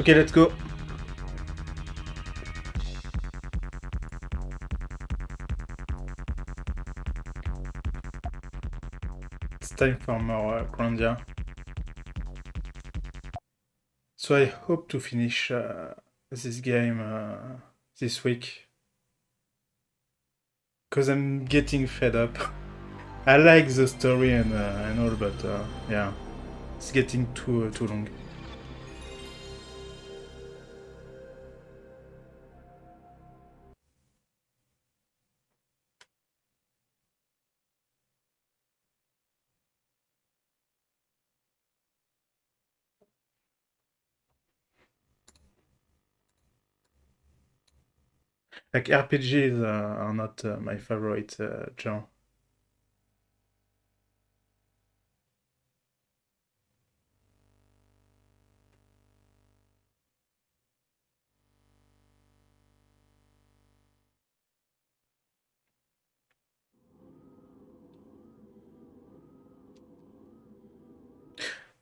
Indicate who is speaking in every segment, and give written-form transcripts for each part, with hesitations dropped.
Speaker 1: Okay, let's go. It's time for more Grandia. So I hope to finish this game this week. Because I'm getting fed up. I like the story and all, but yeah, it's getting too long. Like RPGs are not my favorite genre.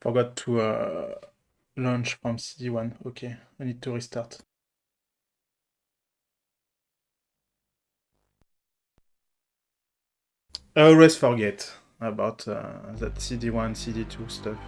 Speaker 1: Forgot to launch from CD1. Okay, I need to restart. I always forget about that CD1, CD2 stuff.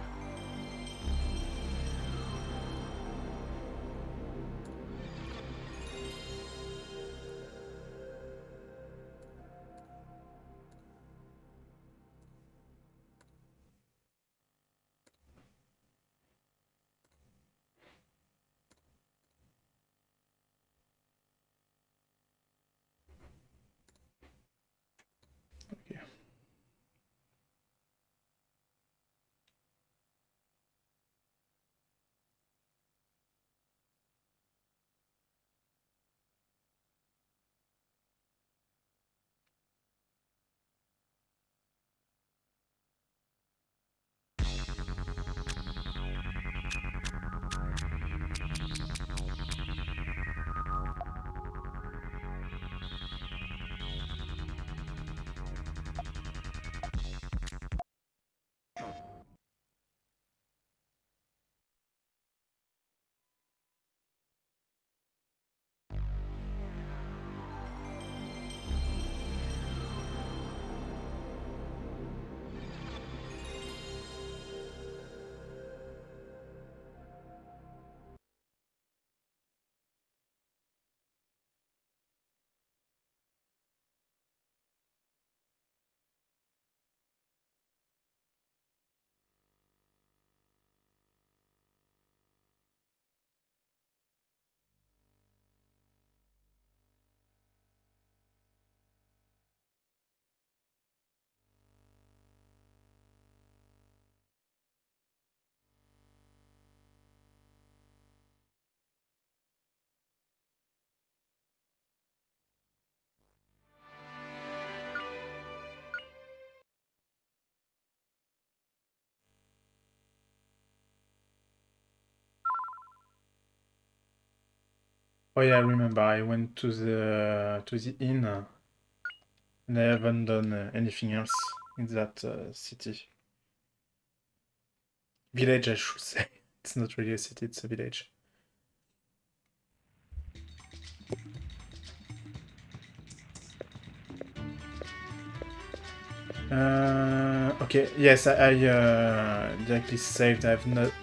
Speaker 1: Okay. Oh yeah, I remember. I went to the inn, and I haven't done anything else in that city. Village, I should say. It's not really a city; it's a village. Okay. Yes, I directly saved. I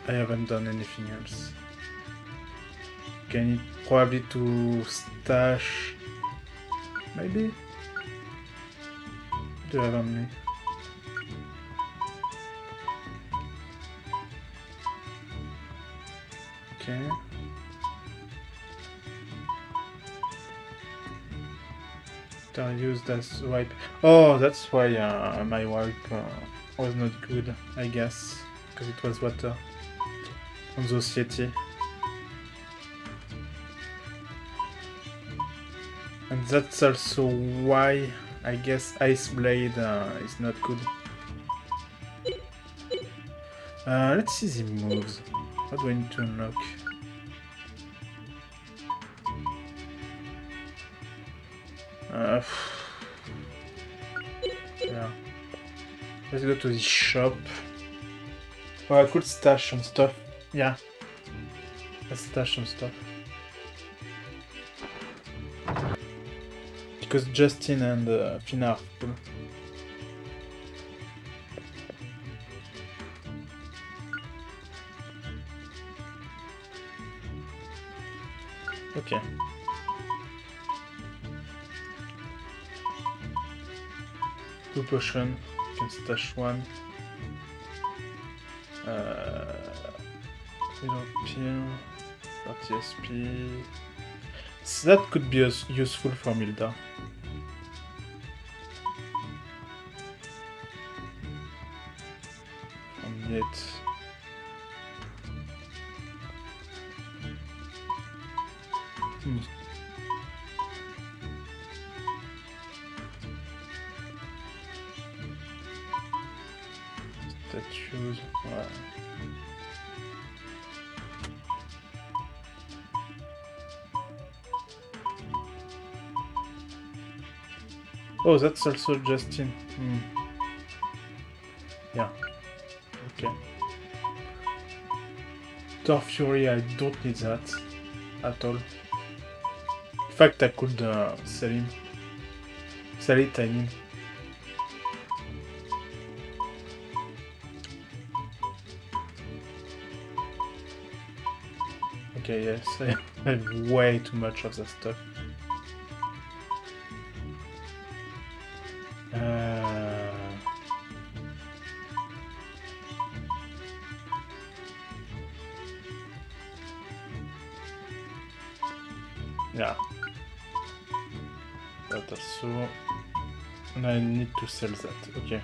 Speaker 1: haven't done anything else. Okay, I need probably to stash. Maybe. What do I have on me? Okay. I used as wipe. Oh, that's why my wipe was not good, I guess, because it was water on the city. And that's also why I guess Ice Blade is not good. Let's see the moves. What do I need to unlock? Yeah. Let's go to the shop. Oh, I could stash some stuff. Yeah. Let's stash some stuff. Because Justin and Fina are cool. Okay. Two potion. You can stash one. Little pill. 30 SP. So that could be useful for Milda. From yet. Statues. Ouais. Oh, that's also Justin. Yeah. Okay. Thor Fury, I don't need that at all. In fact, I could sell him. Sell it, I mean. Okay, yes, I have way too much of that stuff. Yeah. That also. And I need to sell that. Okay.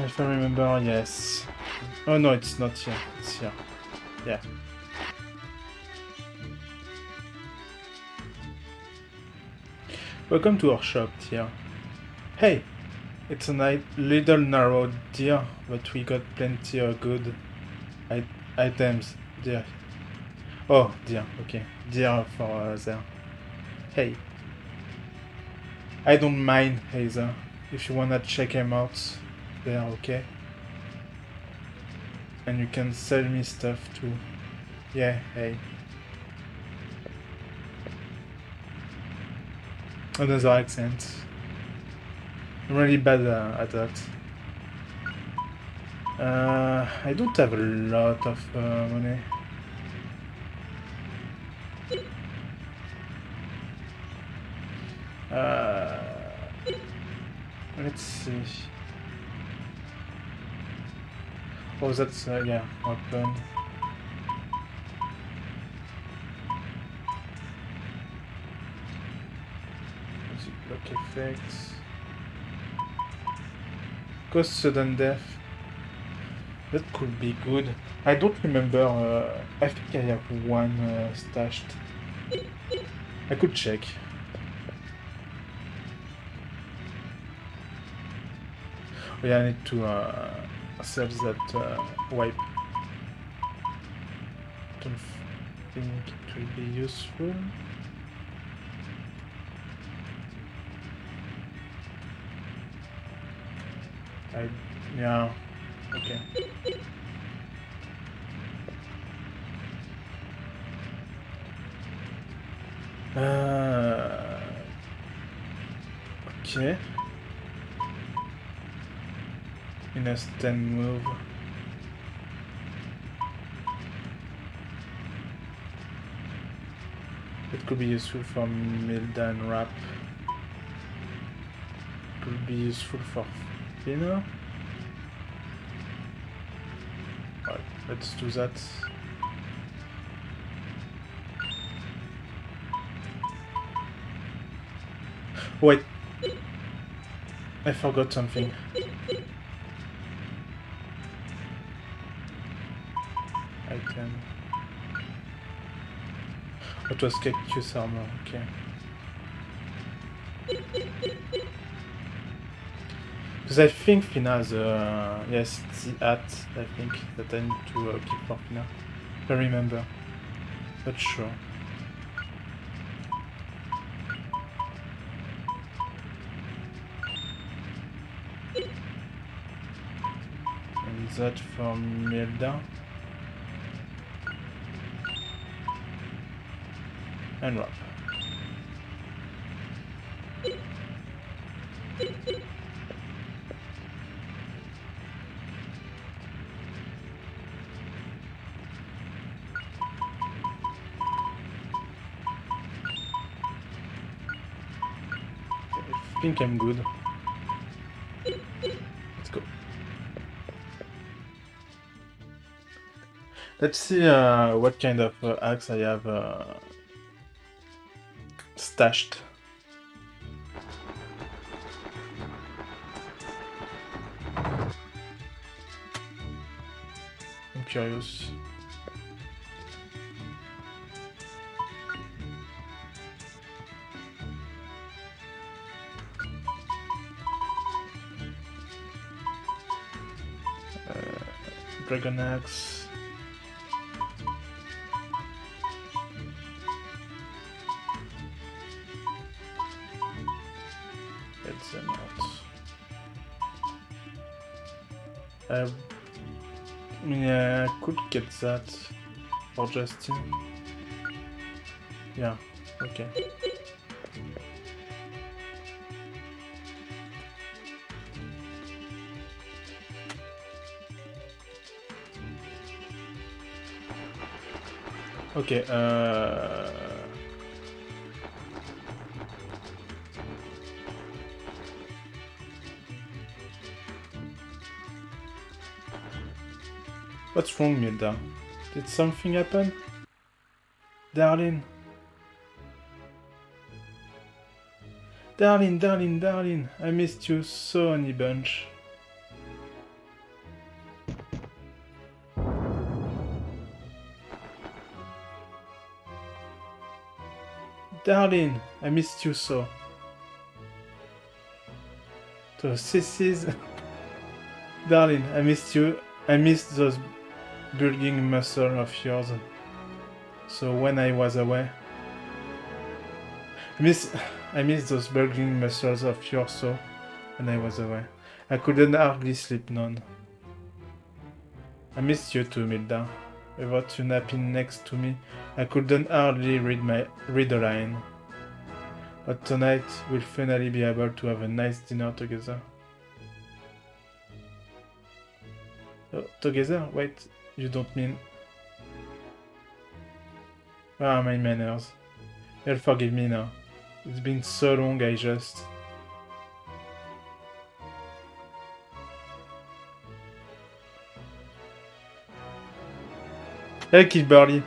Speaker 1: If I remember, yes. Oh no, it's not here. It's here. Yeah. Welcome to our shop, dear. Hey! It's a little narrow, dear, but we got plenty of good items, dear. Oh, dear, okay. Dear for there. Hey. I don't mind, either. If you wanna check him out, they're okay. And you can sell me stuff too. Yeah, hey. Another accent. I'm really bad at that. I don't have a lot of money. Let's see. Oh, that's yeah, weapon. Music block effects. Cause sudden death. That could be good. I don't remember. I think I have one stashed. I could check. Oh, yeah, I need to search that wipe. Don't think it will be useful. Yeah, okay. Okay. In a stand move. It could be useful for Milda and Wrap. Could be useful for Fino. Right, let's do that. Wait. I forgot something. Item. What was Cactus Armor? Okay. Because I think Fina has yes, it's the hat, I think, that I need to keep for Fina. If I remember. Not sure. And that for Milda. And Rob. I think I'm good. Let's go. Let's see what kind of axe I have stashed. I'm curious. Dragon axe. Get them out. Yeah, I could get that for Justin. Yeah, okay. Okay, what's wrong, Milda? Did something happen? Darling? Darling, I missed you so, honey bunch. Darling, I missed you so. So sissies. Darling, I missed you. I missed those bulging muscles of yours. So when I was away, I missed those bulging muscles of yours. So when I was away, I couldn't hardly sleep none. I missed you too, Milda. Without you napping next to me, I couldn't hardly read a line. But tonight, we'll finally be able to have a nice dinner together. Oh, together? Wait, you don't mean... Where are my manners? You'll forgive me now. It's been so long, I just... Hey, Kimberly.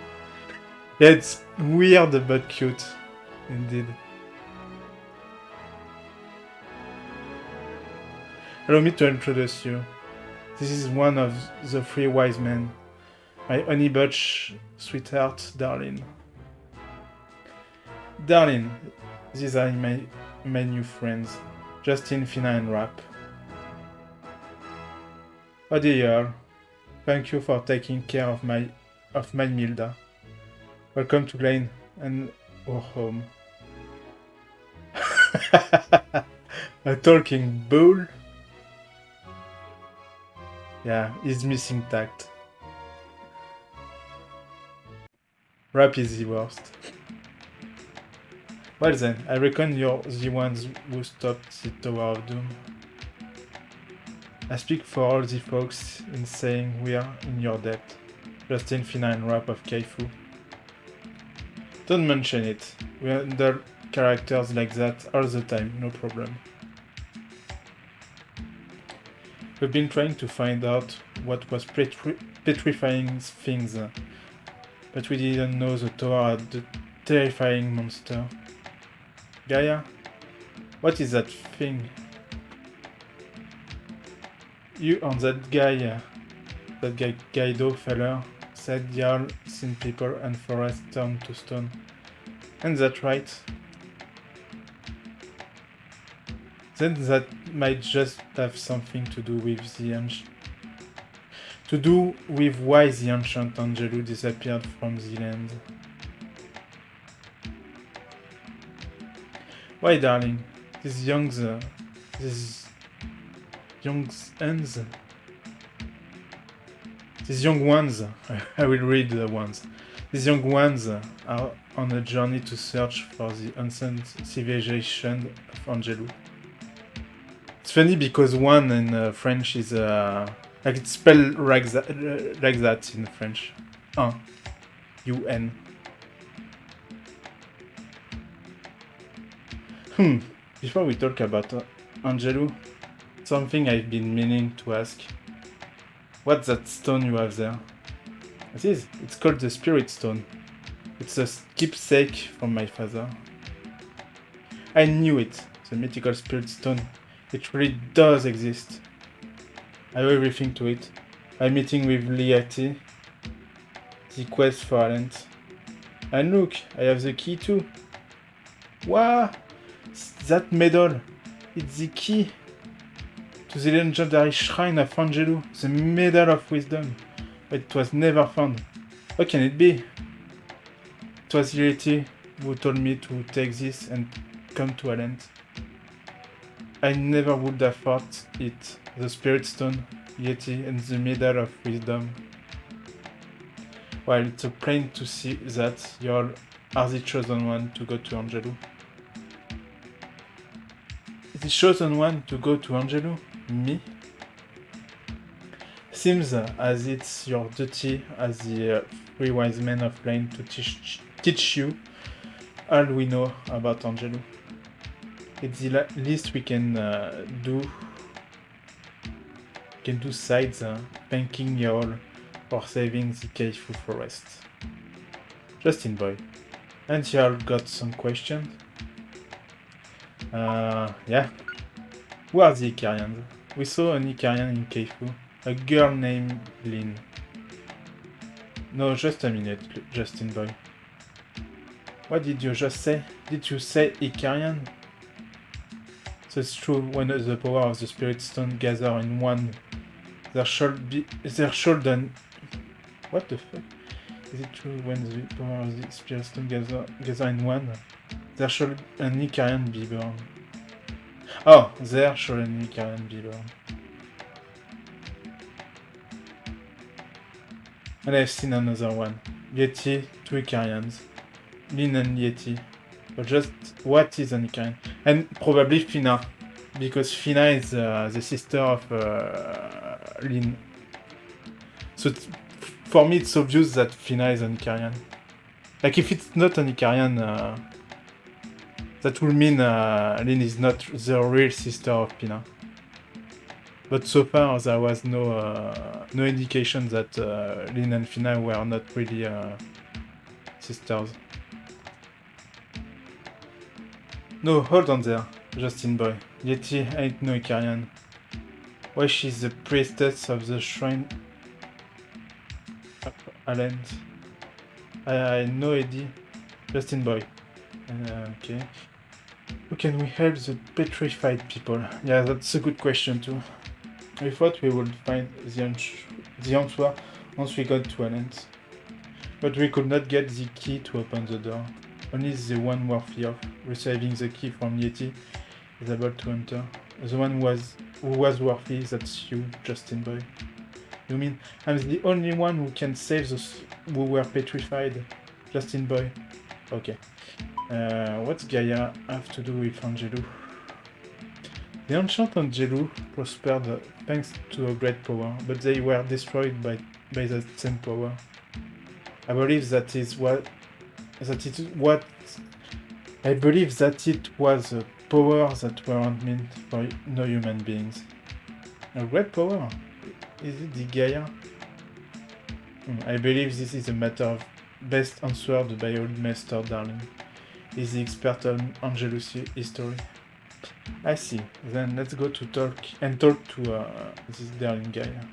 Speaker 1: Yeah, it's weird but cute. Indeed. Allow me to introduce you. This is one of the three wise men. My honey bunch sweetheart, Darling. Darling, these are my new friends. Justin, Fina, and Rap. Oh dear. Thank you for taking care of my Milda. Welcome to Lane and our home. A talking bull? Yeah, he's missing tact. Rap is the worst. Well then, I reckon you're the ones who stopped the Tower of Doom. I speak for all the folks in saying we are in your debt. Justin, Fina and Rap of Kaifu. Don't mention it. We handle characters like that all the time, no problem. We've been trying to find out what was petrifying things, but we didn't know the tower had the terrifying monster. Gaia? What is that thing? You and that guy Guido feller, said y'all seen people and forest turn to stone. And that right? Then that might just have something to do with why the ancient Angelou disappeared from the land. Why, darling? These young ones, I will read the ones. These young ones are on a journey to search for the ancient civilization of Angelou. It's funny because one in French is like it's spelled like that in French. UN. Before we talk about Angelou, something I've been meaning to ask. What's that stone you have there? It is. It's called the Spirit Stone. It's a keepsake from my father. I knew it. The mythical Spirit Stone. It really does exist. I owe everything to it. I'm meeting with Liati. The quest for Alent. And look, I have the key too. Wow! That medal. It's the key to the legendary shrine of Angelou, the Medal of Wisdom, but it was never found. How can it be? It was Yeti who told me to take this and come to Alent. I never would have thought it. The Spirit Stone, Yeti, and the Medal of Wisdom. Well, it's a plain to see that you all are the chosen one to go to Angelou. The chosen one to go to Angelou? Me? Seems as it's your duty as the three wise men of Lane to teach you all we know about Angelou. It's the least we can do. Can do sides thanking you all for saving the Kaifu forest. Justin boy, and you all got some questions? Yeah. Who are the Icarians? We saw an Icarian in Kaifu, a girl named Lynn. No, just a minute, Justin boy. What did you just say? Did you say Icarian? That's true. When the power of the Spirit Stone gather in one, there should an... What the fuck? Is it true when the power of the Spirit Stone gather in one, there should an Icarian be born? Oh, there should an Icarian be born. And I've seen another one. Yeti, two Icarians. Lin and Yeti. But just, what is an Icarian? And probably Fina. Because Fina is the sister of Lin. So for me it's obvious that Fina is an Icarian. Like if it's not an Icarian, that will mean Lin is not the real sister of Fina. But so far there was no indication that Lin and Fina were not really sisters. No, hold on there, Justin boy. Yeti ain't no Icarian. Why she's the priestess of the shrine of Alent? I know Eddie. Justin boy. Okay. How can we help the petrified people? Yeah, that's a good question too. We thought we would find the answer once we got to Allen's. But we could not get the key to open the door. Only the one worthy of receiving the key from Yeti is able to enter. The one who was worthy, that's you, Justin Boy. You mean I'm the only one who can save those who were petrified? Justin Boy. Okay. What's Gaia have to do with Angelo? The ancient Angelo prospered thanks to a great power, but they were destroyed by that same power. I believe that it was a power that weren't meant for no human beings. A great power? Is it the Gaia? I believe this is a matter of best answered by old Master Darling. He's the expert on Angelus history. I see. Then let's go to talk to this Darling Gaia.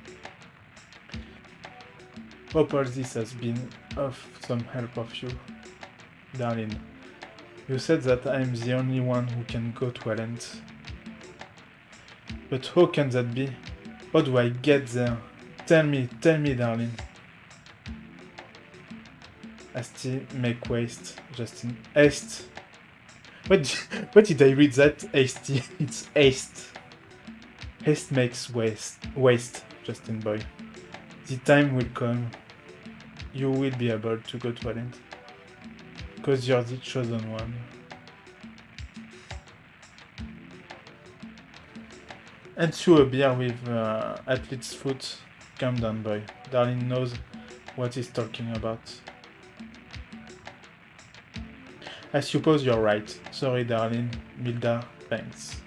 Speaker 1: Hope all this has been of some help of you, Darling. You said that I'm the only one who can go to Allen's. But how can that be? How do I get there? Tell me, darling. Asti, make waste, Justin. Haste. What did I read that? Hasty. It's haste. Haste makes waste, Justin Boy. The time will come. You will be able to go to Allen's. Because you're the chosen one. And chew a beer with athlete's foot. Calm down, boy. Darling knows what he's talking about. I suppose you're right. Sorry, darling. Milda, thanks.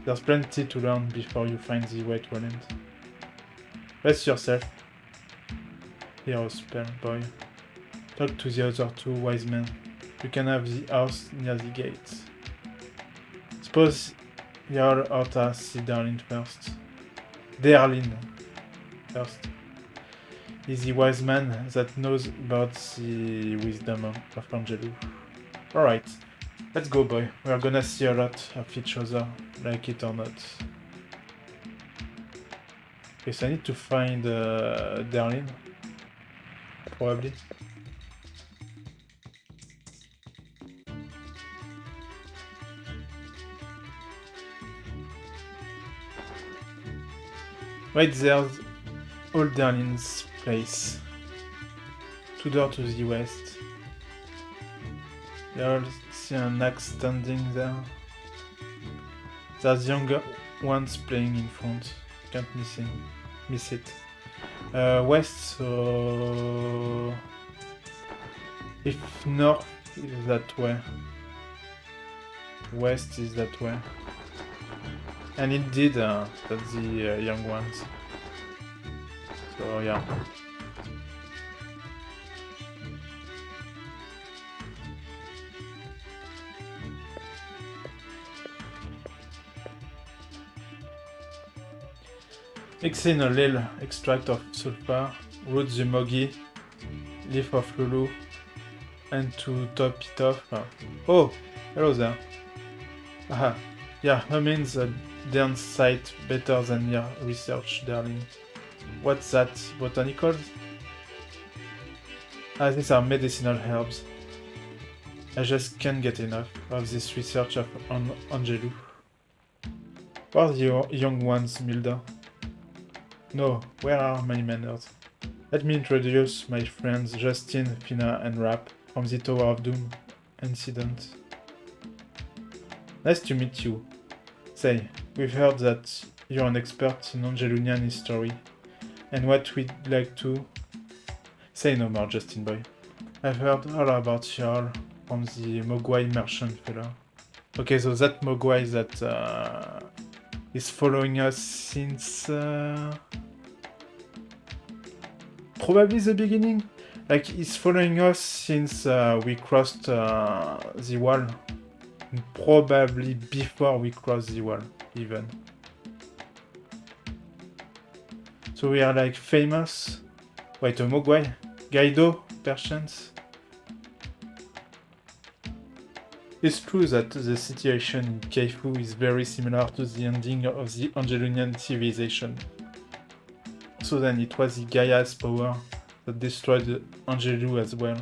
Speaker 1: There's plenty to learn before you find the way to Allen's. Rest yourself. Hero spell, boy. Talk to the other two wise men. You can have the house near the gates. Suppose Jarl Orta see Darling first. Darling first. He's the wise man that knows about the wisdom of Angelo. Alright, let's go, boy. We are gonna see a lot of each other, like it or not. Okay, so I need to find Darling. Probably. Right there's old Darling's place. 2 doors to the west. You all see an axe standing there. There's younger ones playing in front. Can't miss it. West, so if north is that way, west is that way. And indeed, that's the young ones. So yeah. Mix in a little extract of sulfur, root the mogi, leaf of lulu, and to top it off. Oh, hello there. Aha, yeah, humans darn sight better than your research, darling. What's that, botanicals? These are medicinal herbs. I just can't get enough of this research on Angelo. Where are the young ones, Milda? No, where are my manners? Let me introduce my friends Justin, Fina, and Rap from the Tower of Doom incident. Nice to meet you. Say, we've heard that you're an expert in Angelunian history, and what we'd like to... Say no more, Justin Boy. I've heard all about y'all from the Mogwai merchant fella. Okay, so that Mogwai that is following us since... probably the beginning? Like, he's following us since we crossed the wall. Probably before we crossed the wall, even. So we are like famous. Wait, a Mogwai? Gaido, perchance? It's true that the situation in Keifu is very similar to the ending of the Angelunian civilization. So then it was the Gaia's power that destroyed Angelu as well.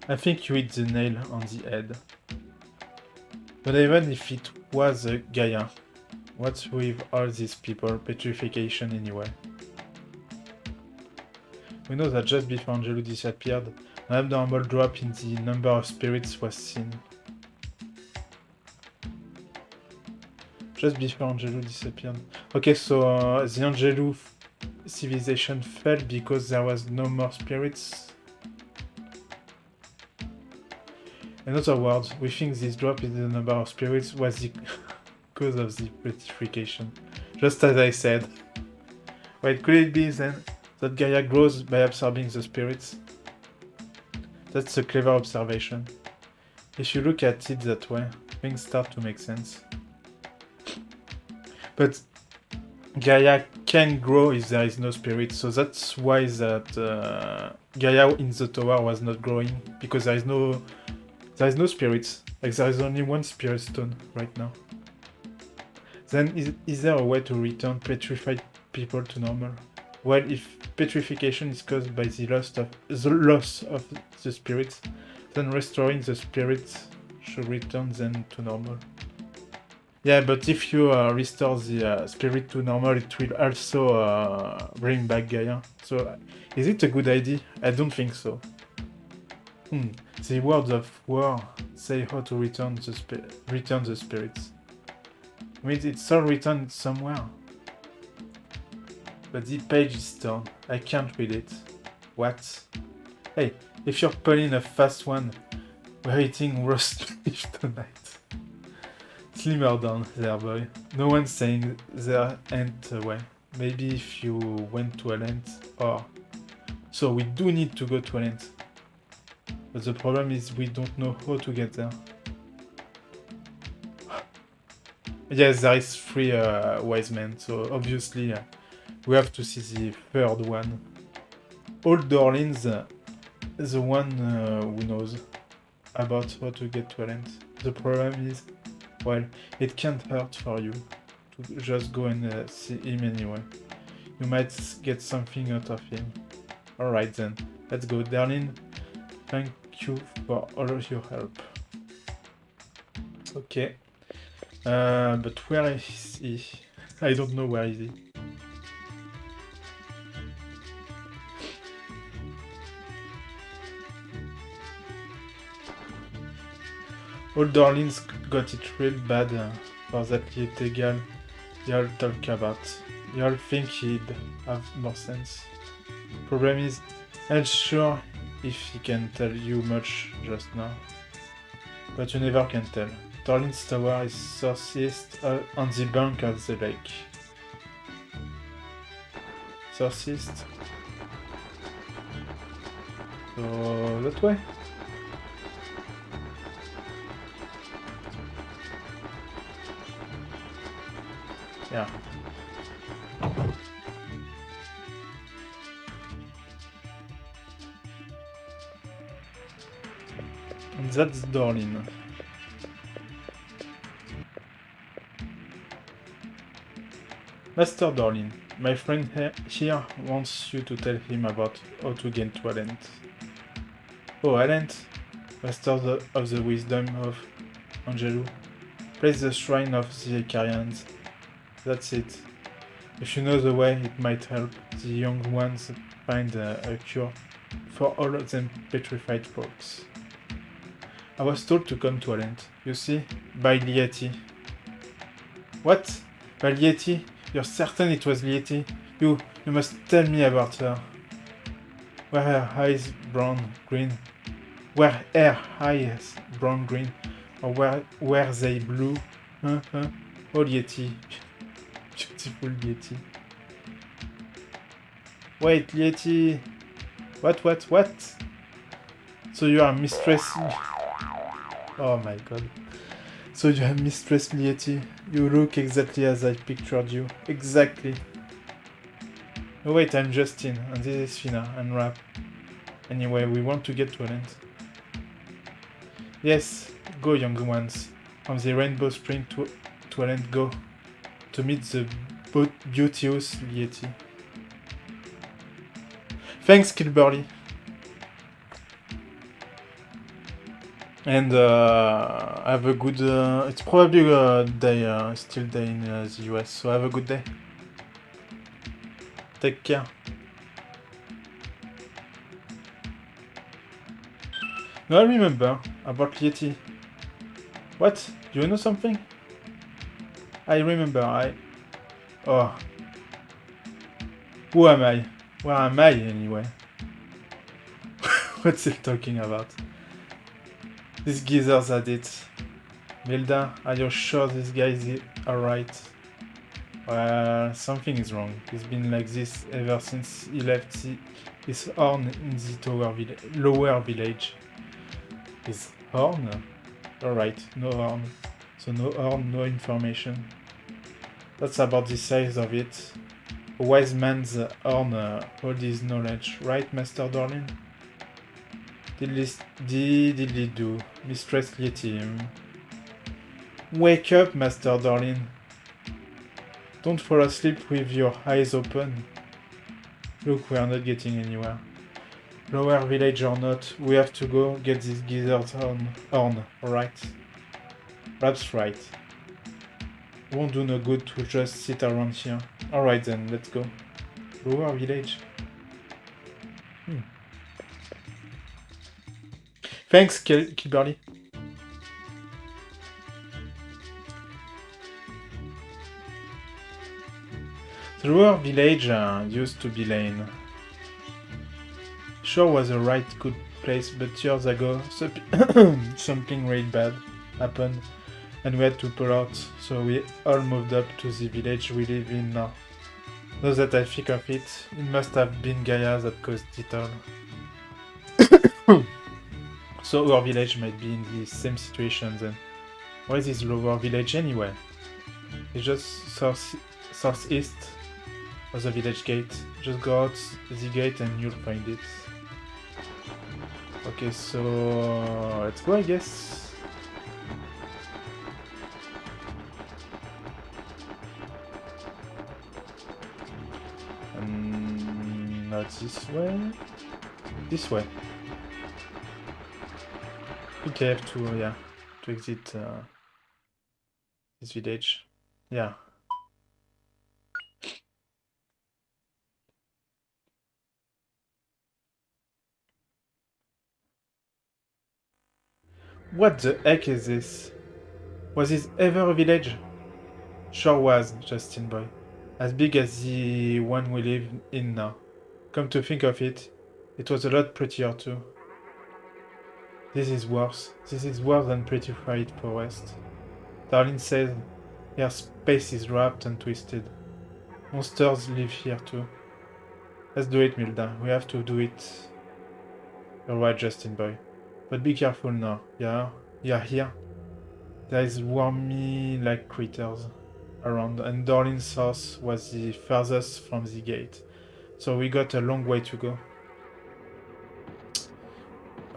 Speaker 1: I think you hit the nail on the head. But even if it was a Gaia, what's with all these people petrification anyway? We know that just before Angelu disappeared, an abnormal drop in the number of spirits was seen. Just before Angelu disappeared. Okay, so the Angelu civilization fell because there was no more spirits. In other words, we think this drop in the number of spirits was the cause of the petrification. Just as I said. Wait, could it be then that Gaia grows by absorbing the spirits? That's a clever observation. If you look at it that way, things start to make sense. But Gaia can grow if there is no spirit, so that's why that Gaia in the tower was not growing, because there is no spirits. Like there is only one spirit stone right now. Then is there a way to return petrified people to normal? Well, if petrification is caused by the loss of the spirits, then restoring the spirits should return them to normal. Yeah, but if you restore the spirit to normal, it will also bring back Gaia. So, is it a good idea? I don't think so. The words of war say how to return the spirits. I mean, it's all written somewhere. But the page is torn. I can't read it. What? Hey, if you're pulling a fast one, we're eating roast beef tonight. Slimmer down there, boy. No one's saying there ain't a way. Maybe if you went to a length, or... So we do need to go to a length. But the problem is we don't know how to get there. Yes, there is 3 wise men, so obviously we have to see the third one. Old Orleans is the one who knows about how to get to a length. The problem is, well, it can't hurt for you to just go and see him anyway. You might get something out of him. Alright then, let's go. Darlene, thank you for all of your help. Okay. But where is he? I don't know where is he. Old Orleans got it real bad for that little girl y'all talk about. Y'all think he'd have more sense. Problem is, I'm sure if he can tell you much just now. But you never can tell. Orleans Tower is southeast on the bank of the lake. Southeast? So, that way? Yeah. And that's Dorlin. Master Dorlin, my friend here wants you to tell him about how to gain talent. Oh, Alent, Master of the Wisdom of Angelu. Place the Shrine of the Icarians. That's it. If you know the way, it might help the young ones find a cure for all of them petrified folks. I was told to come to Alent. You see? By Lieti. What? By Lieti? You're certain it was Lieti? You must tell me about her. Were her eyes brown, green? Were her eyes brown, green? Or were they blue? Oh, Lieti. Beautiful Lieti. Wait, Lieti. What? So you are Mistress... Oh my god. So you are Mistress Lieti. You look exactly as I pictured you. Exactly. Oh wait, I'm Justin, and this is Fina, and Rap. Anyway, we want to get to an end. Yes, go, young ones. On the rainbow spring toilet go. To meet the beauteous Yeti. Thanks, Kilburly. And have a good... it's probably a day, still day in the US, so have a good day. Take care. No, I remember about Yeti. What? Do you know something? I remember, Oh. Who am I? Where am I, anyway? What's he talking about? These geezers had it. Milda, are you sure this guy is alright? Well, something is wrong. He's been like this ever since he left his horn in the lower village. His horn? Alright, no horn. So no horn, no information. That's about the size of it. A wise man's horn holds his knowledge, right, Master Darlin? Diddly-do, Mistress Yeti. Wake up, Master Darlin. Don't fall asleep with your eyes open. Look, we are not getting anywhere. Lower village or not, we have to go get this geezer's horn, alright? That's right. Won't do no good to just sit around here. Alright then, let's go. Lower village. Thanks, Kimberly. The lower village used to be lane. Sure was a right good place, but years ago something really bad happened and we had to pull out, so we all moved up to the village we live in now. Now that I think of it, it must have been Gaia that caused it all. So our village might be in the same situation then. Where is this lower village anyway? It's just southeast of the village gate. Just go out the gate and you'll find it. Okay, so let's go, I guess. Not this way. This way. Okay, I have to, to exit this village. Yeah. What the heck is this? Was this ever a village? Sure was, Justin boy. As big as the one we live in now. Come to think of it, it was a lot prettier too. This is worse. This is worse than Pretty Fried Forest. Darlene says her space is wrapped and twisted. Monsters live here too. Let's do it, Milda. We have to do it. You're right, Justin boy. But be careful now, yeah? You're here. There is wormy-like critters around, and Darlene's house was the furthest from the gate. So we got a long way to go.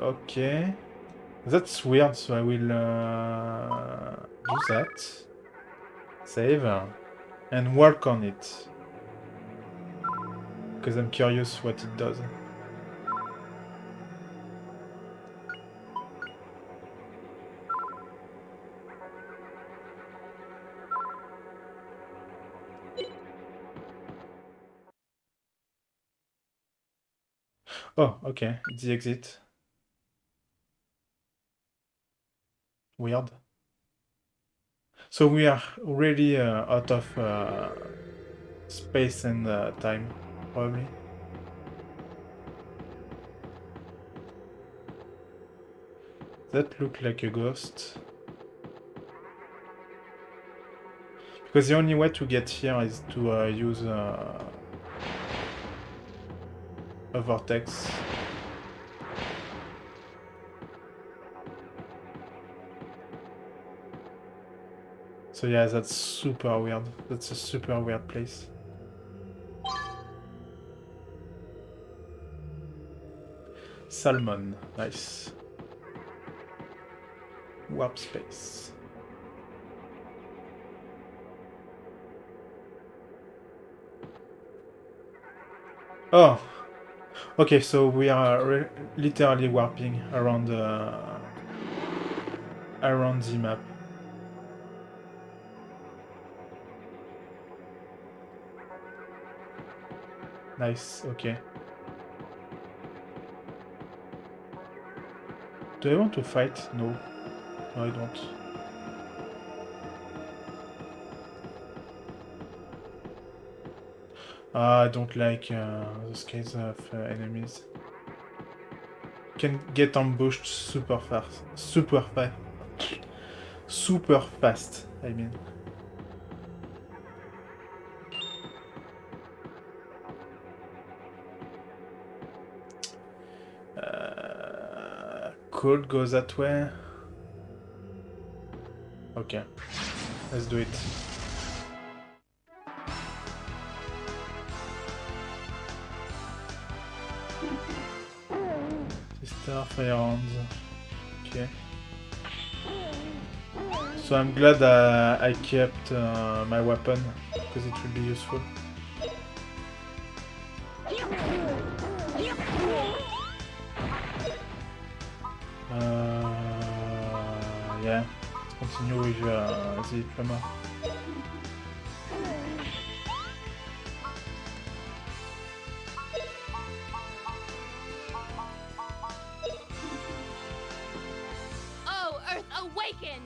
Speaker 1: Okay. That's weird, so I will do that. Save. And work on it. Because I'm curious what it does. Oh, okay. It's the exit. Weird. So we are really out of space and time, probably. That looked like a ghost. Because the only way to get here is to use a vortex. So yeah, that's super weird. That's a super weird place. Salmon, nice. Warp space. Oh! Okay, so we are literally warping around the map. Nice, okay. Do I want to fight? No. No, I don't. I don't like those kinds of enemies. Can get ambushed super fast. Super fast. Super fast, I mean. Cold goes that way. Okay, let's do it. Sister firearms. Okay. So I'm glad I kept my weapon because it will be useful. Yeah, let's continue with the diploma.
Speaker 2: Oh, Earth, awaken!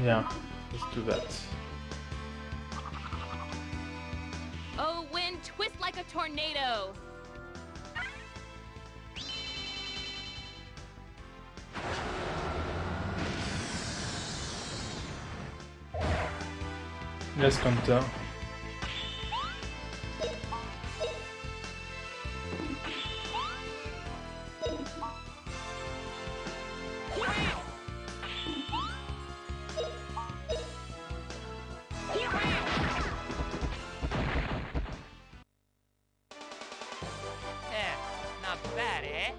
Speaker 1: Yeah, let's do that.
Speaker 2: Oh, wind, twist like a tornado!
Speaker 1: Let's counter.
Speaker 3: Not bad, eh?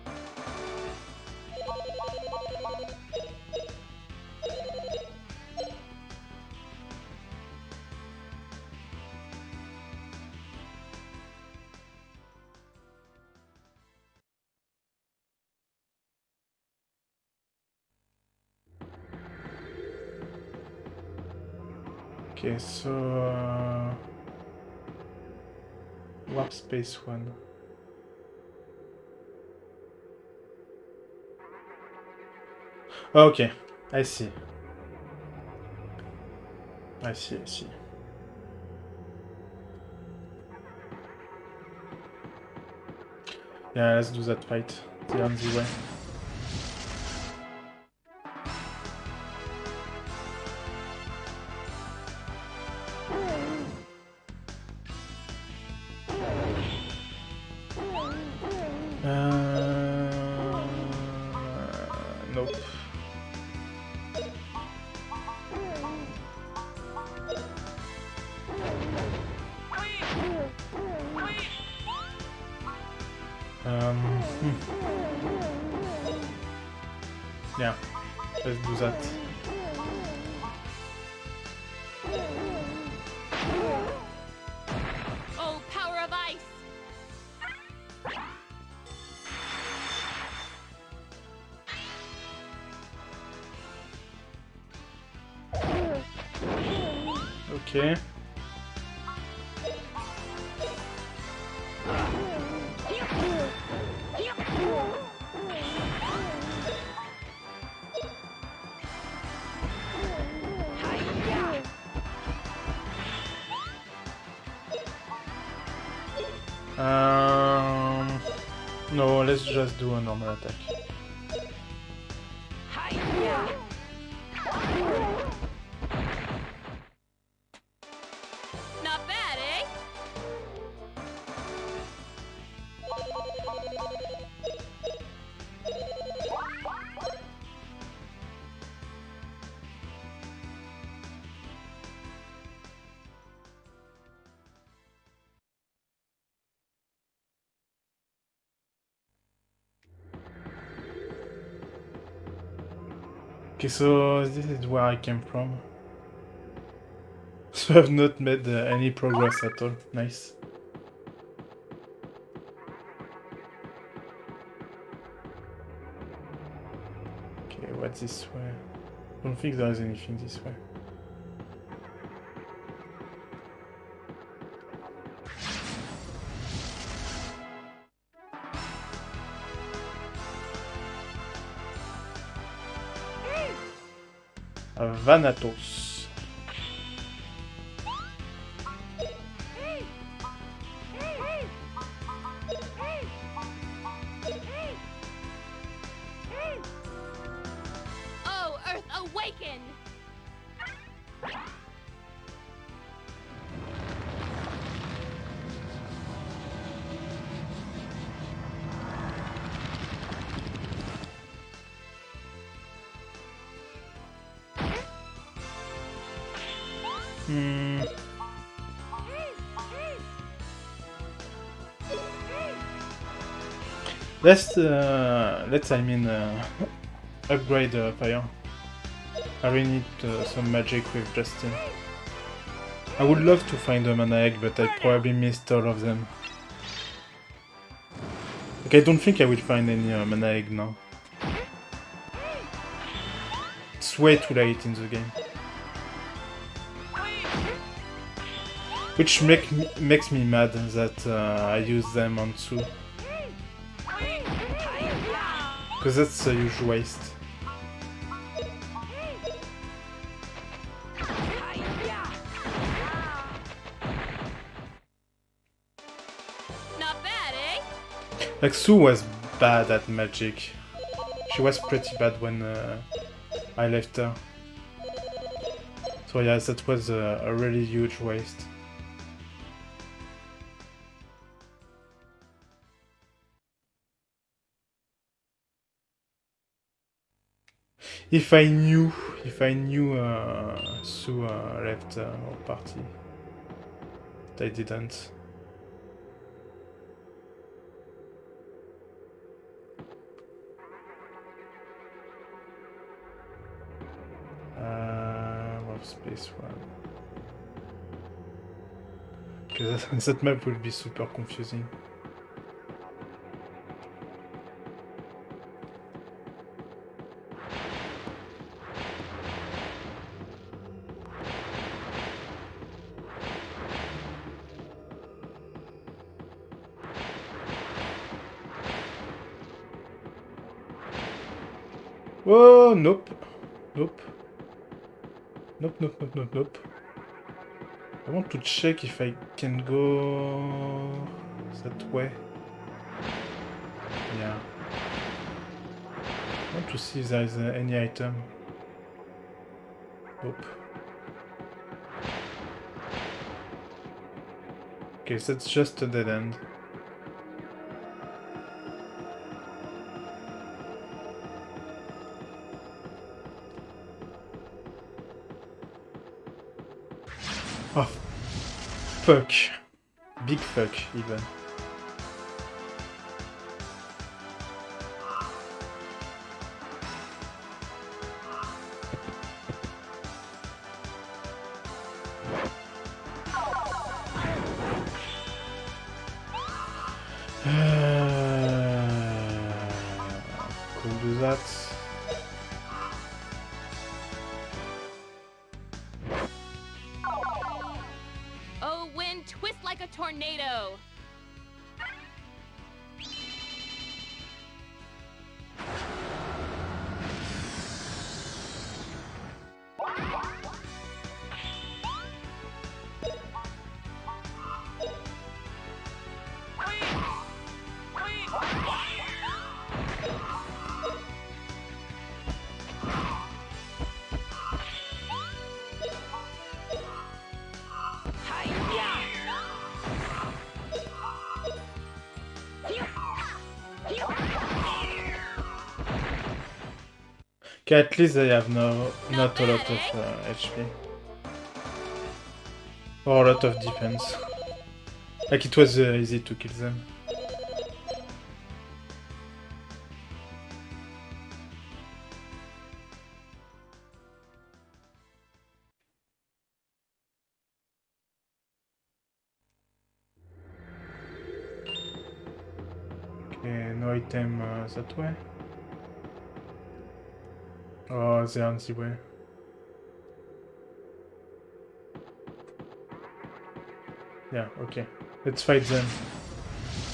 Speaker 1: Okay, so warp space 1. Okay, I see. I see, I see. Yeah, let's do that fight. The only way. Nope. Yeah, let's do that.
Speaker 2: Oh, power of ice!
Speaker 1: Okay. No, let's let's just do a normal attack.
Speaker 2: Not bad, eh?
Speaker 1: Okay, so this is where I came from. So I've not made any progress at all. Nice. Okay, what's this way? I don't think there is anything this way. Vanatos.
Speaker 2: Oh, Earth, awaken!
Speaker 1: Hmm. Let's upgrade fire. I really need some magic with Justin. I would love to find a mana egg, but I probably missed all of them. Okay, I don't think I will find any mana egg now. It's way too late in the game. Which makes me mad that I use them on Sue. Because that's a huge waste.
Speaker 2: Not bad, eh?
Speaker 1: Like, Sue was bad at magic. She was pretty bad when I left her. So yeah, that was a really huge waste. If I knew Sue left our party, but I didn't. Of space one. Because that map will be super confusing. Oh, nope. Nope. Nope. I want to check if I can go that way. Yeah. I want to see if there is any item. Nope. Okay, so that's just a dead end. Oh, fuck. Big fuck, even. Could do that.
Speaker 2: Oh, wind, twist like a tornado!
Speaker 1: Okay, at least they have not a
Speaker 2: bad,
Speaker 1: lot of
Speaker 2: eh?
Speaker 1: HP. Or a lot of defense. Like it was easy to kill them. Okay, no item that way. Oh, they are on the way. Yeah, okay. Let's fight them.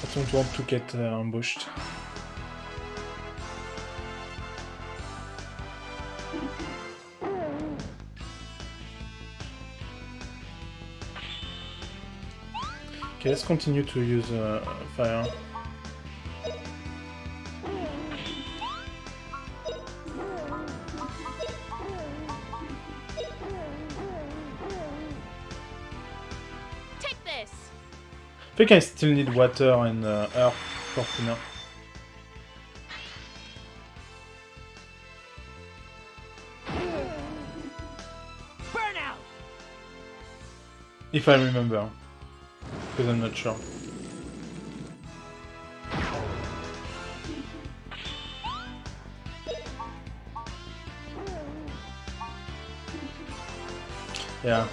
Speaker 1: I don't want to get ambushed. Okay, let's continue to use fire.
Speaker 2: Take this.
Speaker 1: I think I still need water and earth for thinner.
Speaker 2: Burn out.
Speaker 1: If I remember. Because I'm not sure. Yeah.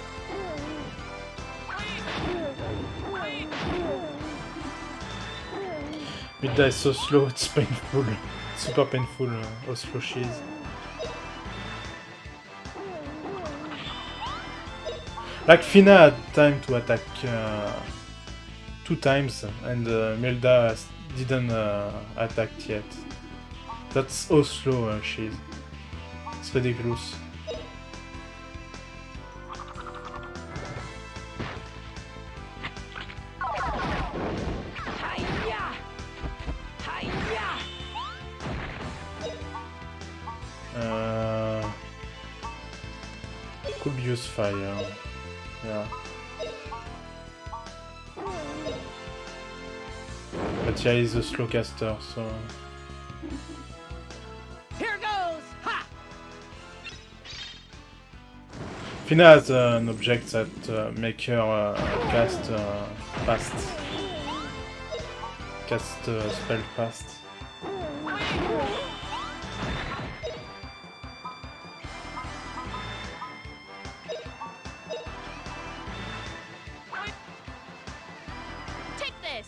Speaker 1: It dies so slow, it's painful. Super painful how slow she is. Like Fina had time to attack 2 times and Milda didn't attack yet. That's how slow she is. It's ridiculous. Could use fire. Yeah. But yeah, he's a slow caster, so...
Speaker 2: Here goes. Ha!
Speaker 1: Fina has an object that make her cast fast. Cast spell fast.
Speaker 2: Take this.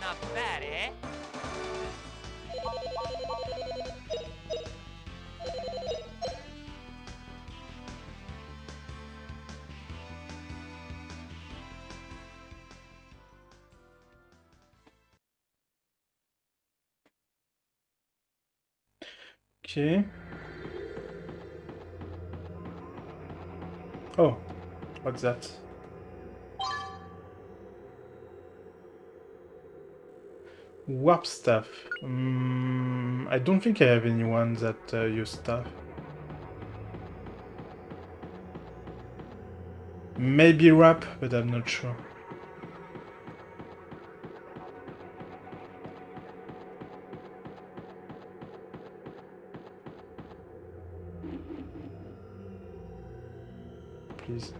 Speaker 2: Not bad, eh?
Speaker 1: Okay. Oh, what's that? Warp staff. I don't think I have anyone that use staff. Maybe wrap, but I'm not sure. Please.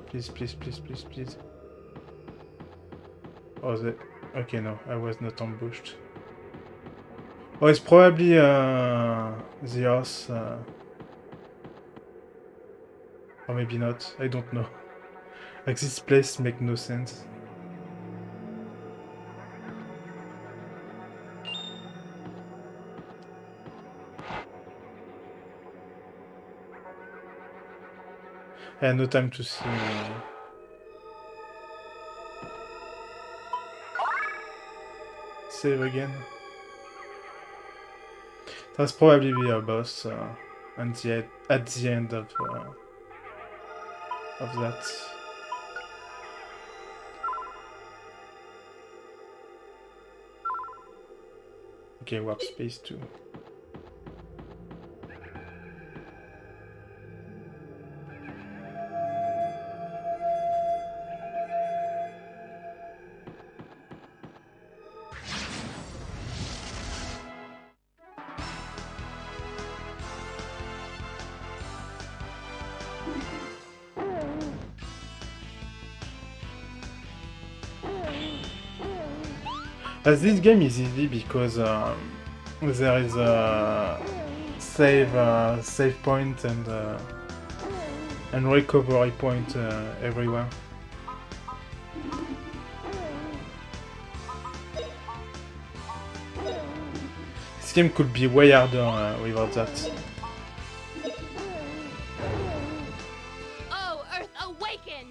Speaker 1: Please, please, please, please, please. Oh, the... Okay, no, I was not ambushed. Oh, it's probably the horse. Or maybe not, I don't know. Like, this place makes no sense. I had no time to see... Save again. That's probably be a boss at the end of that. Okay, workspace 2. As this game is easy because there is a save point and recovery point everywhere. This game could be way harder without that.
Speaker 2: Oh, Earth, awaken!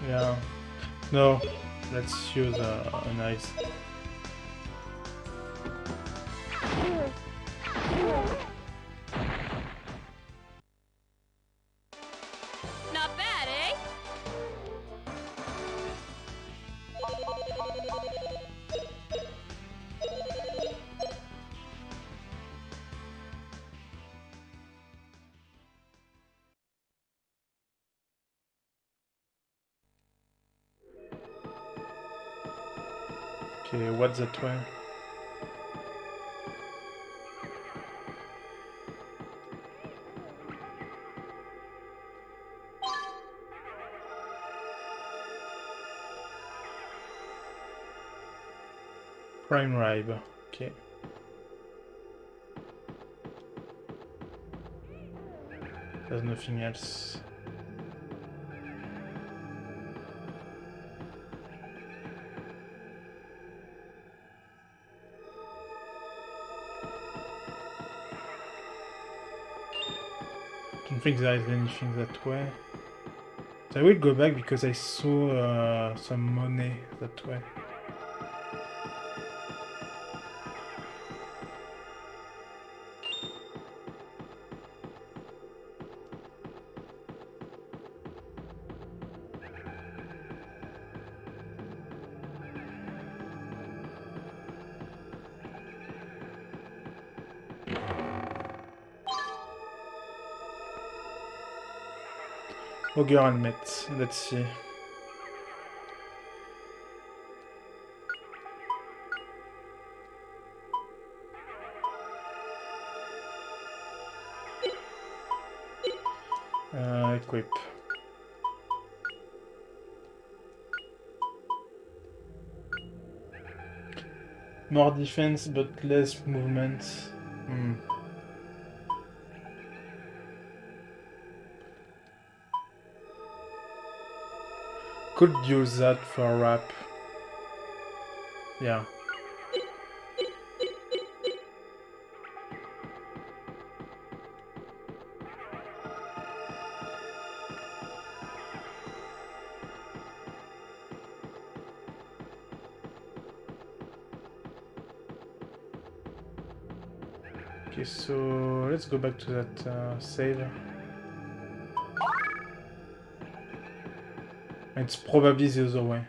Speaker 1: Yeah. No, let's use a nice.
Speaker 2: Not bad, eh?
Speaker 1: Okay, what's that way? Prime Ribe. Okay. There's nothing else. Don't think there is anything that way. So I will go back because I saw some money that way. Ogre helmet. Let's see. Equip. More defense but less movement. Could use that for wrap. Yeah. Okay, so let's go back to that save. It's probably the other way.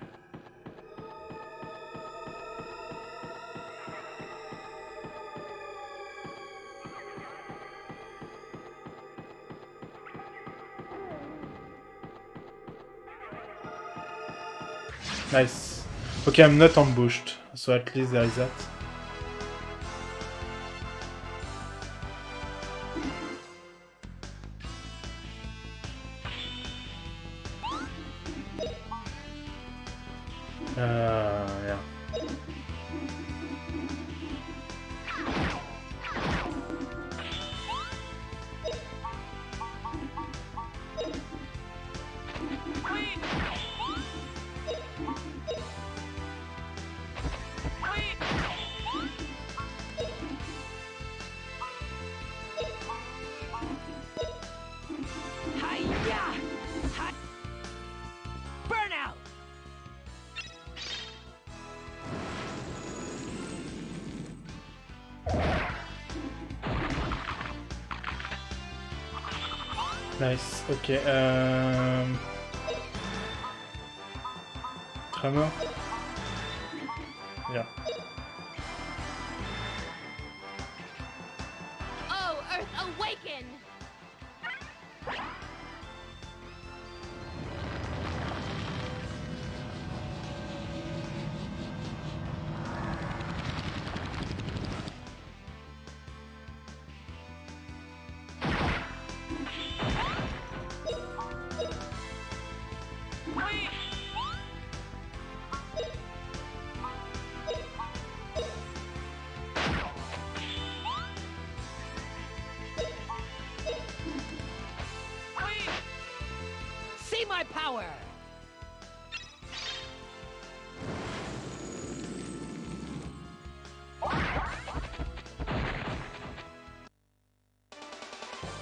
Speaker 1: Nice. Okay, I'm not ambushed, so at least there is that. Yeah. Nice, ok. Tremor? Yeah.
Speaker 2: Oh, Earth, awaken! See my power!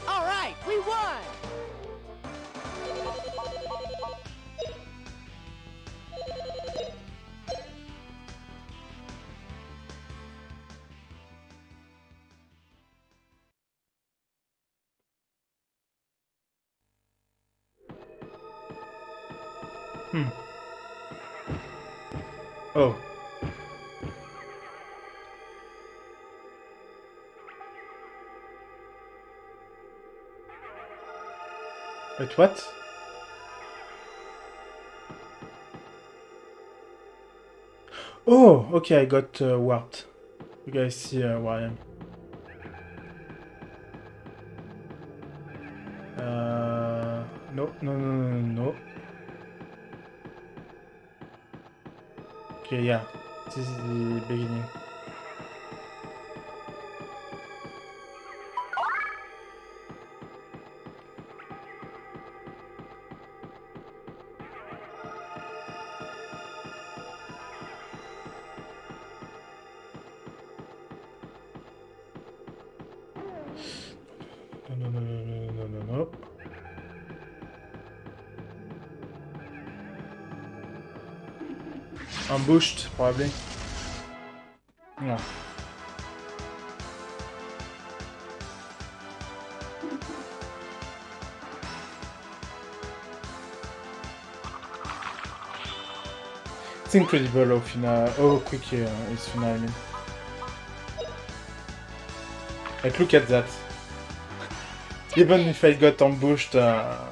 Speaker 2: All right, we won!
Speaker 1: Oh. Wait, what? Oh, okay, I got warped. You guys see where I am. No, no, no, no, no. Okay, yeah. This is the beginning. No, no, no, no, no, no, no, no. Ambushed, probably. Yeah. It's incredible how quick it's Fina, I mean. Like, look at that. Even if I got ambushed,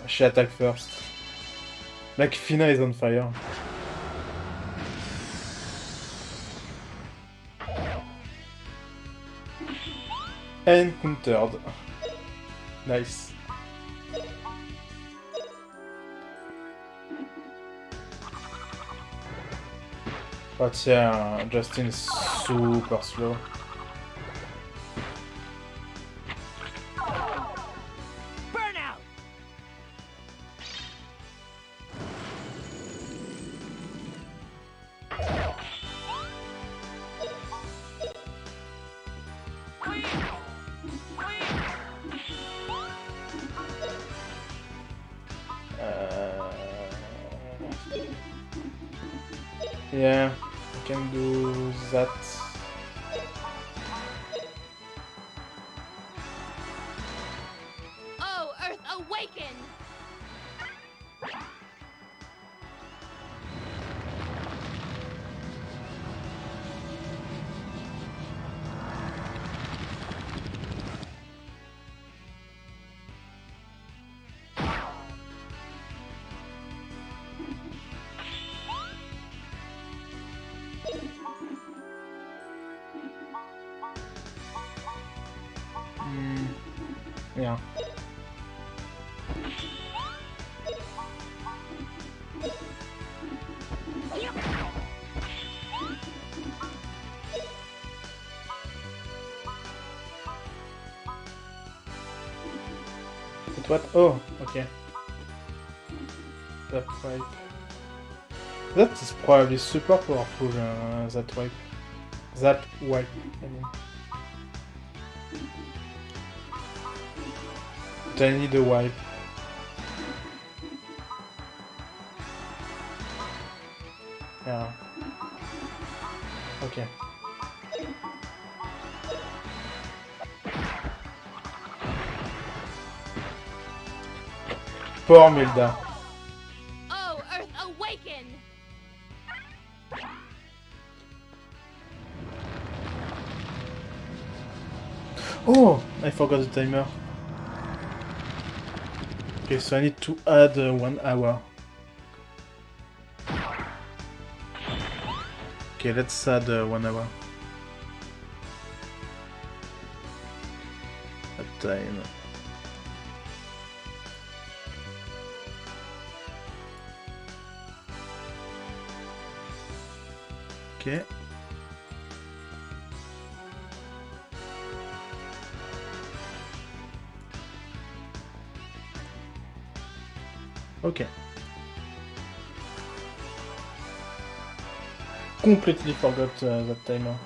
Speaker 1: she attacked first. Like, Fina is on fire. And countered. Nice. But yeah, Justin is super slow.
Speaker 2: Burnout!
Speaker 1: Yeah, I can do that.
Speaker 2: Oh, Earth, awaken!
Speaker 1: Yeah. But what? Oh, okay. That wipe. That is probably super powerful, that wipe. That wipe, I mean. But I need a wipe. Yeah. Okay. Poor Milda.
Speaker 2: Oh, Earth, awaken!
Speaker 1: Oh, I forgot the timer. Okay, so I need to add 1 hour. Okay, let's add 1 hour. A time. Okay. Okay. Completely forgot that timer.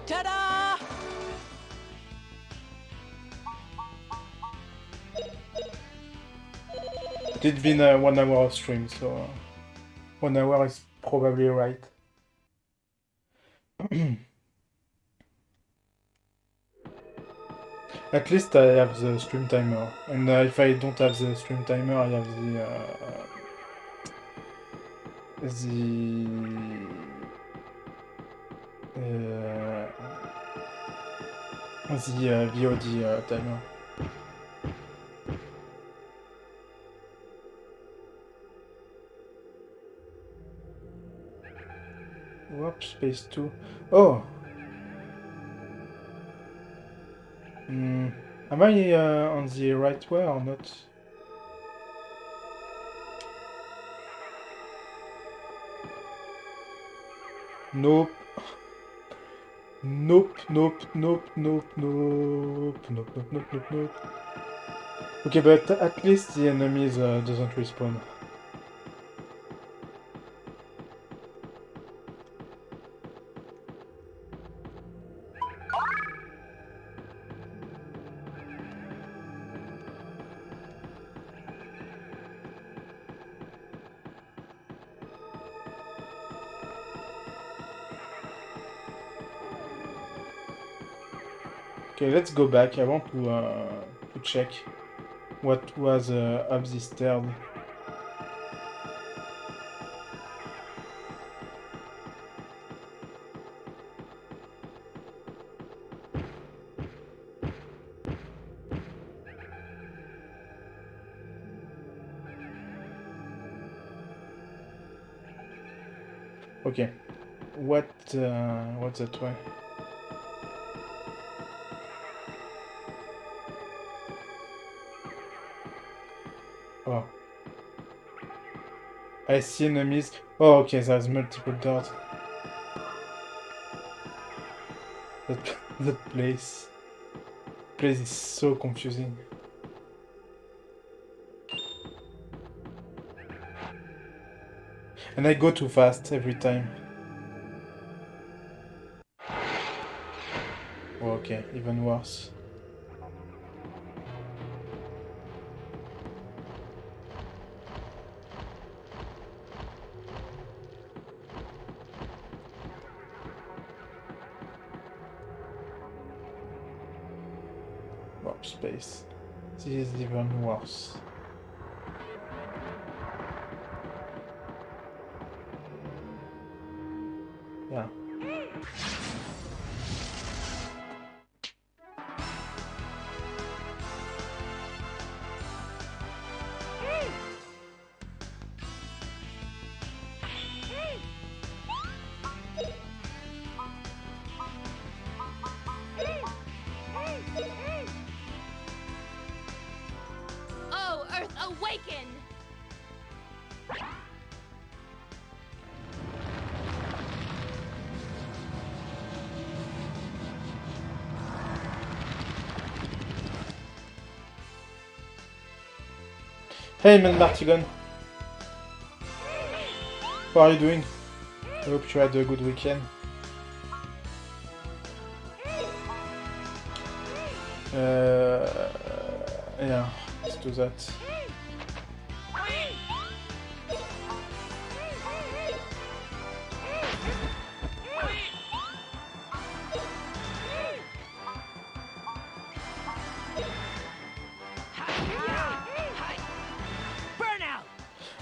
Speaker 3: Ta-da!
Speaker 1: It's been a 1 hour of stream, so 1 hour is probably right. At least I have the stream timer, and if I don't have the stream timer, I have the VOD timer. Warp space 2. Oh! Am I on the right way or not? Nope. Nope, nope, nope, nope, nope, nope, nope, nope, nope, nope. Okay, but at least the enemies doesn't respawn. Okay, let's go back. I want to check what was up this stairs. Okay, what's that way? Oh, I see enemies. Oh, okay, there's multiple doors. That place is so confusing. And I go too fast every time. Oh, okay, even worse. Warp space. This is even worse. Yeah.
Speaker 2: Oh, Earth, awaken!
Speaker 1: Hey, man, Martigan. How are you doing? I hope you had a good weekend. Yeah, let's do that.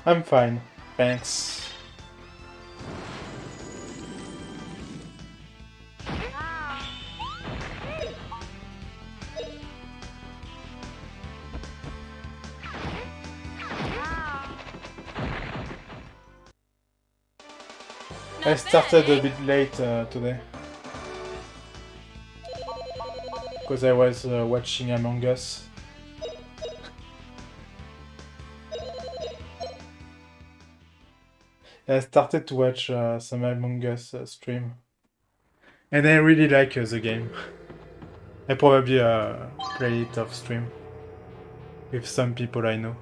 Speaker 1: I'm fine, thanks. I
Speaker 2: Not
Speaker 1: started
Speaker 2: bad,
Speaker 1: a
Speaker 2: eh?
Speaker 1: bit late today. Because I was watching Among Us. I started to watch some Among Us stream. And I really like the game. I probably play it off stream. With some people I know.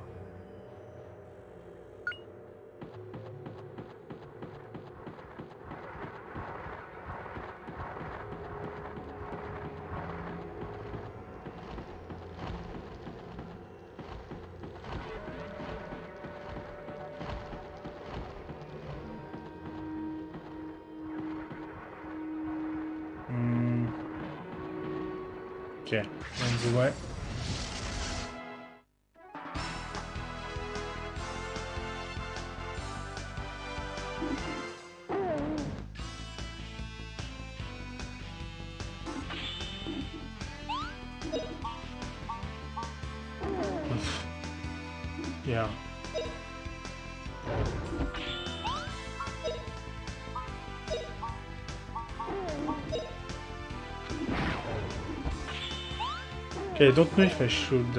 Speaker 1: Okay, on the way. Yeah. Okay, I don't know if I should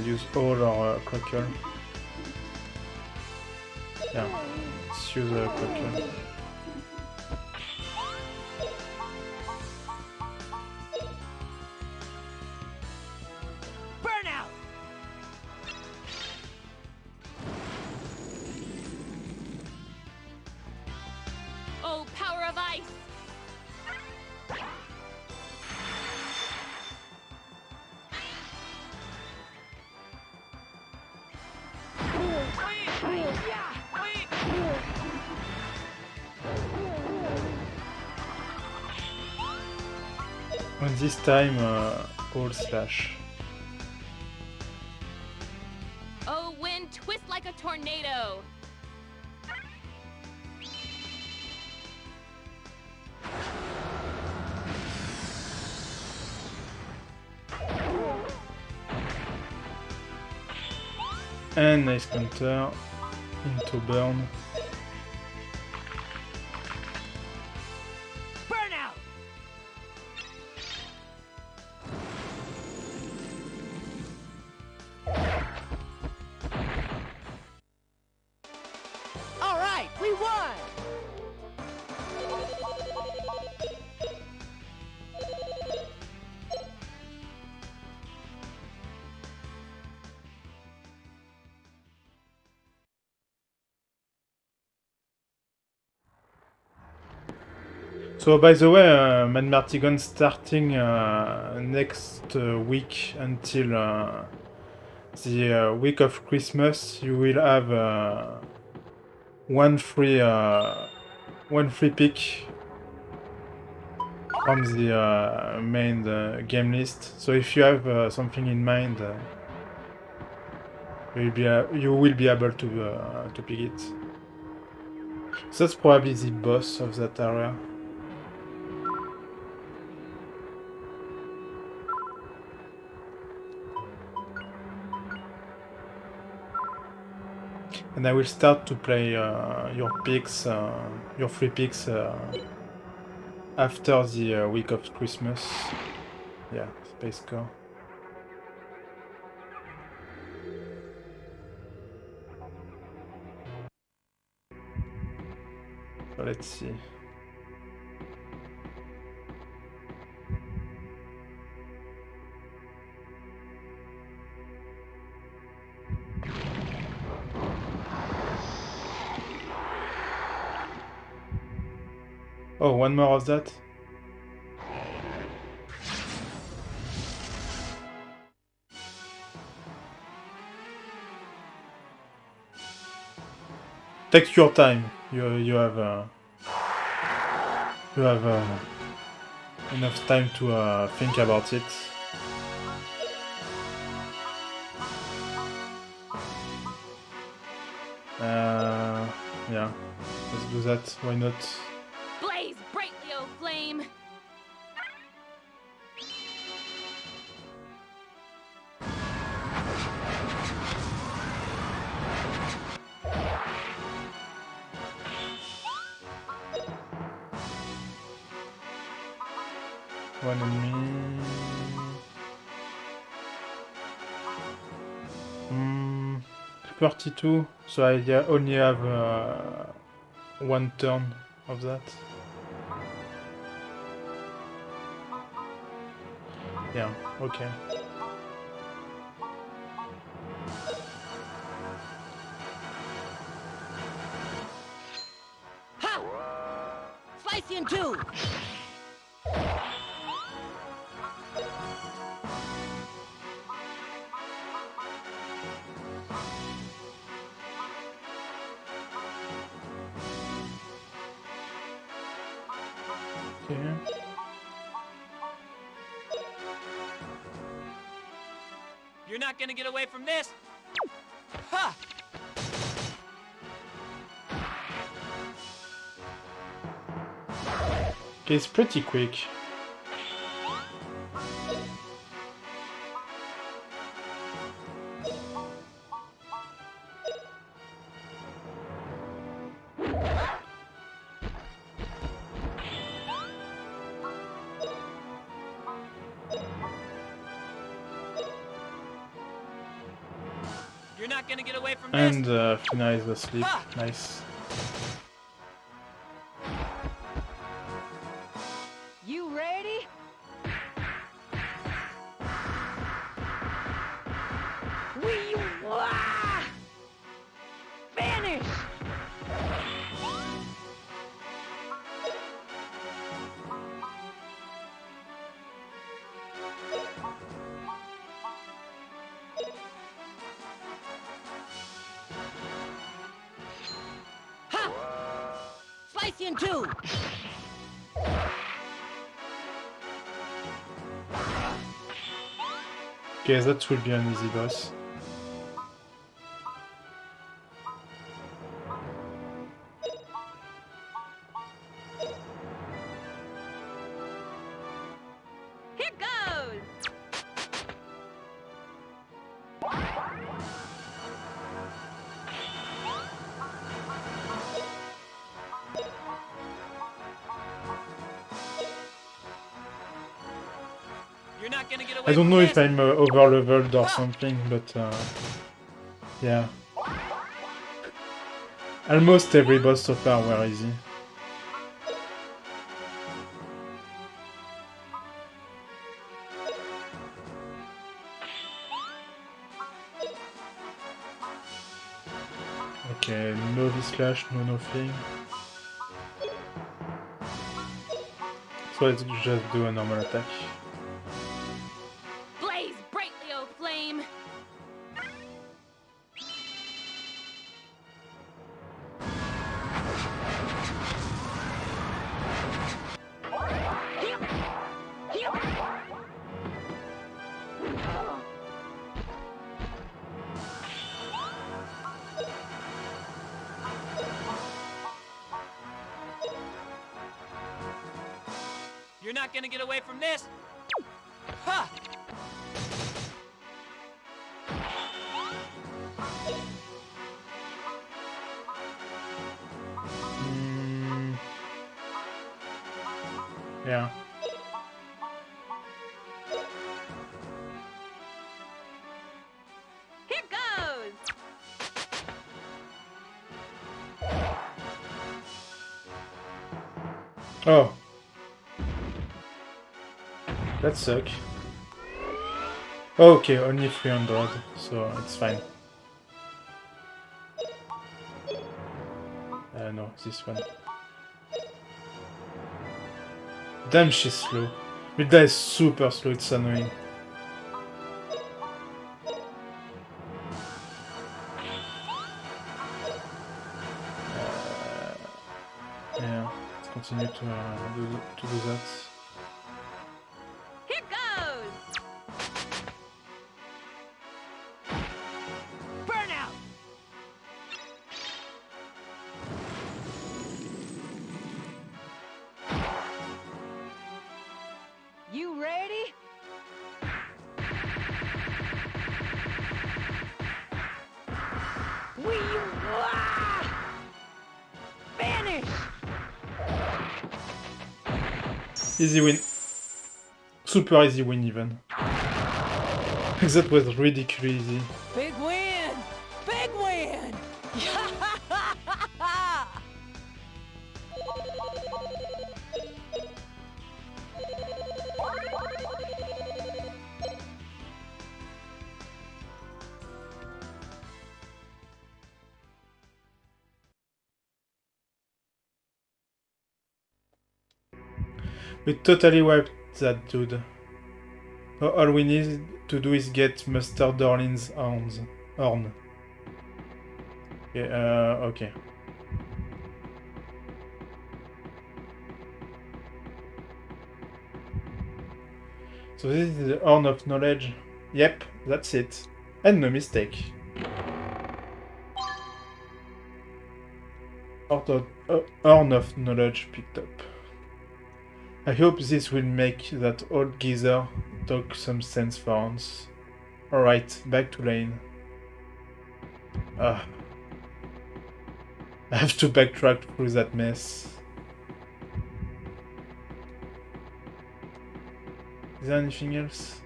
Speaker 1: use all or clocker. Yeah, let's use clocker.
Speaker 3: Burnout!
Speaker 2: Oh, power of ice!
Speaker 1: And this time, all slash.
Speaker 2: Oh, wind, twist like a tornado!
Speaker 1: And nice counter into burn.
Speaker 3: Burnout! All right, we won!
Speaker 1: So by the way, Mad Martigan starting next week until the week of Christmas, you will have one free pick from the main game list. So if you have something in mind, you will be able to pick it. So that's probably the boss of that area. And I will start to play your picks, your free picks after the week of Christmas. Yeah, Space Core. So let's see. Oh, one more of that? Take your time. You have enough time to think about it. Yeah, let's do that. Why not?
Speaker 2: Blaze brightly, O flame!
Speaker 1: One enemy. 32, so I only have one turn of that. Yeah, okay.
Speaker 3: Ha! Slice you in two!
Speaker 1: Okay.
Speaker 4: You're not gonna get away from this! Ha!
Speaker 1: Okay, it's pretty quick.
Speaker 4: You're not gonna get away from this!
Speaker 1: And Fina is asleep. Nice.
Speaker 3: You ready? We finish! Ha! Slice you in two!
Speaker 1: Okay, that will be an easy boss.
Speaker 2: Here goes!
Speaker 4: You're not gonna get away
Speaker 1: I don't
Speaker 4: from
Speaker 1: know
Speaker 4: this!
Speaker 1: if I'm over-leveled or something, but yeah. Almost every boss so far were easy. Okay, no V-slash, no nothing. So let's just do a normal attack.
Speaker 2: Blaze brightly, O flame!
Speaker 4: You're not gonna get away from this! Ha!
Speaker 1: Yeah.
Speaker 2: Here goes!
Speaker 1: Oh. That suck. Okay, only 300, so it's fine. No, this one. Damn, she's slow. Milda is super slow, it's annoying. Yeah, let's continue to do that.
Speaker 2: Here goes!
Speaker 3: Burnout! Ah! Vanish!
Speaker 1: Easy win. Super easy win even. That was ridiculously easy.
Speaker 3: Big win! Big win!
Speaker 1: We totally wiped that dude. All we need to do is get Mr. Darlin's horn. Yeah, okay. So this is the horn of knowledge. Yep, that's it. And no mistake. Horn of knowledge picked up. I hope this will make that old geezer talk some sense for once. Alright, back to Lane. I have to backtrack through that mess. Is there anything else?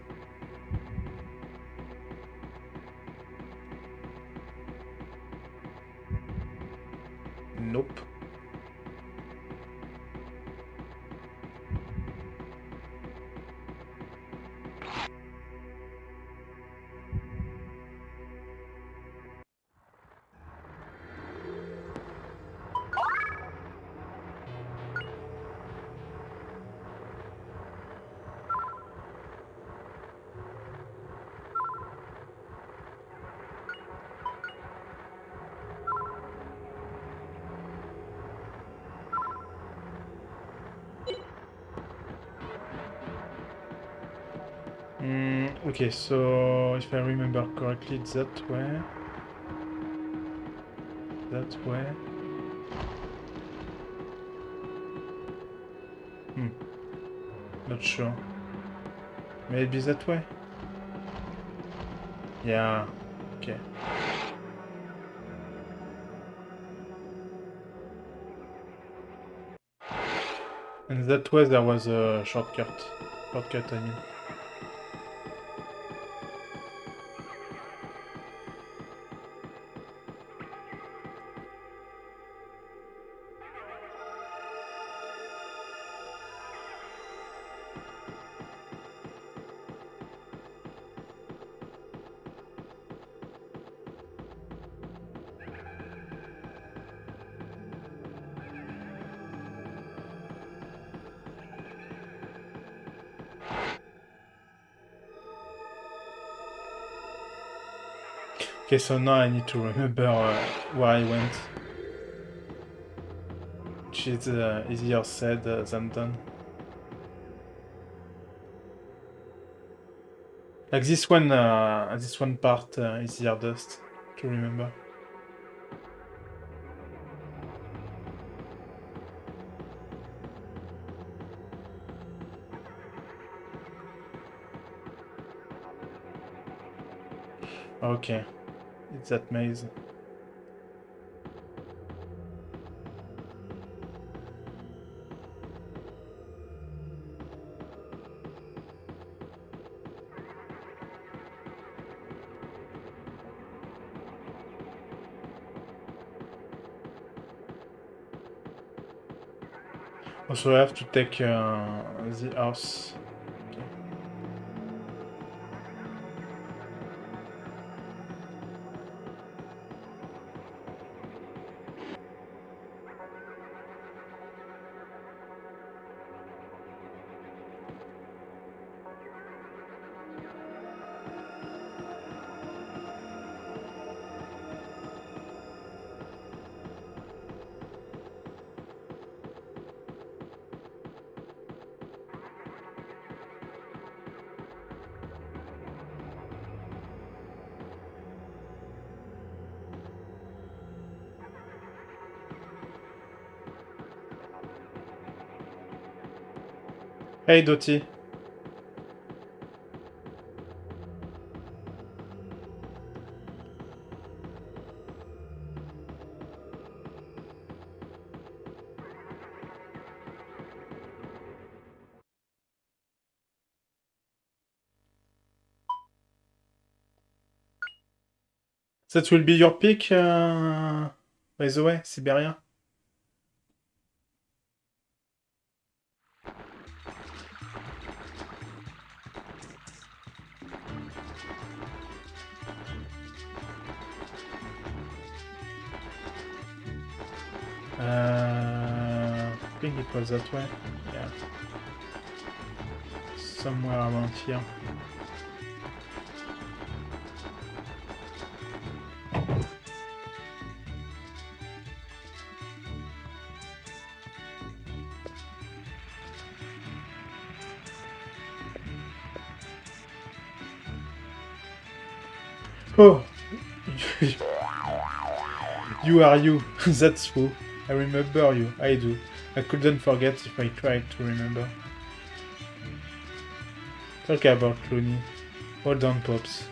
Speaker 1: Nope. Okay, so if I remember correctly, it's that way. That way. Not sure. Maybe that way? Yeah, okay. And that way there was a shortcut. Shortcut, I mean. Okay, so now I need to remember where I went. Which is easier said than done. Like this one part is the hardest to remember. Okay, it's that maze. Also, I have to take the house. Okay. Hey, Dottie. That will be your pick, by the way, Siberia? I think it was that way. Yeah. Somewhere around here. Oh! You are you. That's true. I remember you. I do. I couldn't forget if I tried to remember. Talk about Looney. Hold on, Pops.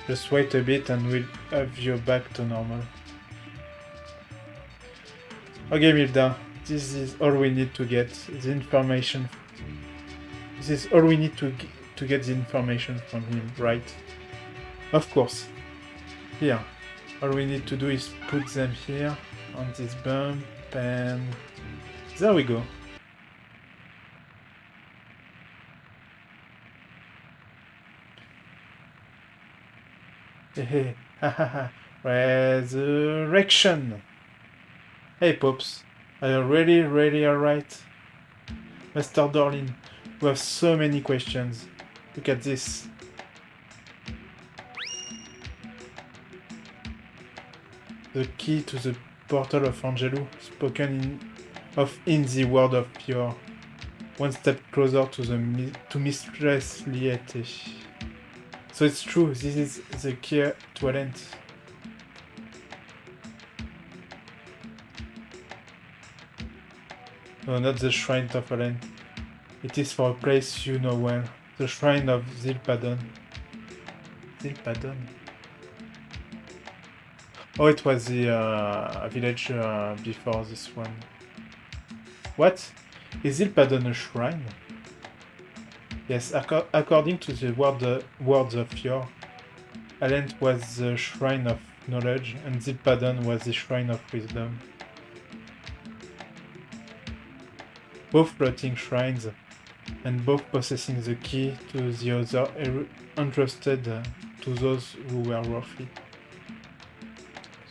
Speaker 1: Just wait a bit and we'll have you back to normal. Okay, Milda. This is all we need to get the information. This is all we need to get the information from him, right? Of course. Here. All we need to do is put them here on this bump and there we go. Hey, hahaha. Resurrection! Hey, Pops. Are you really alright? Master Darling, we have so many questions. Look at this. The key to the portal of Angelo, spoken in the word of Pure. One step closer to Mistress Liette. So it's true, this is the key to Alent. No, not the Shrine of Alent. It is for a place you know well. The Shrine of Zilpadon. Zilpadon? Oh, it was the village before this one. What? Is Zilpadon a shrine? Yes, according to the words of Yor, Alent was the shrine of knowledge, and Zilpadon was the shrine of wisdom. Both floating shrines, and both possessing the key to the other entrusted to those who were worthy.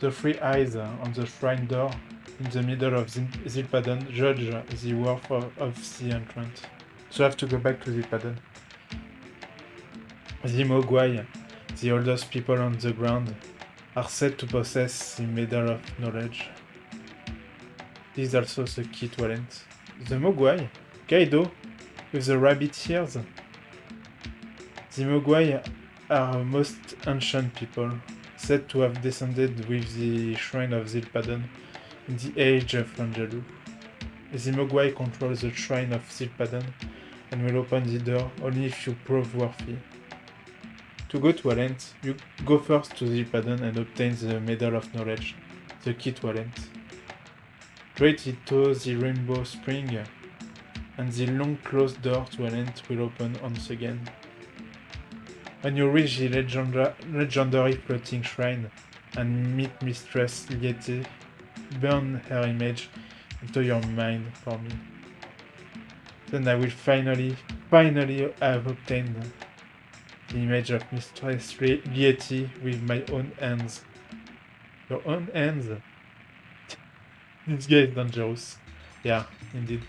Speaker 1: The three eyes on the shrine door in the middle of Zilpadon judge the worth of the entrant. So I have to go back to Zilpadon. The Mogwai, the oldest people on the ground, are said to possess the Medal of Knowledge. This is also the key to Alent. The Mogwai? Kaido? With the rabbit ears? The Mogwai are most ancient people, said to have descended with the Shrine of Zilpadon in the age of Angelo. The Mogwai control the Shrine of Zilpadon and will open the door only if you prove worthy. To go to Alent, you go first to Zilpadon and obtain the Medal of Knowledge, the key to Alent. Straight into the Rainbow Spring, and the long closed door to Alent will open once again. When you reach the legendary floating shrine and meet Mistress Liette, burn her image into your mind for me. Then I will finally have obtained the image of Mistress Liette with my own hands. Your own hands? This guy is dangerous. Yeah, indeed.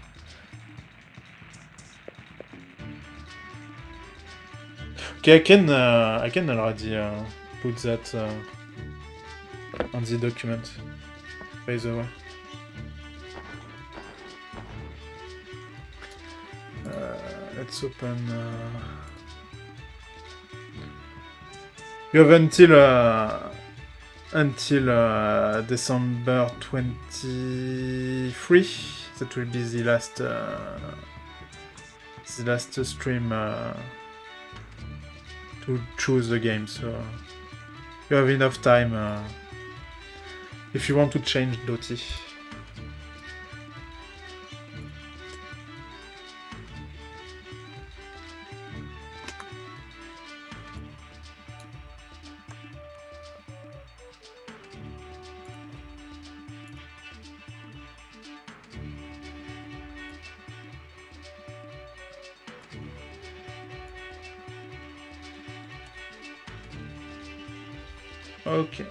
Speaker 1: Okay, I can already put that on the document, by the way. Let's open. You have until December 23. That will be the last stream to choose the game. So you have enough time if you want to change Dottie. Okay.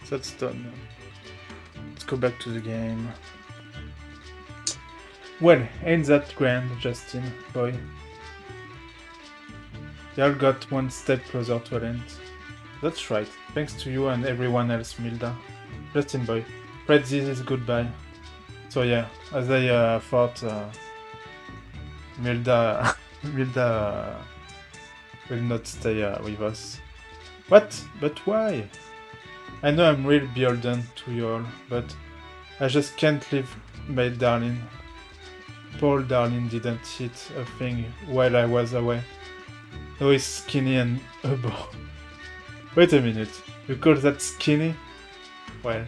Speaker 1: That's done. Let's go back to the game. Well, ain't that grand, Justin, boy? They all got one step closer to an end. That's right. Thanks to you and everyone else, Milda. Justin, boy. Fred, this is goodbye. So yeah, as I thought, Milda, Milda will not stay with us. What? But why? I know I'm real beholden to you all, but I just can't leave my darling. Poor darling didn't hit a thing while I was away. Now he's skinny and abo. Wait a minute, you call that skinny? Well,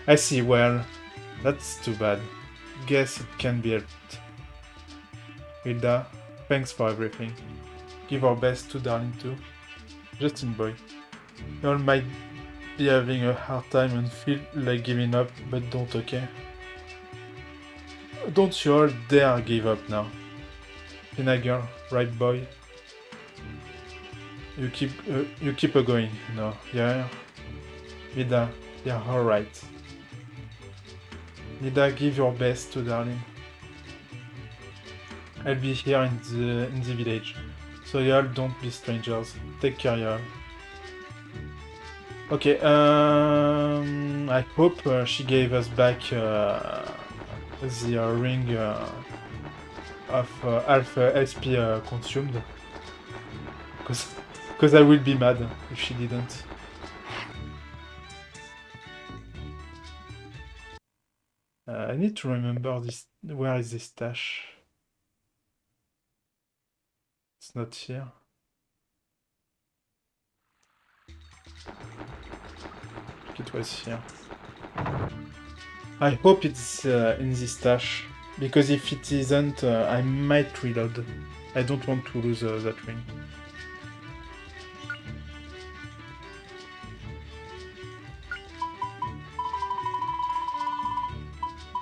Speaker 1: I see, well, that's too bad. Guess it can be helped. Hilda, thanks for everything. Give our best to darling too. Justin boy, you all might be having a hard time and feel like giving up, but don't, okay? Don't you all dare give up now. Pina girl, right boy? You keep going, no, yeah? Hilda, yeah, alright. Hilda, give your best to darling. I'll be here in the village, so y'all don't be strangers. Take care, y'all. Okay, I hope she gave us back the ring of half SP consumed. Because I will be mad if she didn't. I need to remember this. Where is this stash? It's not here. It was here. I hope it's in this stash, because if it isn't, I might reload. I don't want to lose that ring.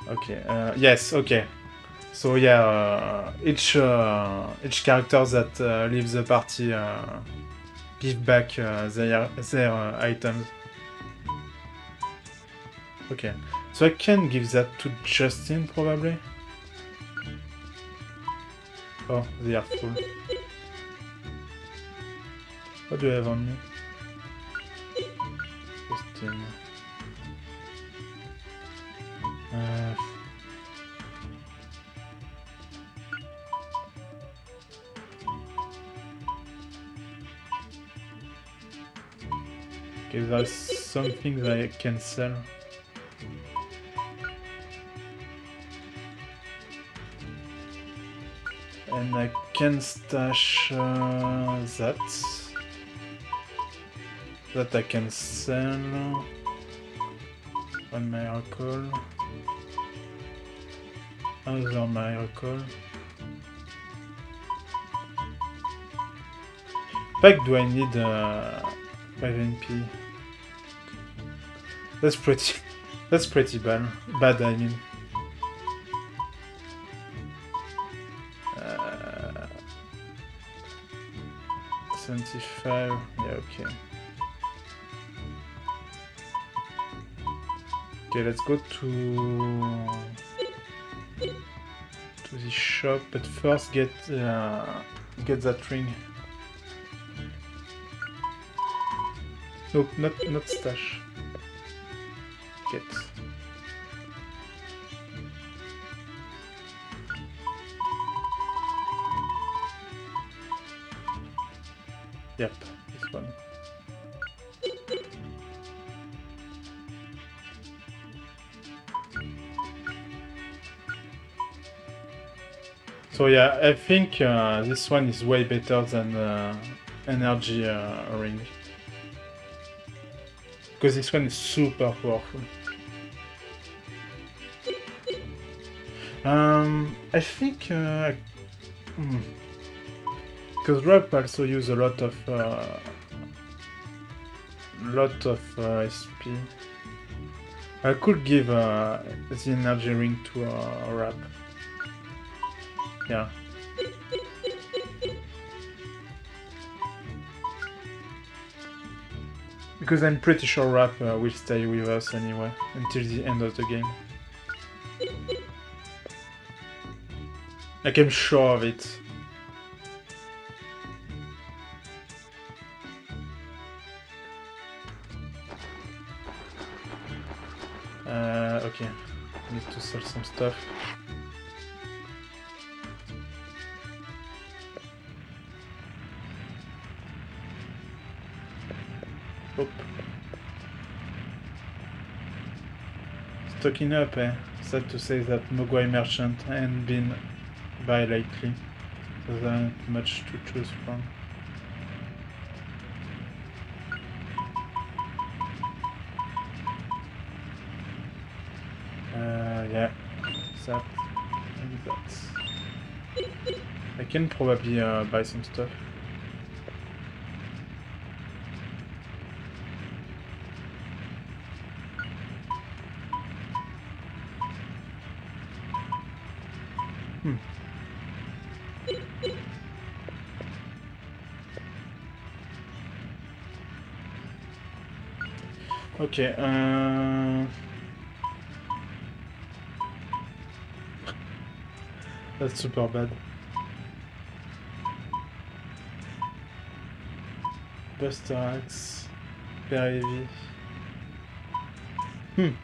Speaker 1: Okay, yes, okay. So yeah, each character that leaves the party give back their items. Okay, so I can give that to Justin probably. Oh, they are full. What do I have on me? Justin. Okay, there's something that I can sell. And I can stash that. That I can sell. One miracle. Another miracle. In fact, do I need 5 NP? That's pretty bad. Bad, I mean. 75. Yeah, okay. Okay, let's go to the shop, but first get that ring. Nope, not stash. Get. Yep, this one. So yeah, I think this one is way better than energy ring. Because this one is super powerful. I think because Rob also use a lot of SP. I could give the energy ring to Rap. Yeah. Because I'm pretty sure Rap will stay with us anyway, until the end of the game. Like, I'm sure of it. Okay. Need to sell some stuff. Oop. Stocking up, eh? Sad to say that Mogwai Merchant ain't been by lately, so there ain't much to choose from. Yeah, that and that. I can probably buy some stuff. Okay, that's super bad. Buster Axe, very heavy.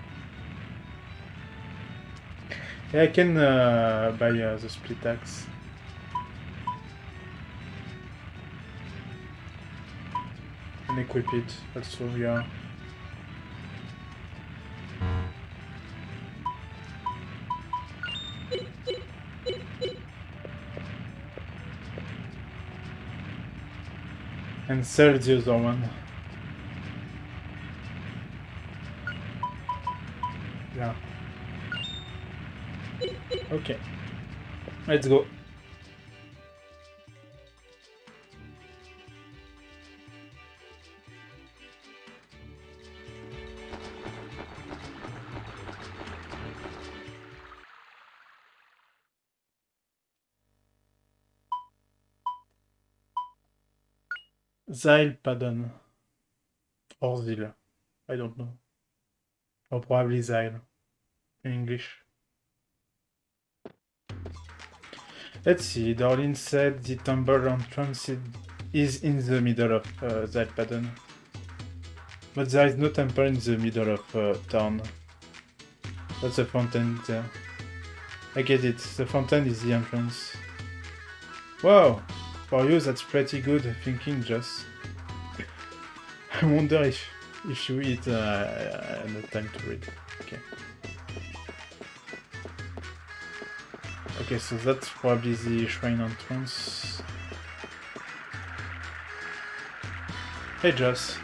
Speaker 1: Yeah, I can buy the split axe. And equip it also, yeah. And sell the other one. Yeah. Okay. Let's go. Zyle Padon. Or Zyle. I don't know. Or probably Zyle. In English. Let's see. Darlene said the temple entrance is in the middle of Zyle Padon. But there is no temple in the middle of town. What's the fountain there? I get it. The fountain is the entrance. Wow! For you, that's pretty good thinking, Joss. I wonder if you eat no time to read. Okay. Okay, so that's probably the shrine entrance. Hey, Joss.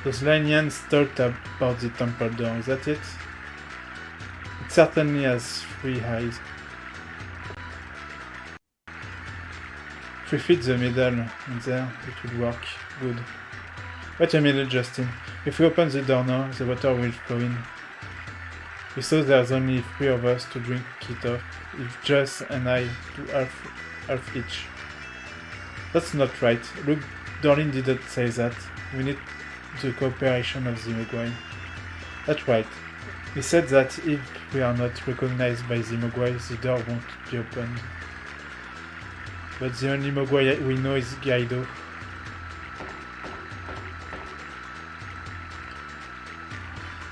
Speaker 1: Those Lanians talked about the temple door. Is that it? It certainly has 3 eyes. 3 feet the middle, and there it would work. Good. Wait a minute, Justin. If we open the door now, the water will flow in. We saw there's only 3 of us to drink it off. If Jess and I do half each. That's not right. Look, Darlene didn't say that. We need the cooperation of the Mogwai. That's right. He said that if we are not recognized by the Mogwai, the door won't be opened. But the only Mogwai we know is Gaido.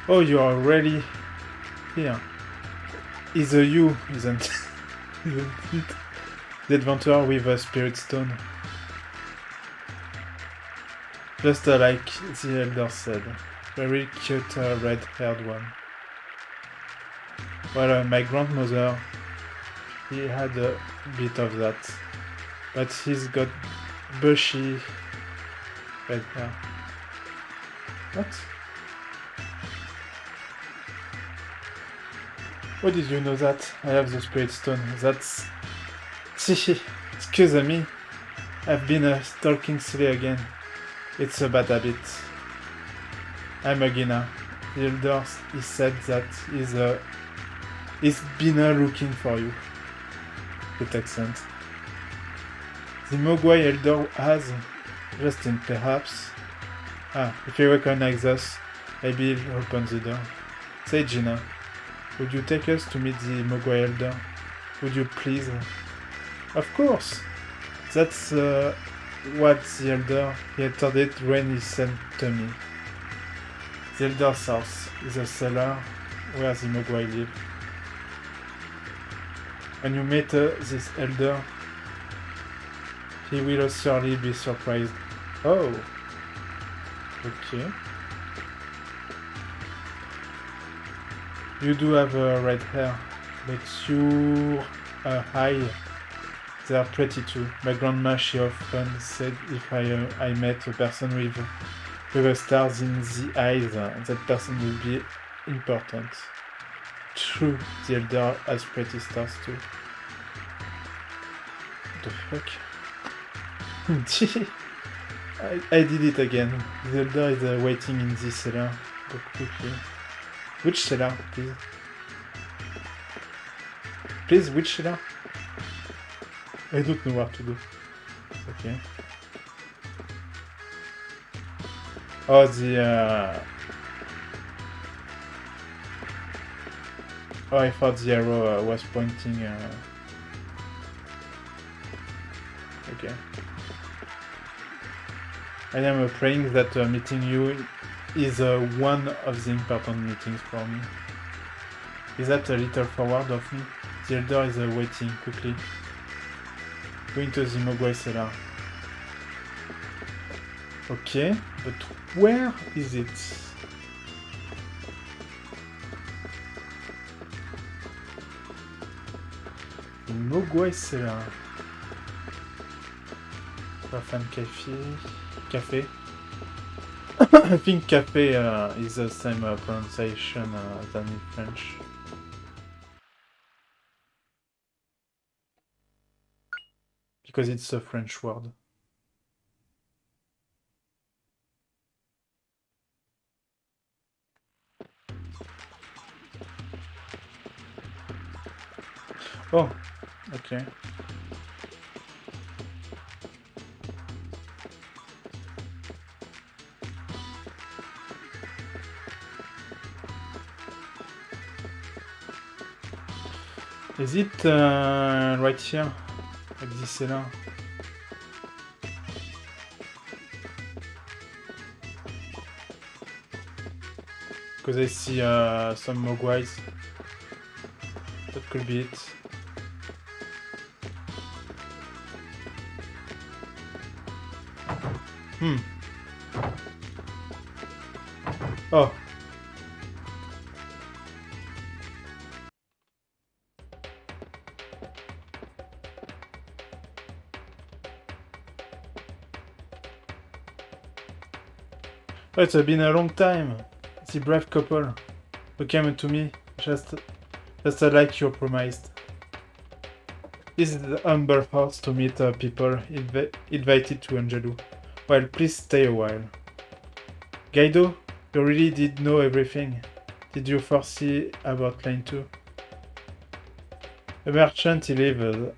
Speaker 1: Oh, you are really here. It's a you, isn't it? The adventurer with a spirit stone. Just like the elder said. Very cute red-haired one. Well, my grandmother, he had a bit of that. But he's got bushy red hair. What? How did you know that? I have the spirit stone. That's... Excuse me. I've been stalking Silly again. It's a bad habit. I'm a Gina. The elder, he said that he's been looking for you. The accent. The Mogwai elder has, Justin, perhaps. If he recognizes us, maybe he'll open the door. Say, Gina, would you take us to meet the Mogwai elder? Would you please? Of course! That's what the elder, he entered it when he sent to me. The elder's house is a cellar where the Mogwai live. When you meet this elder, he will surely be surprised. Oh! Okay. You do have red hair, but your eyes, they are pretty too. My grandma, she often said if I met a person with a stars in the eyes, that person will be important. True, the elder has pretty stars too. What the fuck? I did it again. The elder is waiting in this cellar. Go quickly. Which cellar, please? Please, which cellar? I don't know where to go. Okay. Oh, the... Oh, I thought the arrow was pointing... Okay. I am praying that meeting you is one of the important meetings for me. Is that a little forward of me? The elder is waiting quickly. Going to the Mogwai cellar. Okay, but where is it? The Mogwai cellar. Fan cafe. I think cafe is the same pronunciation than in French. Because it's a French word. Oh, okay. Is it right here? Like this cellar? Because I see some Mogwais. That could be it. Oh. Oh, it's been a long time. The brave couple who came to me just like you promised. This is the humble house to meet people invited to Angelou. Well, please stay a while. Guido, you really did know everything. Did you foresee about line 2? A merchant he lived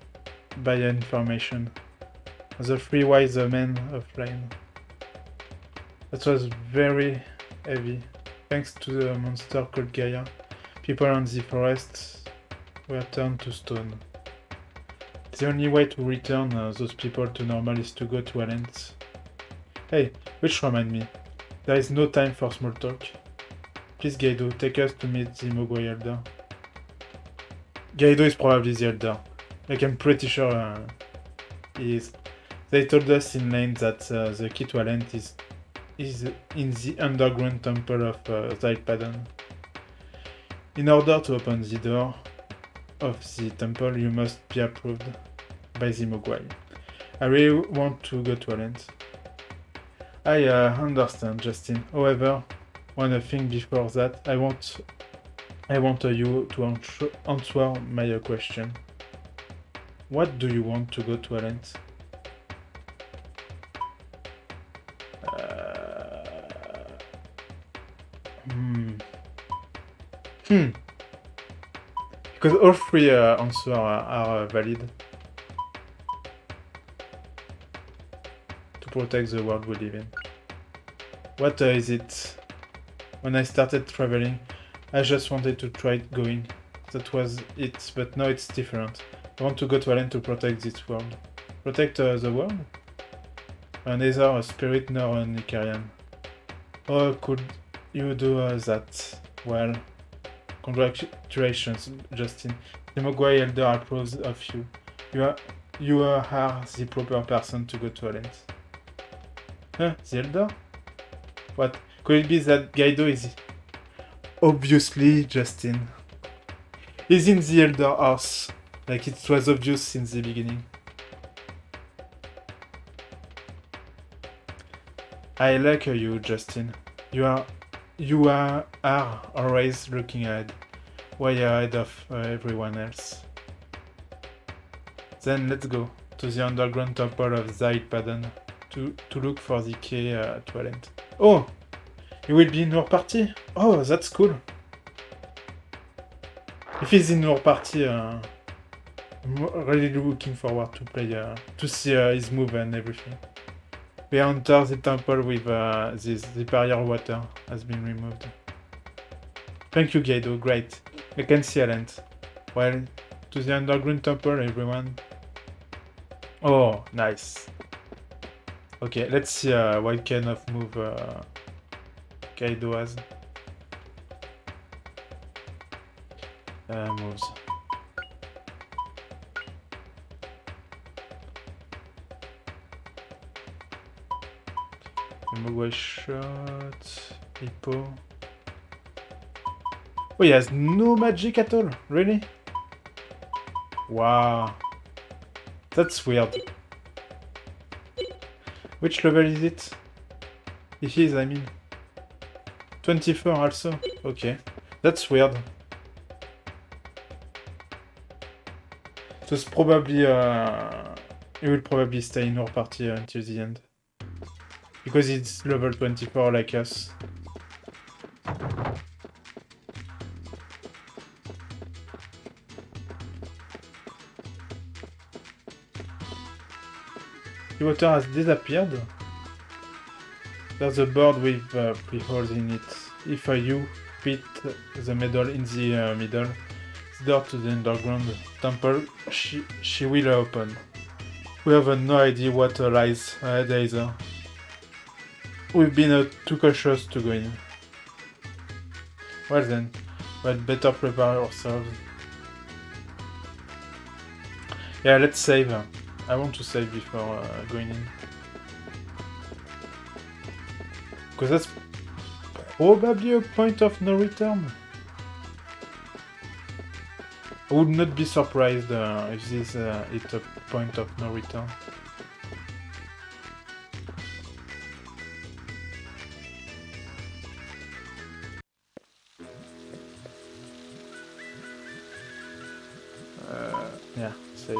Speaker 1: by information. The three wise men of line. That was very heavy. Thanks to the monster called Gaia, people in the forest were turned to stone. The only way to return those people to normal is to go to Alliance. Hey, which remind me, there is no time for small talk. Please, Guido, take us to meet the Mogwai elder. Guido is probably the elder. Like, I'm pretty sure he is. They told us in lane that the key to Alliance is in the underground temple of Zalpadan. In order to open the door of the temple, you must be approved by the Mogwai. I really want to go to Alliance. I understand, Justin. However, one thing before that, I want you to answer my question. What do you want to go to Alliance? Hmm. Because all three answers are valid. To protect the world we live in. What is it? When I started traveling, I just wanted to try going. That was it, but now it's different. I want to go to a land to protect this world. Protect the world? Neither a spirit nor an Icarian. Oh, could you do that? Well, congratulations, Justin. The Mogwai Elder approves of you. You are the proper person to go to a land. Huh? The Elder? What? Could it be that Guido is... Obviously, Justin. He's in the Elder House. Like it was obvious since the beginning. I like you, Justin. You are always looking ahead, way ahead of everyone else. Then let's go to the underground temple of Zaidpadan to look for the key talent. Oh, you will be in our party? Oh, that's cool. If he's in our party, I'm really looking forward to play, to see his move and everything. We enter the temple with the barrier water has been removed. Thank you, Guido. Great. I can see a land. Well, to the underground temple, everyone. Oh, nice. Okay, let's see what kind of move Guido has. Moves. Mogwai shot. Hippo. Oh, he has no magic at all? Really? Wow. That's weird. Which level is it? It is, I mean. 24 also? Okay. That's weird. So it's probably... he will probably stay in our party until the end. Because it's level 24 like us. The water has disappeared. There's a board with 3 holes in it. If you fit the medal in the middle, the door to the underground temple, she will open. We have no idea what lies ahead either. We've been too cautious to go in. Well then, we'd better prepare ourselves. Yeah, let's save. I want to save before going in. Because that's probably a point of no return. I would not be surprised if this is a point of no return. Yeah, save.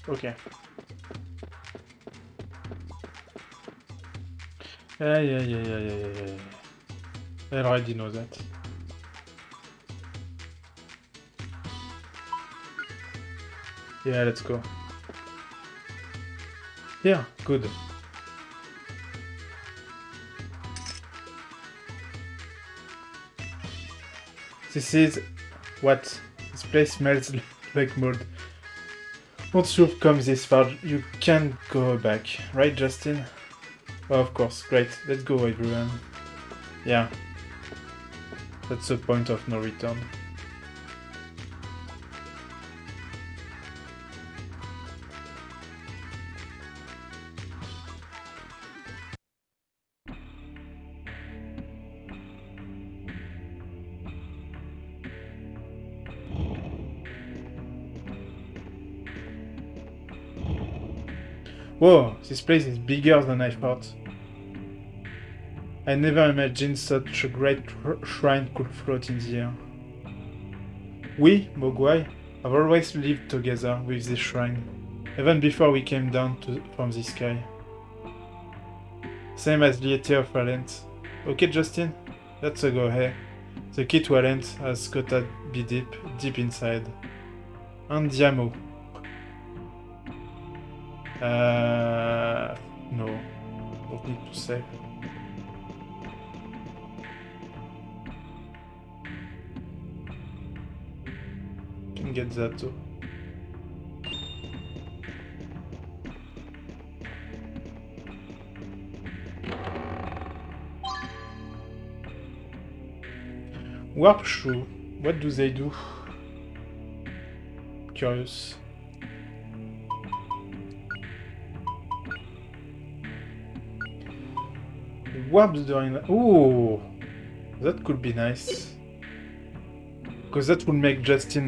Speaker 1: Okay. Yeah. I already know that. Yeah, let's go. Yeah, good. This is what? This place smells like mold. Once you've come this far, you can't go back. Right, Justin? Oh, of course. Great. Let's go, everyone. Yeah. That's the point of no return. Whoa, this place is bigger than I thought. I never imagined such a great shrine could float in the air. We, Mogwai, have always lived together with this shrine, even before we came down from the sky. Same as the Deity of Valent. Okay, Justin? Let's go ahead. The key to Valent has gotta be deep inside. Andiamo. No. Don't need to save. Can get that too. Warp shoe. What do they do? Curious. Warps during. Ooh, that could be nice. Because that would make Justin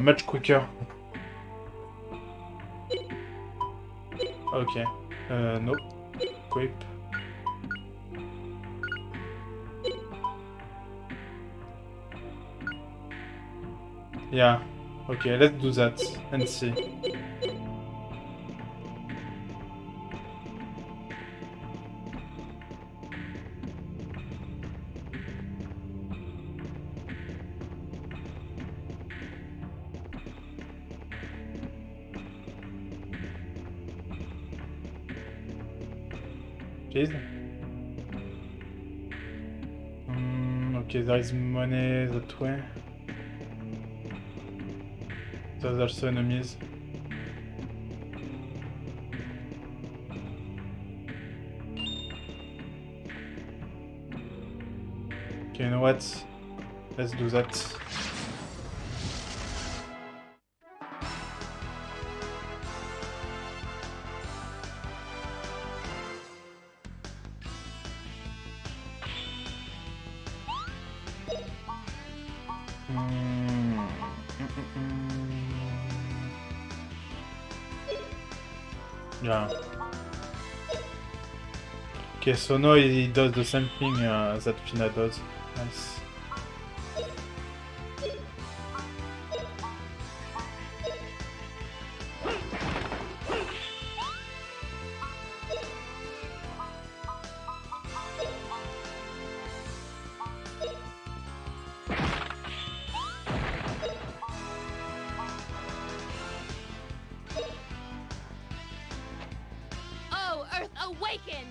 Speaker 1: much quicker. Okay. Nope. Equip. Yeah. Okay, let's do that and see. Please. Okay, there is money that way. There's also enemies. Okay, you know what? Let's do that. Yeah. Okay, so now he does the same thing that Fina does. Nice.
Speaker 2: Oh, Earth, awaken!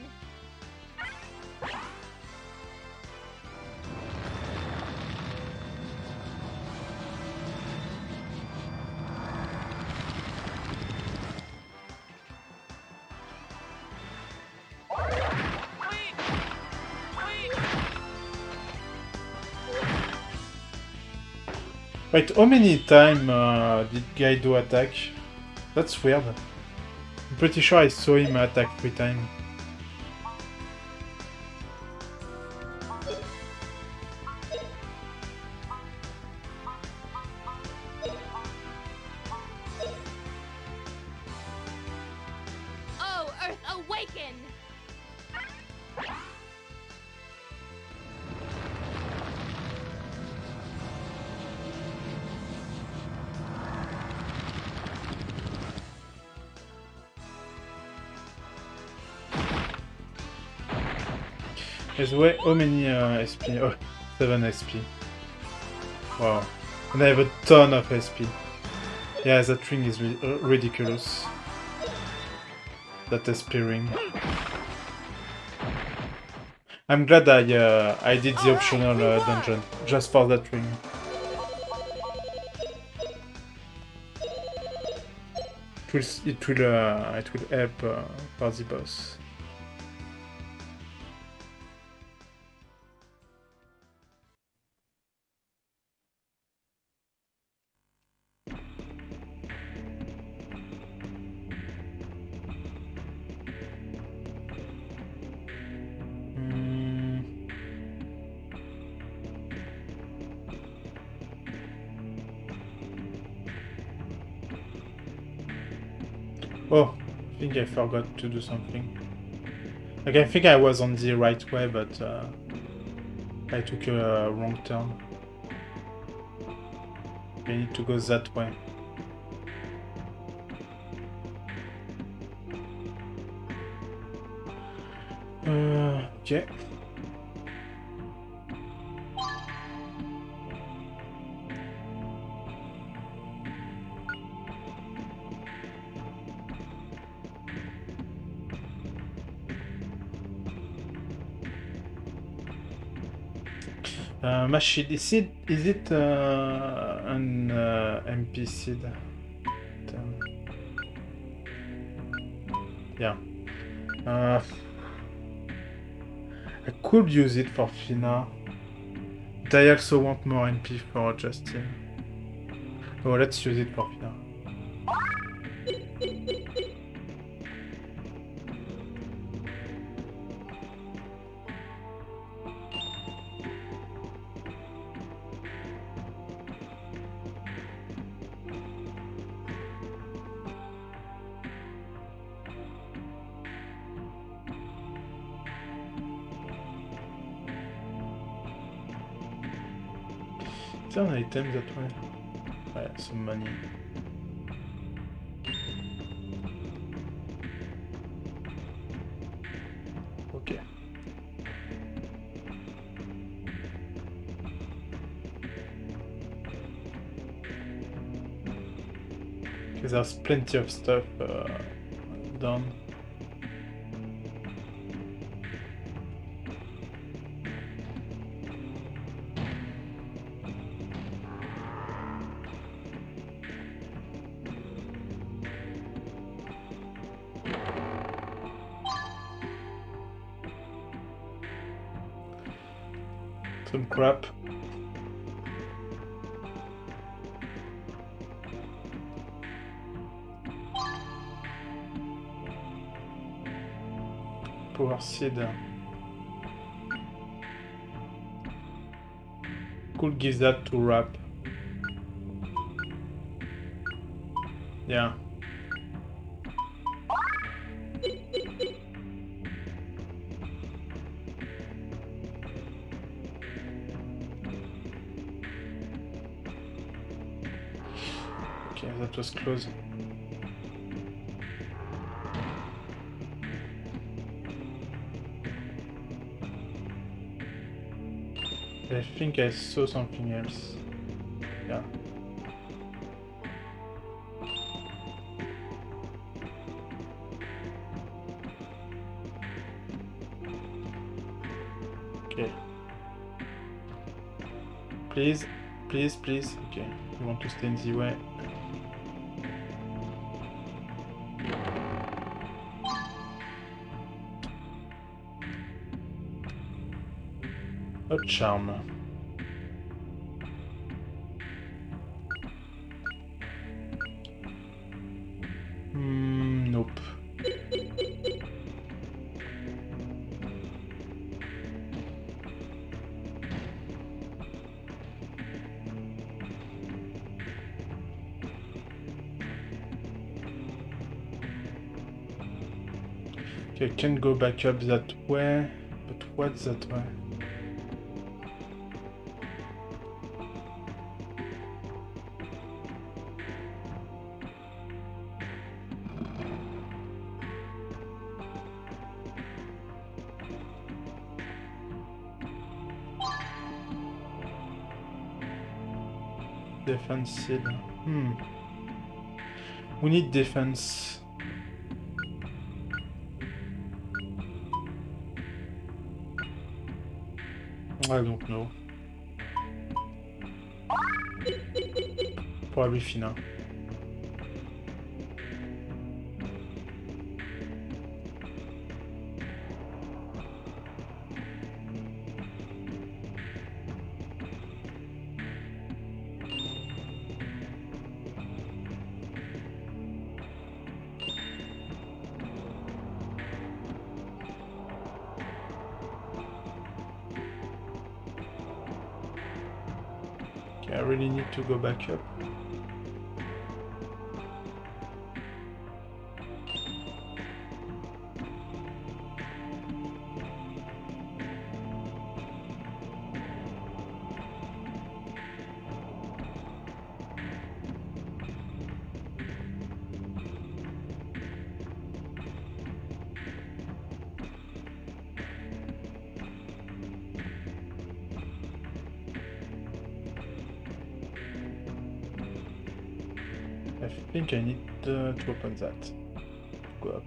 Speaker 1: Wait, how many times did guy do attack? That's weird. I'm pretty sure I saw him attack 3 times.
Speaker 2: Oh, Earth, awaken!
Speaker 1: By the way, how many SP? Oh, 7 SP. Wow. And I have a ton of SP. Yeah, that ring is ridiculous. That SP ring. I'm glad I did the optional dungeon just for that ring. It will help for the boss. Oh, think I forgot to do something. Like, I think I was on the right way, but I took a wrong turn. I need to go that way. Okay. Machine, is it an MP seed? Yeah. I could use it for Fina. But I also want more NP for Justin. Oh, let's use it for Fina. Is there an item that way? Ouais, some money. Okay. Okay, there's plenty of stuff done. Some crap. Power seed. Could give that to wrap. Yeah. Okay, that was close. I think I saw something else. Yeah. Okay. Please, please, please. Okay, you want to stay in the way. A charm. Nope. Okay, I can go back up that way, but what's that way? Defense seed. We need defense. I don't know. Probably Fina. I really need to go back up. think I need to open that. Go up.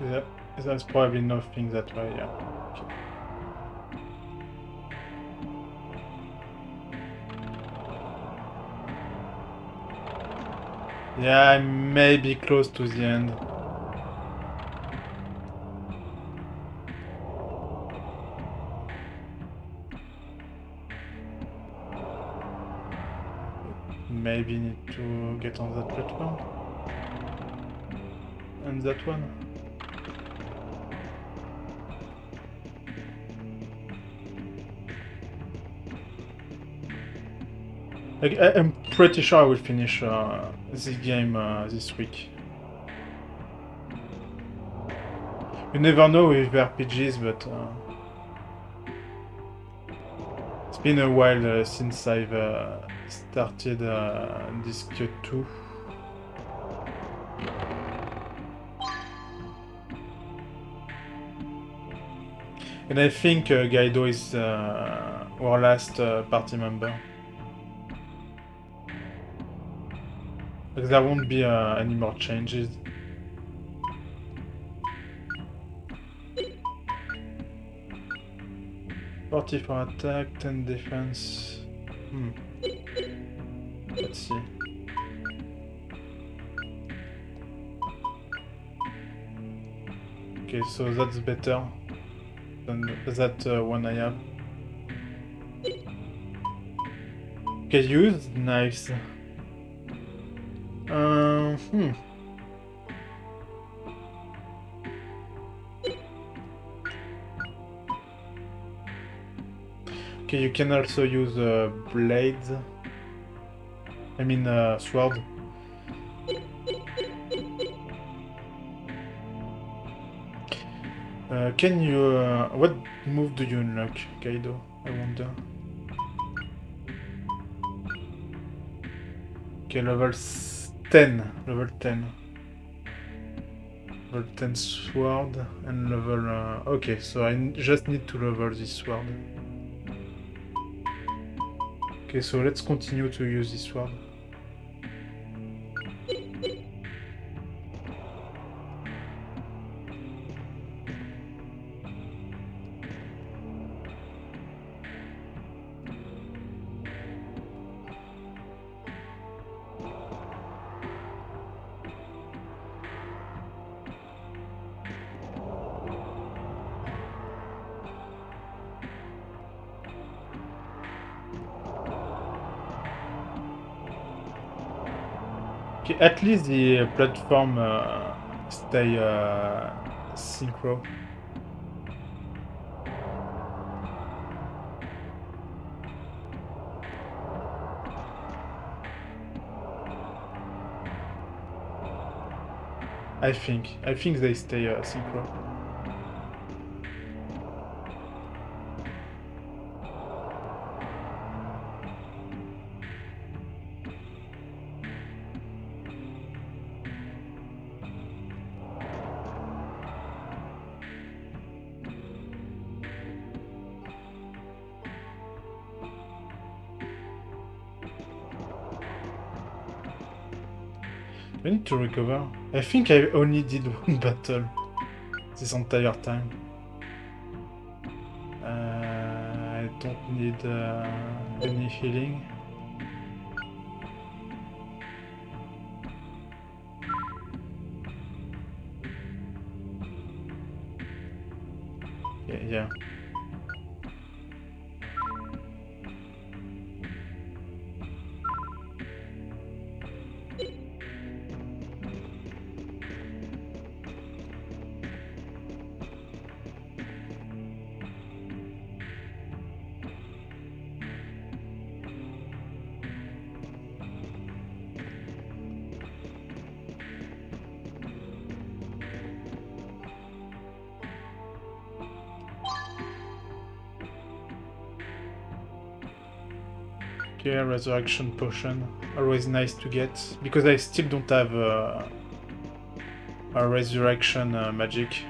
Speaker 1: Okay, that's probably nothing that way, yeah. Okay. Yeah, I may be close to the end. Maybe need to get on that platform. And that one. I'm pretty sure I will finish this game this week. You never know with RPGs, but it's been a while since I've started Disc 2. And I think Gaido is our last party member. Because there won't be any more changes. $40 for attack, 10 defense. Let's see. Okay, so that's better than that one I have. Okay, use knives. Okay, you can also use blades. I mean sword. Can you... what move do you unlock, Kaido? I wonder. Okay, level 10. Level 10. Level 10 sword and level... okay, so I just need to level this sword. Okay, so let's continue to use this sword. Okay, at least the platform stay synchro. I think they stay synchro. I need to recover. I think I only did one battle this entire time. I don't need any healing. Yeah. Okay, resurrection potion. Always nice to get. Because I still don't have a resurrection magic.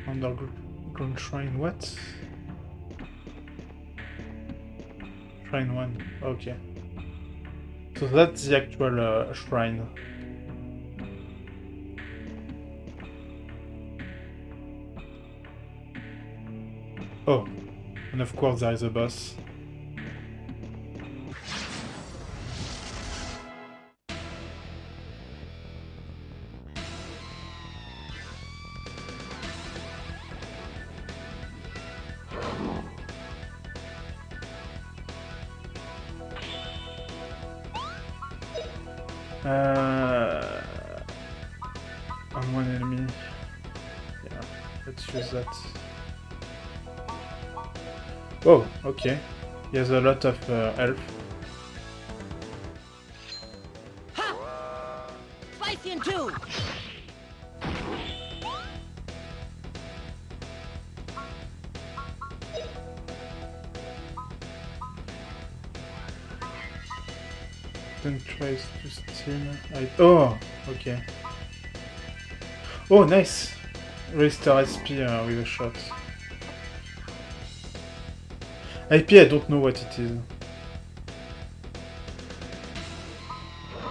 Speaker 1: Underground shrine, what? Shrine 1, okay. So that's the actual shrine. Oh, and of course there is a boss. On one enemy. Yeah, let's use that. Oh, okay. He has a lot of health.
Speaker 3: Ha! Spicy in two!
Speaker 1: Then tries to steal. Oh, okay. Oh, nice! Restore SP with a shot. IP, I don't know what it is.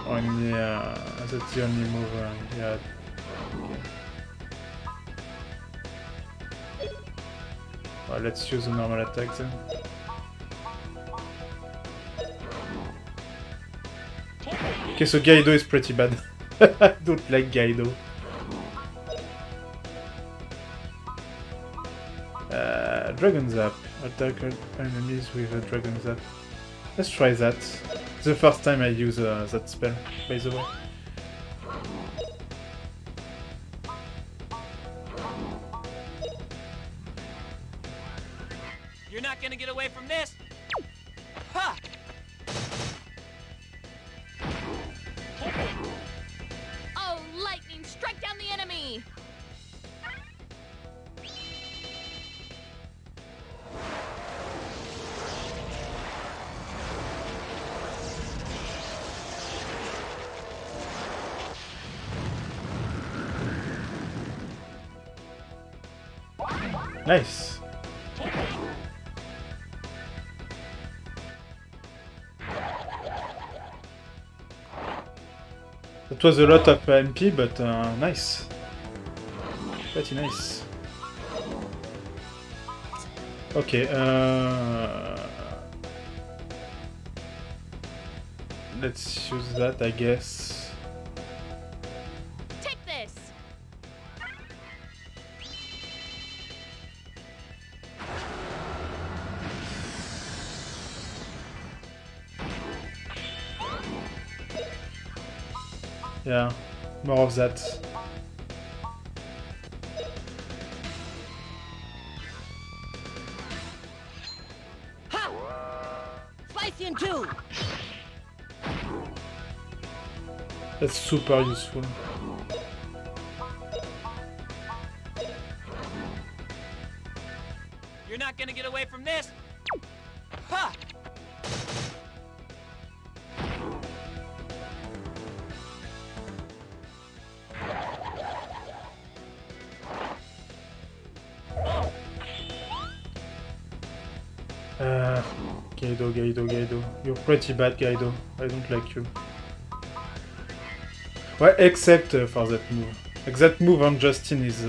Speaker 1: Only, that's the only move he had. Okay. Well, let's use a normal attack then. Okay, so Gaido is pretty bad. I don't like Gaido. Dragon Zap. Attack enemies with a Dragon Zap. Let's try that. It's the first time I use that spell, by the way.
Speaker 4: You're not gonna get away from this! Ha!
Speaker 2: Oh, lightning! Strike down the enemy!
Speaker 1: Nice! That was a lot of MP, but nice. Pretty nice. Okay, let's use that, I guess.
Speaker 2: Take this!
Speaker 1: Yeah, more of that.
Speaker 3: Ha! Spicy in two!
Speaker 1: That's super useful.
Speaker 4: You're not gonna get away from this! Ha!
Speaker 1: Gaido. You're pretty bad, Gaido. I don't like you. Well, except for that move. Like, that move on Justin is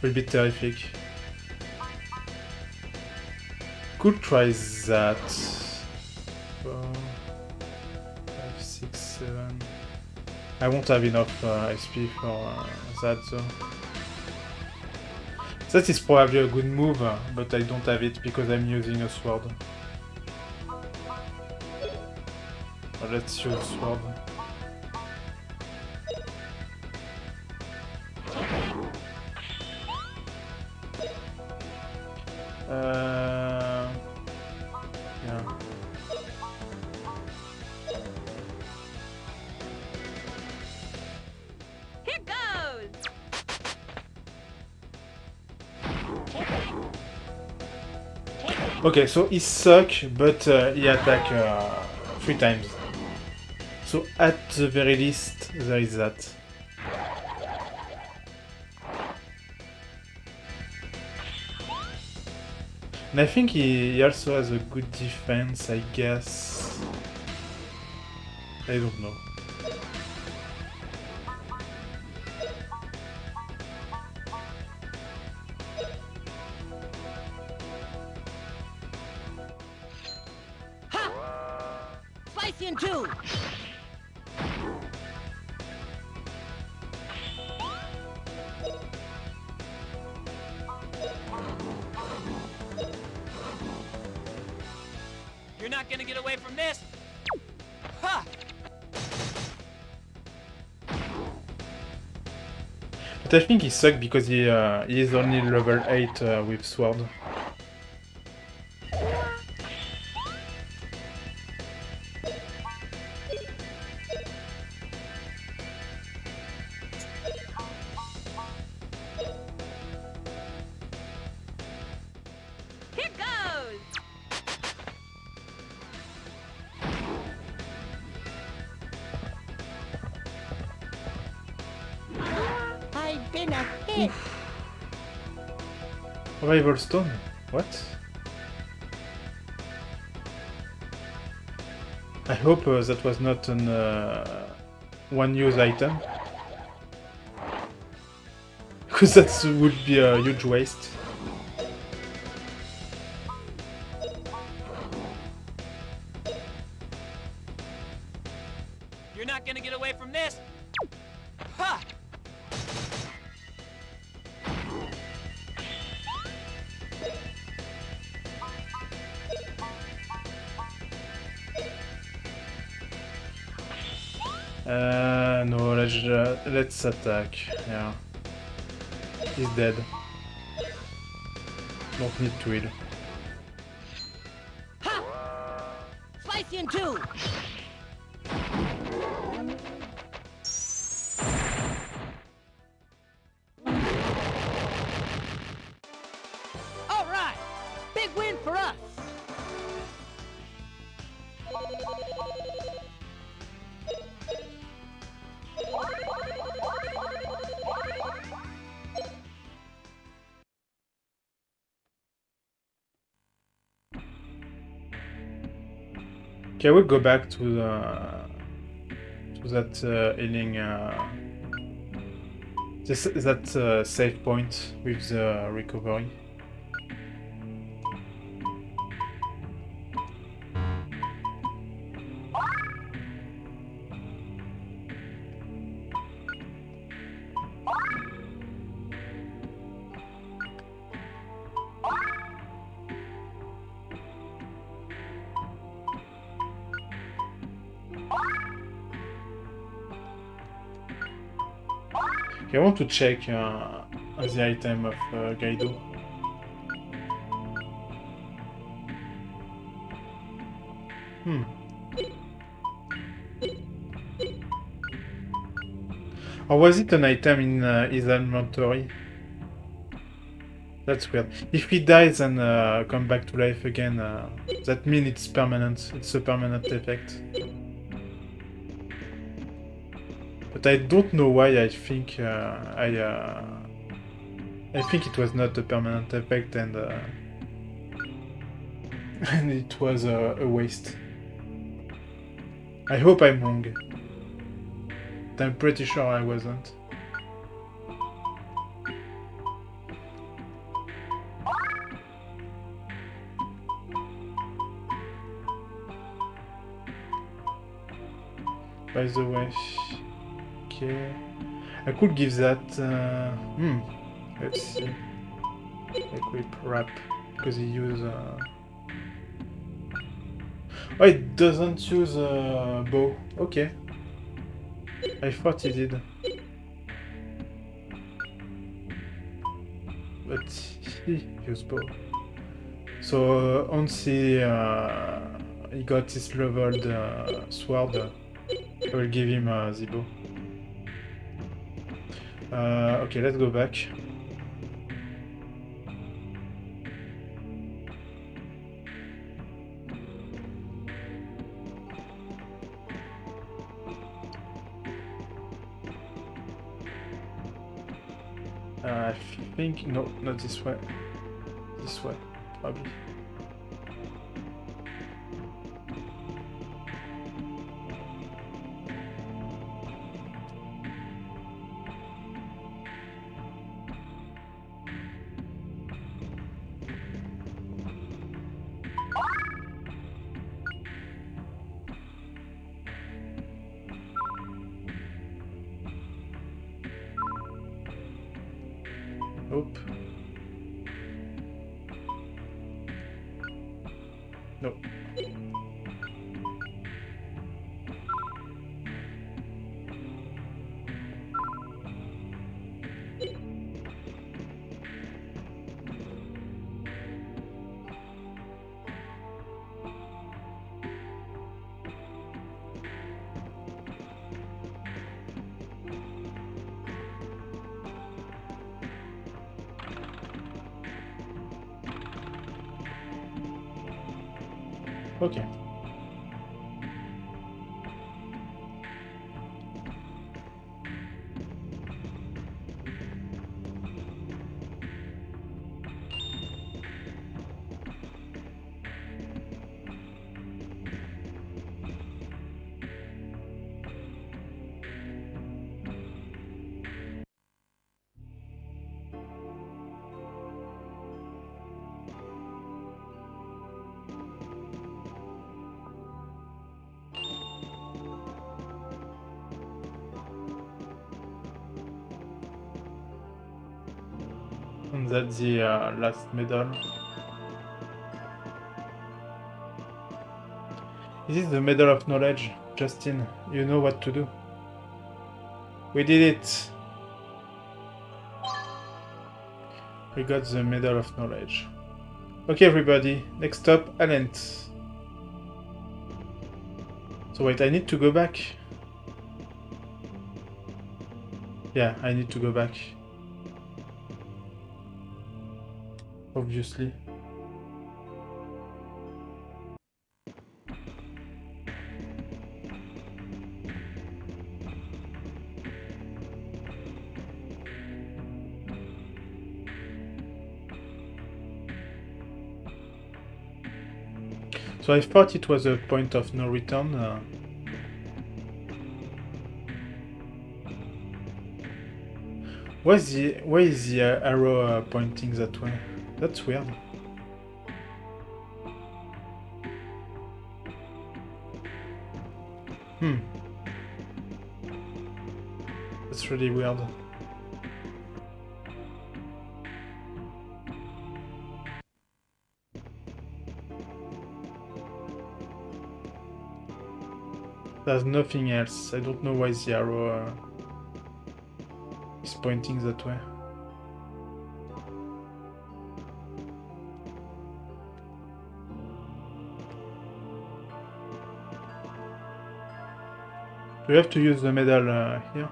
Speaker 1: will be terrific. Could try that. 4, 5, 6, 7. I won't have enough SP for that though. That is probably a good move, but I don't have it because I'm using a sword. Well, let's use sword. Yeah. Okay, so he suck, but he attack 3 times. So at the very least, there is that. And I think he also has a good defense, I guess. I don't know.
Speaker 3: Spicy in 2.
Speaker 4: You're not gonna get away from this! Ha!
Speaker 1: But I think he sucked because he is only level 8 with sword.
Speaker 2: Here goes!
Speaker 3: I've been a hit.
Speaker 1: Rival stone? What? I hope that was not an one-use item. Because that would be a huge waste.
Speaker 4: You're not gonna get away from this! Ha!
Speaker 1: No, let's attack. Yeah. He's dead. Don't need to heal.
Speaker 3: Spicy in 2. All right. Big win for us.
Speaker 1: Okay, I will go back to that healing that save point with the recovery. Okay, I want to check the item of Gaido. Or was it an item in his inventory? That's weird. If he dies and come back to life again, that means it's permanent. It's a permanent effect. But I don't know why I think I think it was not a permanent effect and and it was a waste. I hope I'm wrong. But I'm pretty sure I wasn't. By the way, okay, I could give that. Let's see. Equip wrap because he use. Oh, it doesn't use a bow. Okay. I thought he did. But he used bow. So once he got his leveled sword, I will give him the bow. Okay, let's go back. I think... No, not this way. This way, probably. Nope. No. Okay. And that's the last medal. This is the Medal of Knowledge. Justin, you know what to do. We did it! We got the Medal of Knowledge. Okay, everybody, next up, Alent. So wait, I need to go back. Yeah, I need to go back. Obviously. So I thought it was a point of no return. Why is the arrow pointing that way? That's weird. That's really weird. There's nothing else. I don't know why the arrow is pointing that way. Do you have to use the medal here?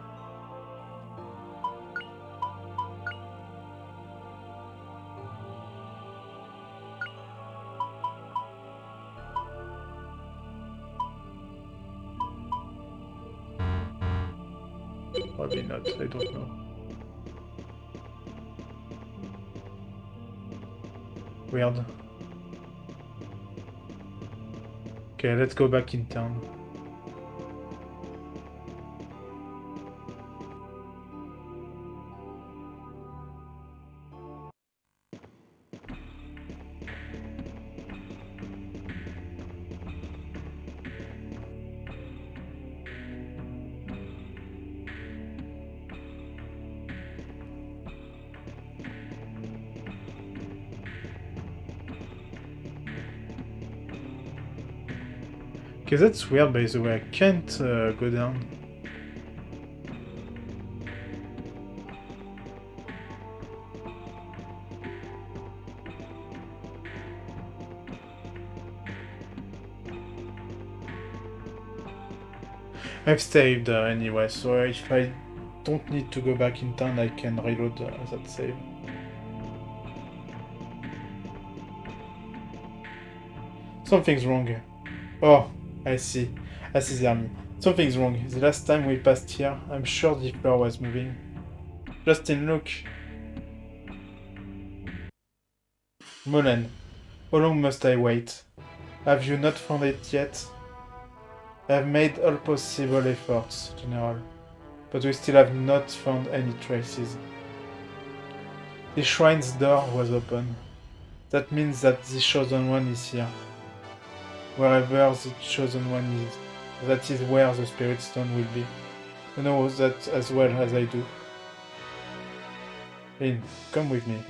Speaker 1: Probably not, I don't know. Weird. Okay, let's go back in town. Okay, that's weird by the way, I can't go down. I've saved anyway, so if I don't need to go back in town, I can reload that save. Something's wrong here. Oh, I see the army. Something's wrong. The last time we passed here, I'm sure the floor was moving. Justin, look. Mullen, how long must I wait? Have you not found it yet? I have made all possible efforts, General, but we still have not found any traces. The shrine's door was open. That means that the Chosen One is here. Wherever the Chosen One is, that is where the Spirit Stone will be. You know that as well as I do. Lin, come with me.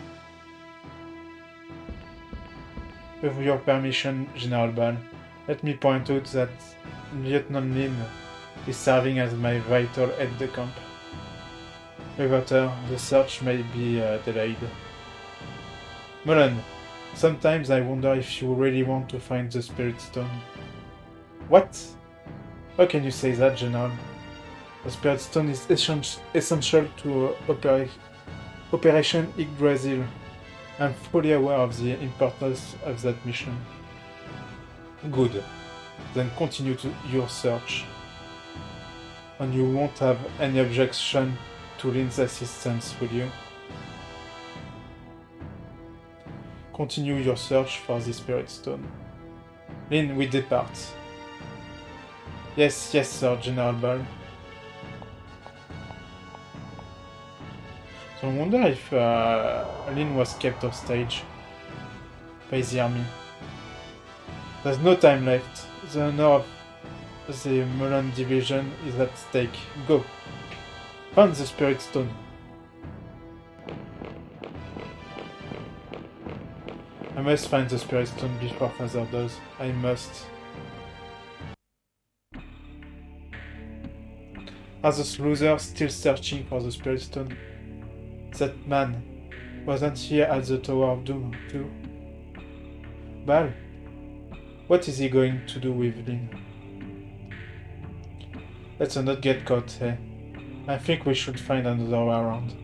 Speaker 1: With your permission, General Ball, let me point out that Lieutenant Lin is serving as my vital aide de camp. Without her, the search may be delayed. Mullen, sometimes I wonder if you really want to find the Spirit Stone. What? How can you say that, General? The Spirit Stone is essential to Operation Yggdrasil. I'm fully aware of the importance of that mission. Good. Then continue your search. And you won't have any objection to Lin's assistance, will you? Continue your search for the Spirit Stone. Lin, we depart. Yes, sir, General Ball. So I wonder if Lin was kept hostage by the army. There's no time left. The honor of the Mullen division is at stake. Go! Find the Spirit Stone. I must find the Spirit Stone before Father does. I must. Are those losers still searching for the Spirit Stone? That man wasn't here at the Tower of Doom, too. Bal, what is he going to do with Lin? Let's not get caught, eh? I think we should find another way around.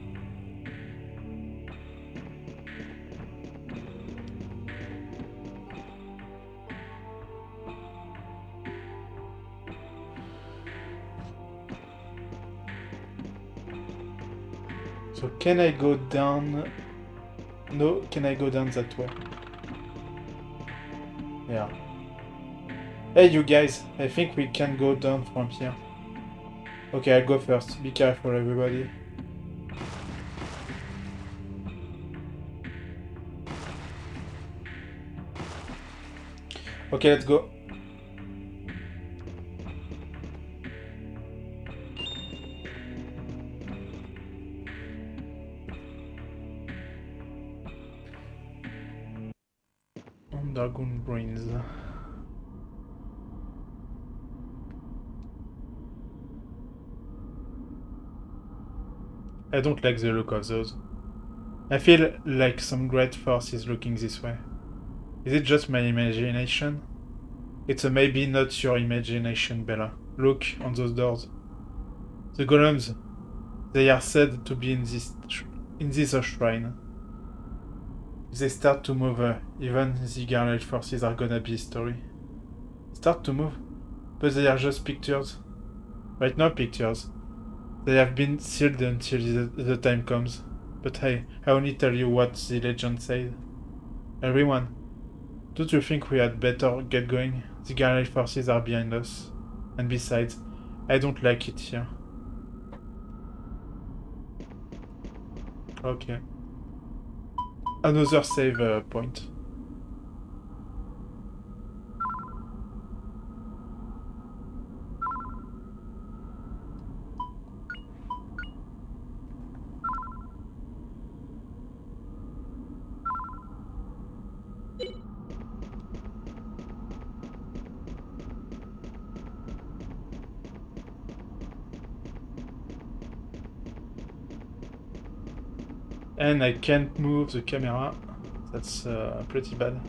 Speaker 1: So can I go down? No, can I go down that way? Yeah. Hey you guys, I think we can go down from here. Okay, I'll go first. Be careful everybody. Okay, let's go. Dragon brains. I don't like the look of those. I feel like some great force is looking this way. Is it just my imagination? It's a maybe not your imagination, Bella. Look on those doors. The golems, they are said to be in this shrine. If they start to move, even the Garlic forces are gonna be history. Start to move? But they are just pictures. Right now, pictures. They have been sealed until the time comes. But hey, I only tell you what the legend said. Everyone, don't you think we had better get going? The Garlic forces are behind us. And besides, I don't like it here. Okay. Another save point. And I can't move the camera. That's pretty bad.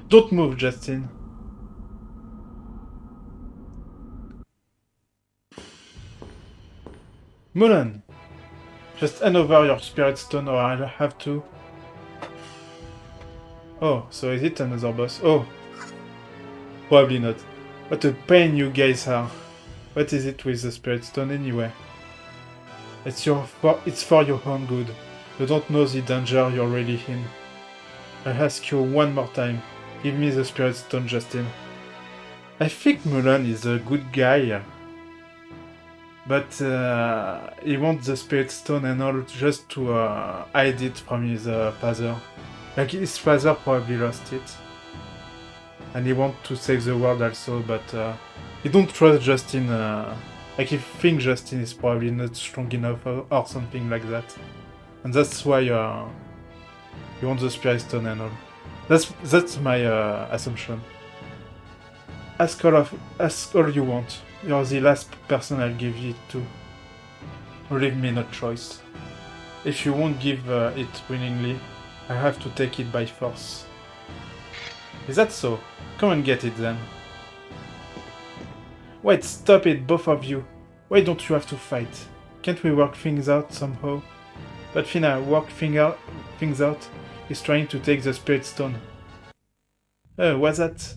Speaker 1: Don't move, Justin. Mullen! Just hand over your Spirit Stone or I'll have to... Oh, so is it another boss? Oh! Probably not. What a pain you guys are. What is it with the Spirit Stone anyway? It's for your own good. You don't know the danger you're really in. I ask you one more time. Give me the Spirit Stone, Justin. I think Mulan is a good guy. But he wants the Spirit Stone and all just to hide it from his father. Like his father probably lost it. And he wants to save the world also, but he don't trust Justin. Like he thinks Justin is probably not strong enough or something like that. And that's why he wants the Spirit Stone and all. That's my assumption. Ask all you want. You're the last person I'll give it to. Leave me no choice. If you won't give it willingly, I have to take it by force. Is that so? Come and get it then. Wait, stop it, both of you. Why don't you have to fight? Can't we work things out somehow? But Fina, things out. He's trying to take the Spirit Stone. What's that?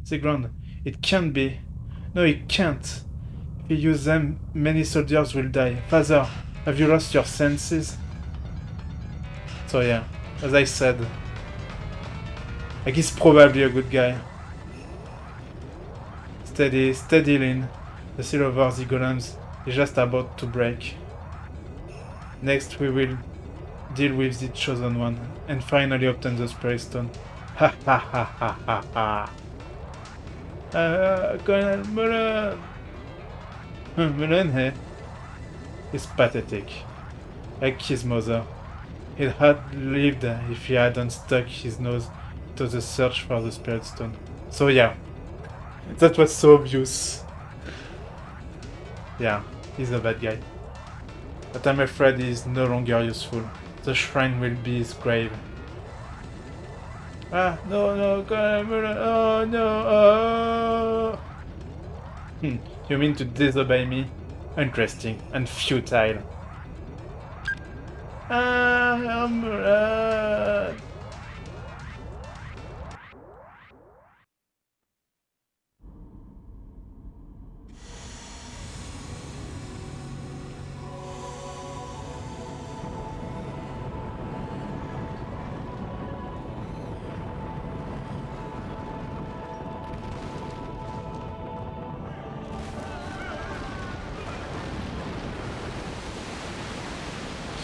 Speaker 1: The ground. It can't be. No, it can't. If you use them, many soldiers will die. Father, have you lost your senses? So yeah, as I said, like he's probably a good guy. Steady, Lin. The seal over the golems is just about to break. Next we will deal with the chosen one and finally obtain the Spirit Stone. Ha ha ha ha ha ha. Colonel Mulan! Mulan, eh? He's pathetic. Like his mother. He'd had lived if he hadn't stuck his nose into the search for the Spirit Stone. So yeah. That was so obvious. Yeah, he's a bad guy. But I'm afraid he's no longer useful. The shrine will be his grave. Ah, no, oh no, oh! You mean to disobey me? Interesting and futile. Ah, Mulan!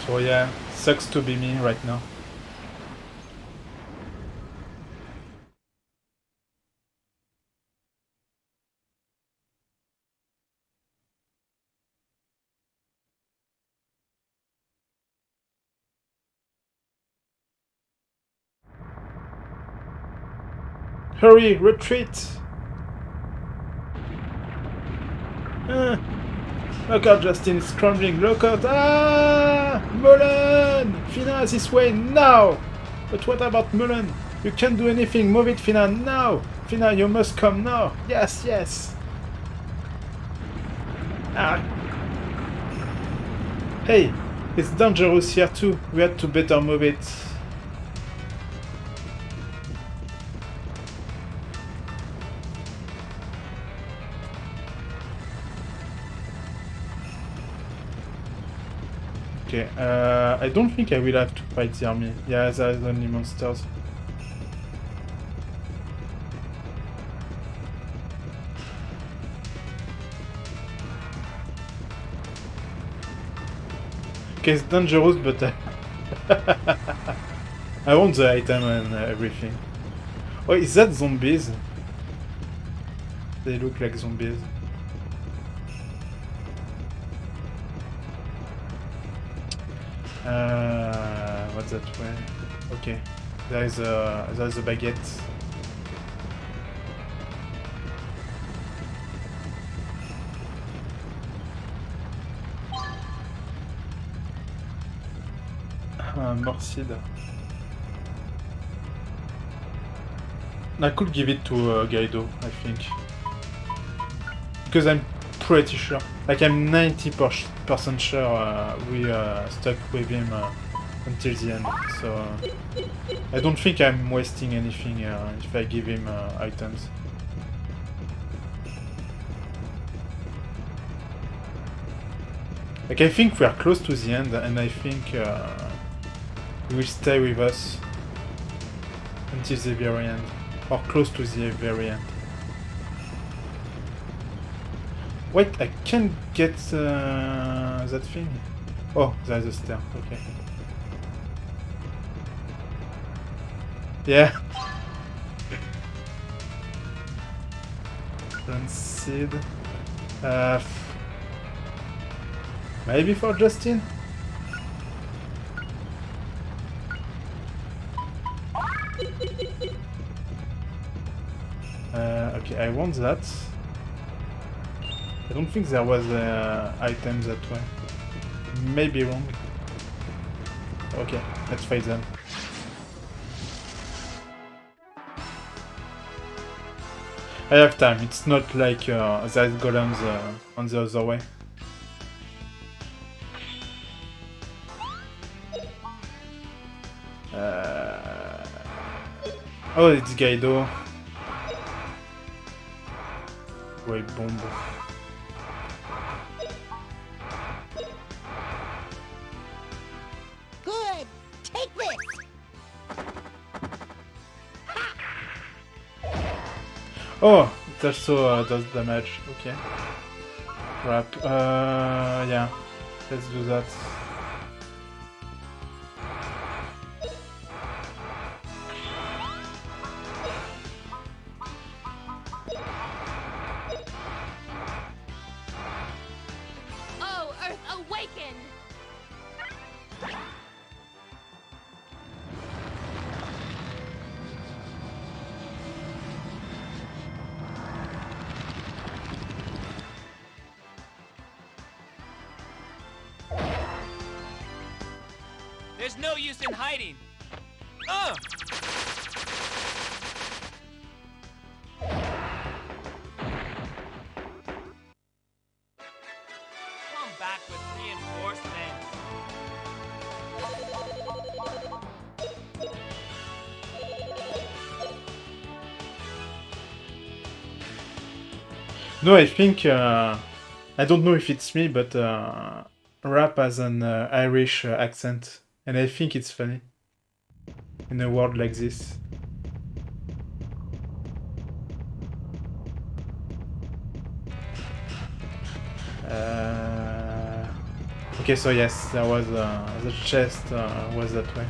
Speaker 1: So yeah, sucks to be me right now. Hurry, retreat! Look out, Justin is crumbling. Look out! Ah! Mulan! Fina, this way now! But what about Mulan? You can't do anything. Move it, Fina, now! Fina, you must come now! Yes, yes! Ah! Hey! It's dangerous here too. We had to better move it. Okay, I don't think I will have to fight the army. Yeah, there's only monsters. Okay, it's dangerous, but I want the item and everything. Oh, is that zombies? They look like zombies. What's that way? Okay, there's a baguette. More seed. I could give it to Gaido, I think. Because I'm pretty sure, like I'm 90% sure we stuck with him until the end. So I don't think I'm wasting anything if I give him items. Like, I think we are close to the end, and I think he will stay with us until the very end, or close to the very end. Wait, I can't get that thing. Oh, there's a stair. Okay. Yeah. Plant seed. Maybe for Justin? Okay, I want that. I don't think there was items that way. Maybe wrong. Okay, let's fight them. I have time, it's not like there's golems on the other way. Oh, it's Gaido. Wait, bomb.
Speaker 3: Good. Take this.
Speaker 1: Oh, it also does damage. Okay. Crap. Yeah. Let's do that.
Speaker 2: Oh, Earth awakened!
Speaker 4: There's no use in hiding. Come back with reinforcements.
Speaker 1: No, I think I don't know if it's me, but rap has an Irish accent, and I think it's funny in a world like this. Okay, so yes, there was the chest was that way,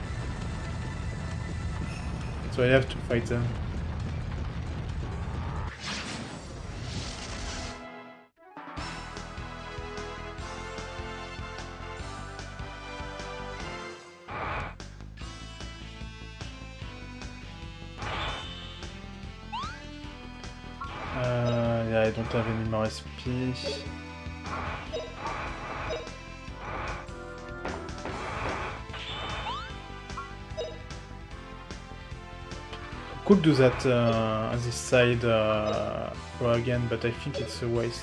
Speaker 1: so I have to fight them. Yeah, I don't have any more SP. Could do that on this side row again, but I think it's a waste.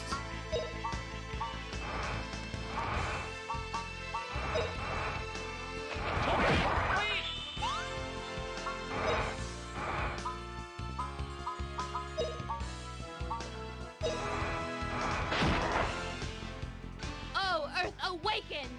Speaker 2: Oh, Earth awakened!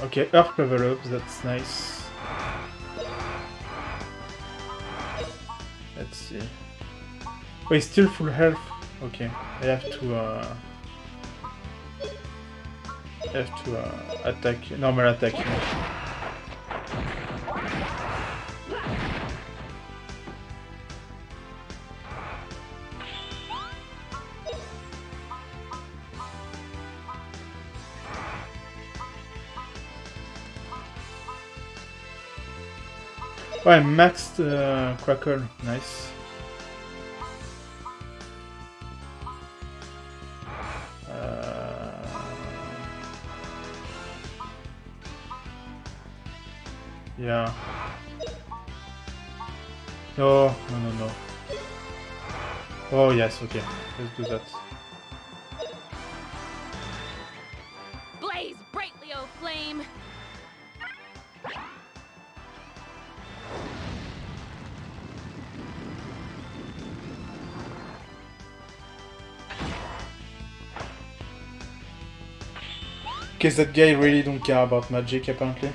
Speaker 1: Okay, Earth level up, that's nice. Let's see. Wait, still full health? Okay, I have to attack, normal attack. Oh, I maxed Crackle, nice. Yeah. No. Oh yes, okay. Let's do that. Okay, that guy really don't care about magic apparently.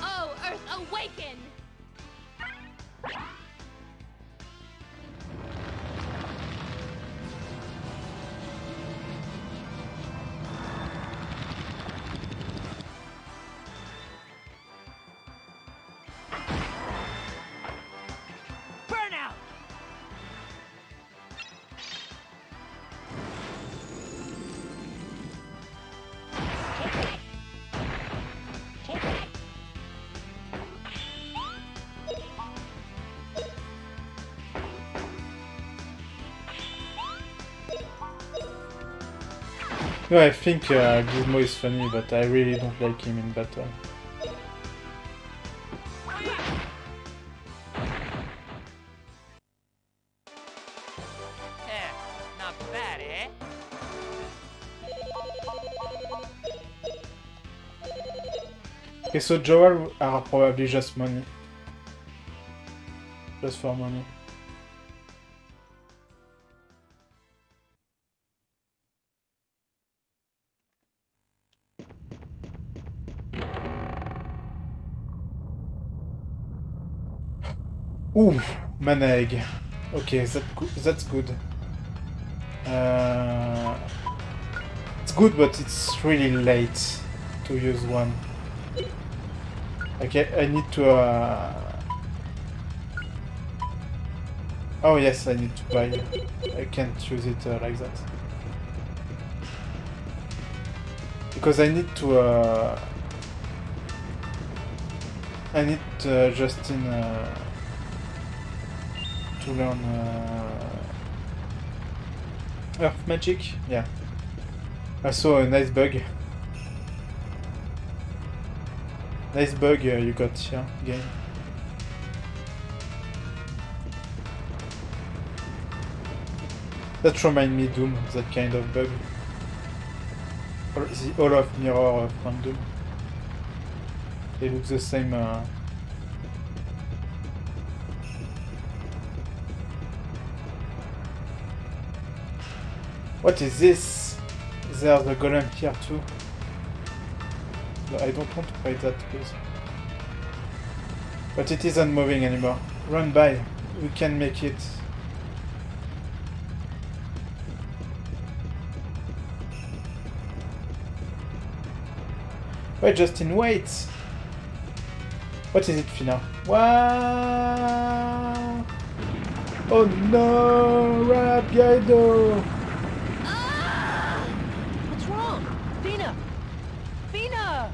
Speaker 2: Oh, Earth, awaken!
Speaker 4: Burnout!
Speaker 1: No, I think Gizmo is funny, but I really don't like him in battle.
Speaker 4: Not bad, eh?
Speaker 1: Okay, so Joel are probably just money. Just for money. Ooh, mana egg. Okay, that's good. It's good, but it's really late to use one. Okay, I need to... Oh yes, I need to buy. I can't use it like that. Because I need to... I need Justin to learn Earth Magic. Yeah. I saw a nice bug. Nice bug you got here, game. That reminds me Doom, that kind of bug. Or the Hall of Mirror from Doom. They look the same. What is this? There's a golem here too. No, I don't want to fight that, please. But it isn't moving anymore. Run by. We can make it. Wait, Justin, wait! What is it, Fina? Wow! Oh no! Rapido!
Speaker 3: What's wrong? Fina! Fina!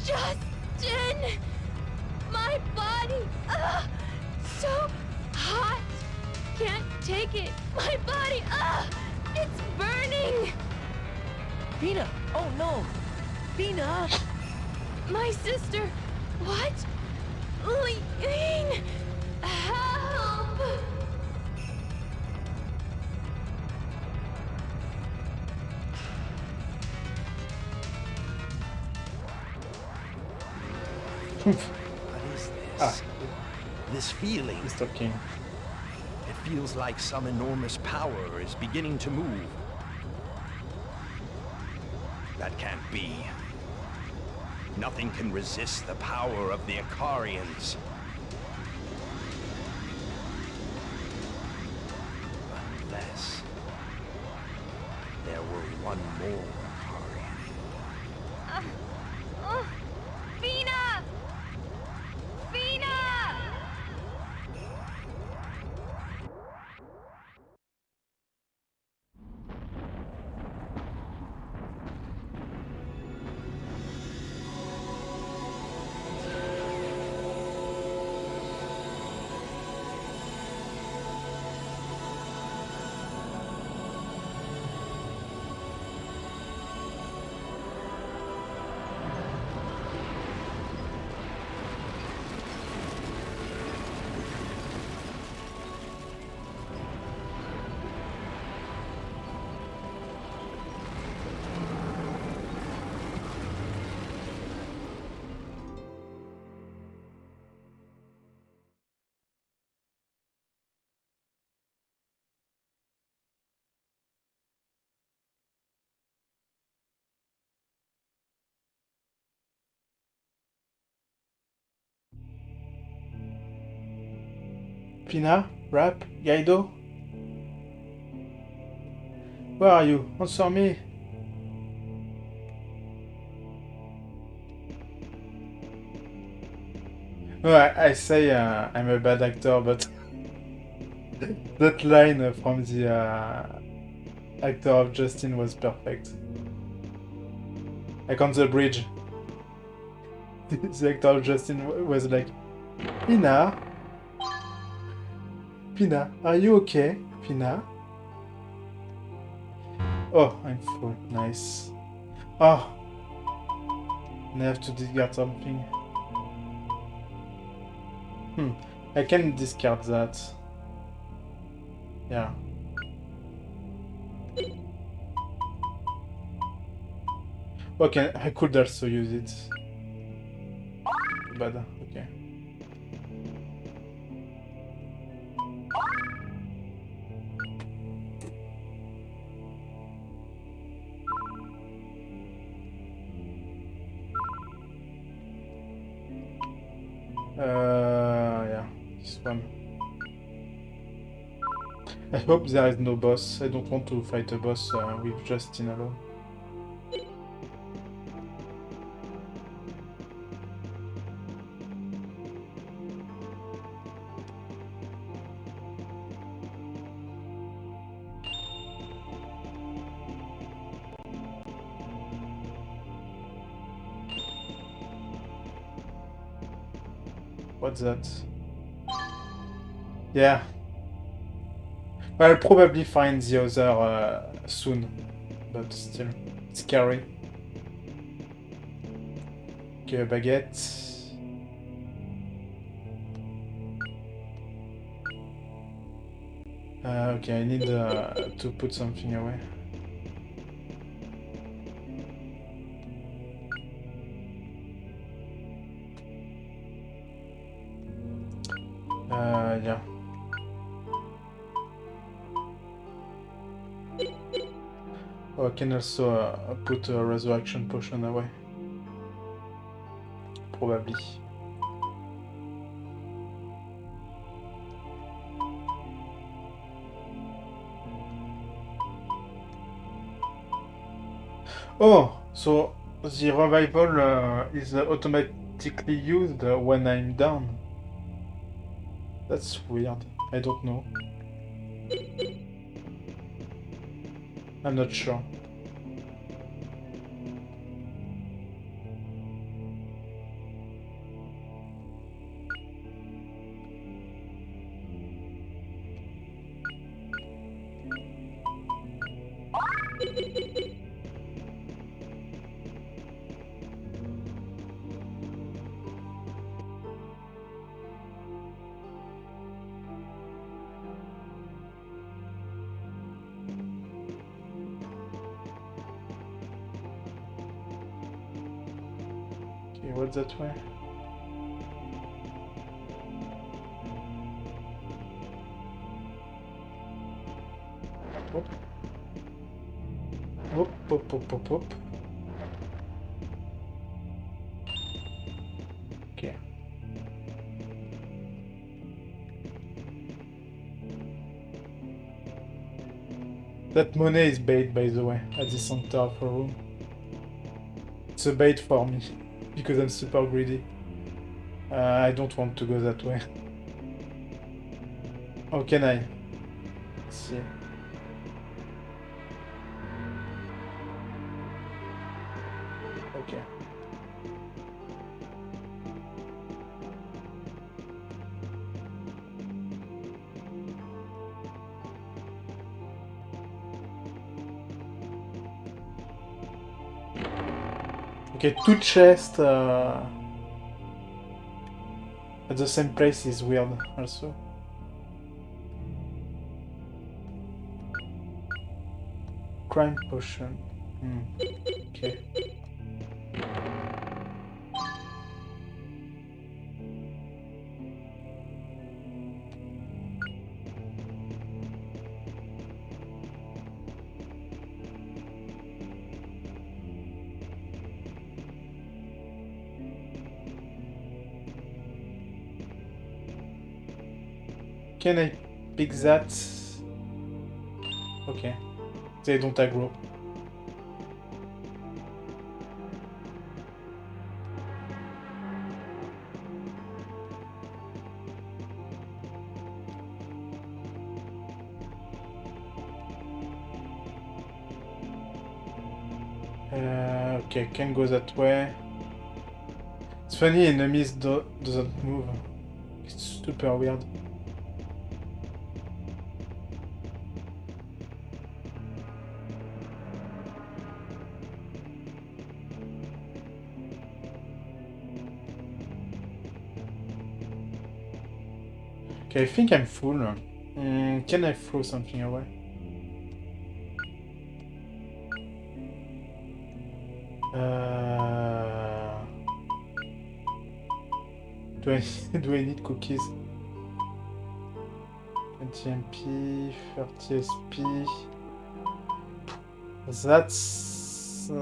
Speaker 2: Justin! My body! So hot! Can't take it! My body! It's burning!
Speaker 3: Fina! Oh no! Fina!
Speaker 2: My sister! What? Lean! Help!
Speaker 5: What is this?
Speaker 1: Ah,
Speaker 5: This feeling.
Speaker 1: he's talking.
Speaker 5: It feels like some enormous power is beginning to move. That can't be. Nothing can resist the power of the Ikarians. Unless there were one more Ikarian.
Speaker 2: Fina! Fina!
Speaker 1: Pina? Rap? Gaido? Where are you? Answer me! No, I say I'm a bad actor, but that line from the actor of Justin was perfect. Like on the bridge. The actor of Justin was like, Pina? Pina, are you okay? Pina? Oh, I'm full. Nice. Oh! And I have to discard something. I can discard that. Yeah. Okay, I could also use it. Too bad. Okay. Yeah, this one. I hope there is no boss. I don't want to fight a boss with Justin alone. What's that? Yeah. I'll probably find the other soon, but still, scary. Okay, a baguette. Okay, I need to put something away. Yeah. Oh, I can also put a resurrection potion away. Probably. Oh, so the revival is automatically used when I'm down. That's weird. I don't know. I'm not sure. Okay, what's that way? Hop. Hop, hop, hop, hop, hop. Okay. That money is bait, by the way, at the center of the room. It's a bait for me, because I'm super greedy. I don't want to go that way. How can I? Let's see. Okay. Okay, two chests at the same place is weird also. Crime potion. Okay. Can I pick that? Okay. They don't aggro. Okay, can go that way. It's funny, enemies doesn't move. It's super weird. Okay, I think I'm full. Can I throw something away? Do I do I need cookies? 20 MP, 30 SP. That's I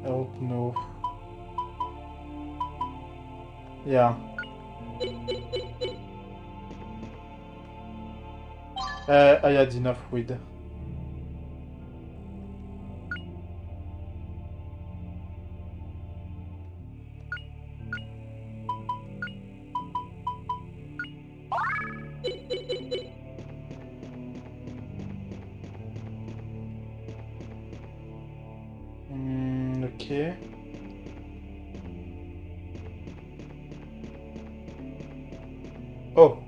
Speaker 1: don't know. Yeah. I had enough weed. Okay. Oh.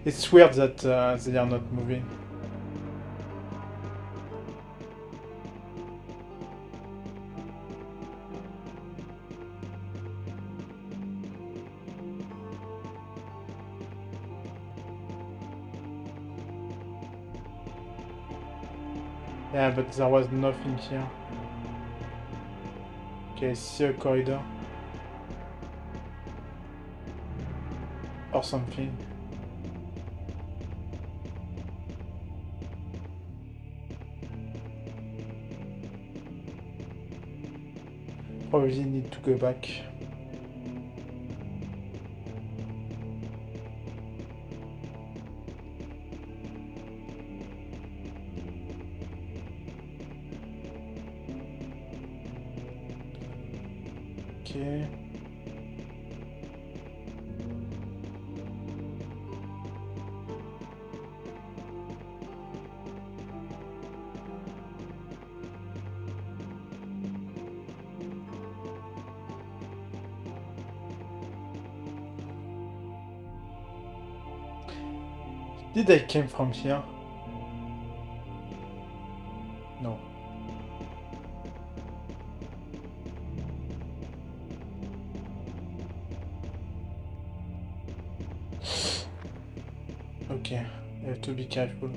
Speaker 1: It's weird that they are not moving. Yeah, but there was nothing here. Okay, I see a corridor. Or something. Probably need to go back. Okay. Did I came from here? No. Okay, I have to be careful.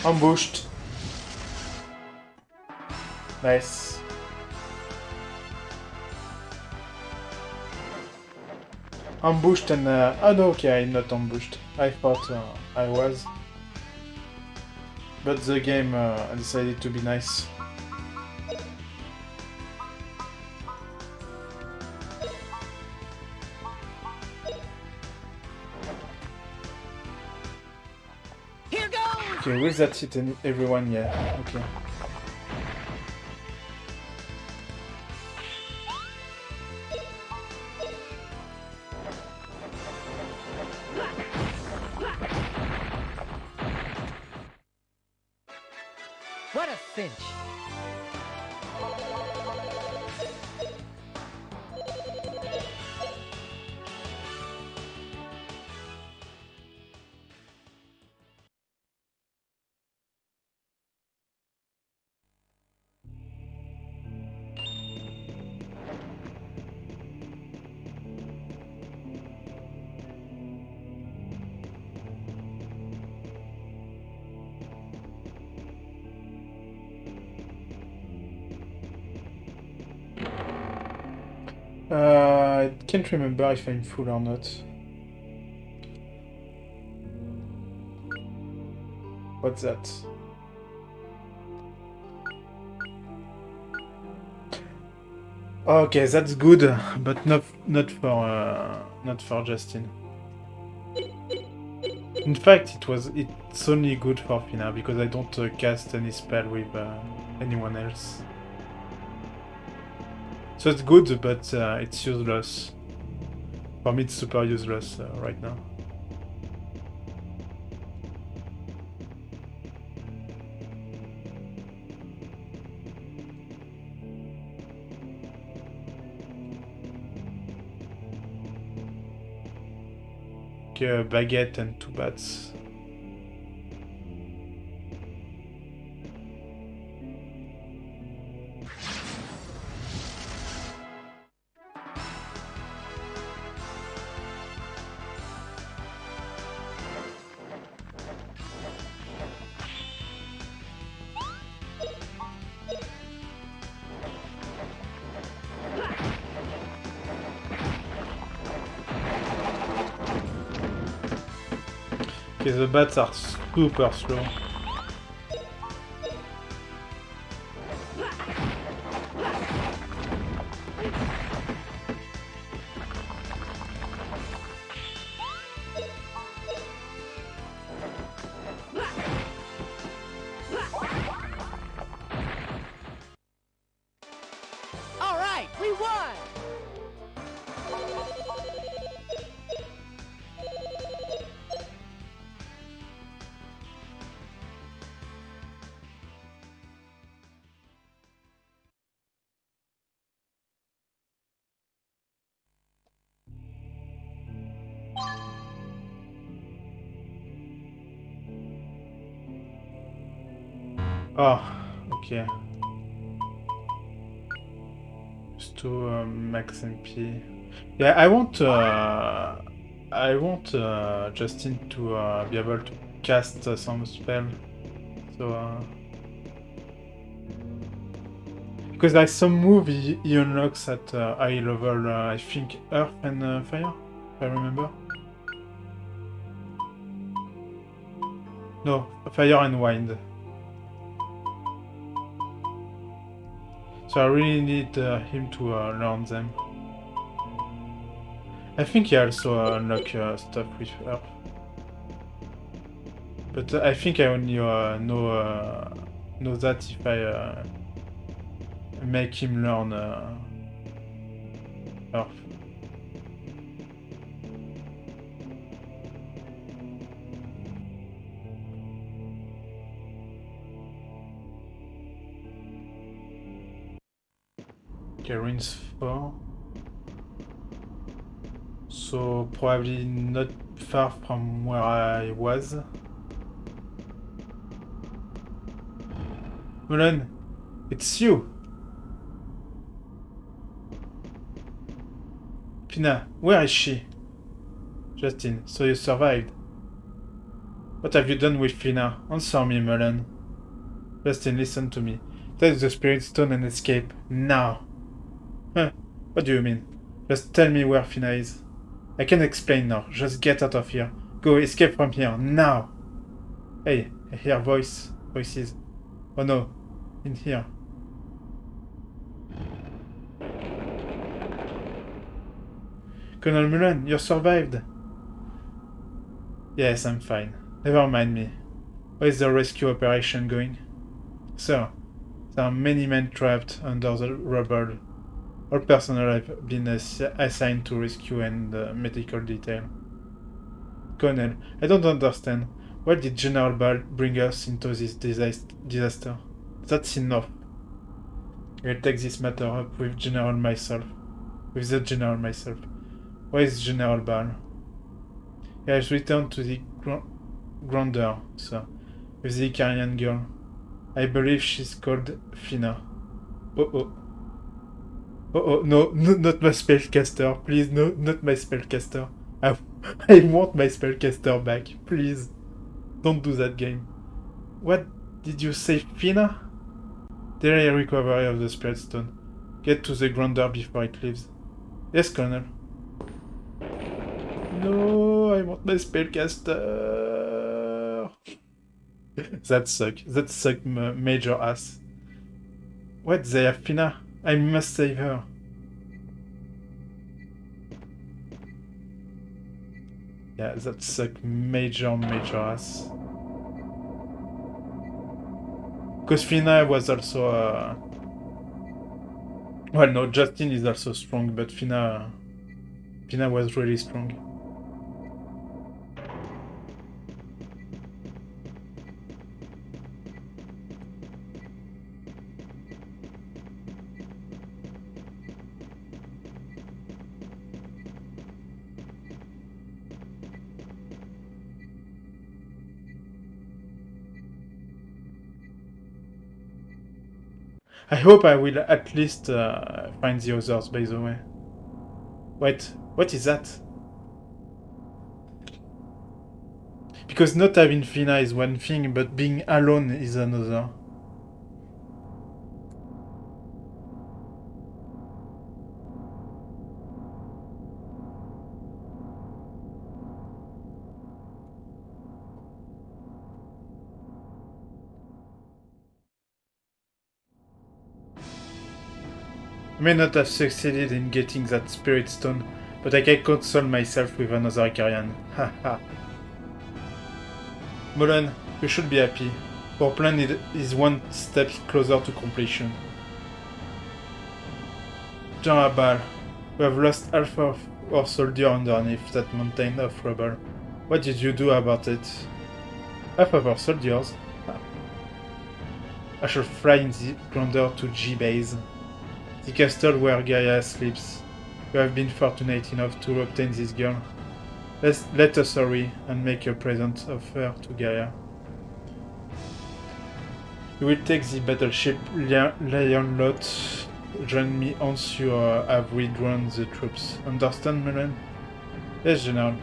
Speaker 1: Ambushed. Nice. Ambushed and oh no, okay, I'm not ambushed. I thought I was. But the game decided to be nice.
Speaker 3: Here goes!
Speaker 1: Okay, will that hit everyone? Yeah, okay.
Speaker 3: What a cinch!
Speaker 1: I can't remember if I'm full or not. What's that? Okay, that's good, but not for Justin. In fact, it's only good for Fina because I don't cast any spell with anyone else. So it's good, but it's useless. For me, it's super useless right now. Okay, a baguette and 2 bats. Okay, the bats are super slow.
Speaker 3: All right, we won!
Speaker 1: Oh, okay. Just to max MP. Yeah, I want Justin to be able to cast some spell. So because like some move he unlocks at high level, I think Earth and Fire, if I remember. No, Fire and Wind. So I really need him to learn them. I think he also unlock stuff with Earth. But I think I only know that if I make him learn Earth. Okay, Ruins 4. So probably not far from where I was. Mulan, it's you! Fina, where is she? Justin, so you survived. What have you done with Fina? Answer me, Mulan. Justin, listen to me. Take the Spirit Stone and escape. Now! Huh? What do you mean? Just tell me where Fina is. I can explain now. Just get out of here. Go, escape from here. Now! Hey, I hear voices. Oh no. In here. Colonel Mulan, you survived. Yes, I'm fine. Never mind me. Where is the rescue operation going? Sir, there are many men trapped under the rubble. All personnel have been assigned to rescue and medical detail. Colonel, I don't understand. Why did General Ball bring us into this disaster? That's enough. I'll take this matter up with the General myself. Where is General Ball? He has returned to the Grandia, sir, with the Icarian girl. I believe she's called Fina. Oh, no, not my spellcaster. Please, no, not my spellcaster. I want my spellcaster back. Please. Don't do that game. What did you say, Fina? Delay recovery of the Spirit Stone. Get to the Grandia before it leaves. Yes, Colonel. No, I want my spellcaster. That sucked major ass. What, they have Fina? I must save her. Yeah, that sucked major ass. Because Fina was also... Well, no, Justin is also strong, but Fina was really strong. I hope I will at least find the others, by the way. Wait, what is that? Because not having Fina is one thing, but being alone is another. I may not have succeeded in getting that spirit stone, but I can console myself with another Icarian. Haha. Mullen, you should be happy. Our plan is one step closer to completion. Jean Abal, we have lost half of our soldier underneath that mountain of rubble. What did you do about it? Half of our soldiers? I shall fly in the Grandia to G-Base, the castle where Gaia sleeps. We have been fortunate enough to obtain this girl. Let us hurry and make a present of her to Gaia. You will take the battleship Lionlot. Join me once you have withdrawn the troops. Understand, Mullen? Yes, General.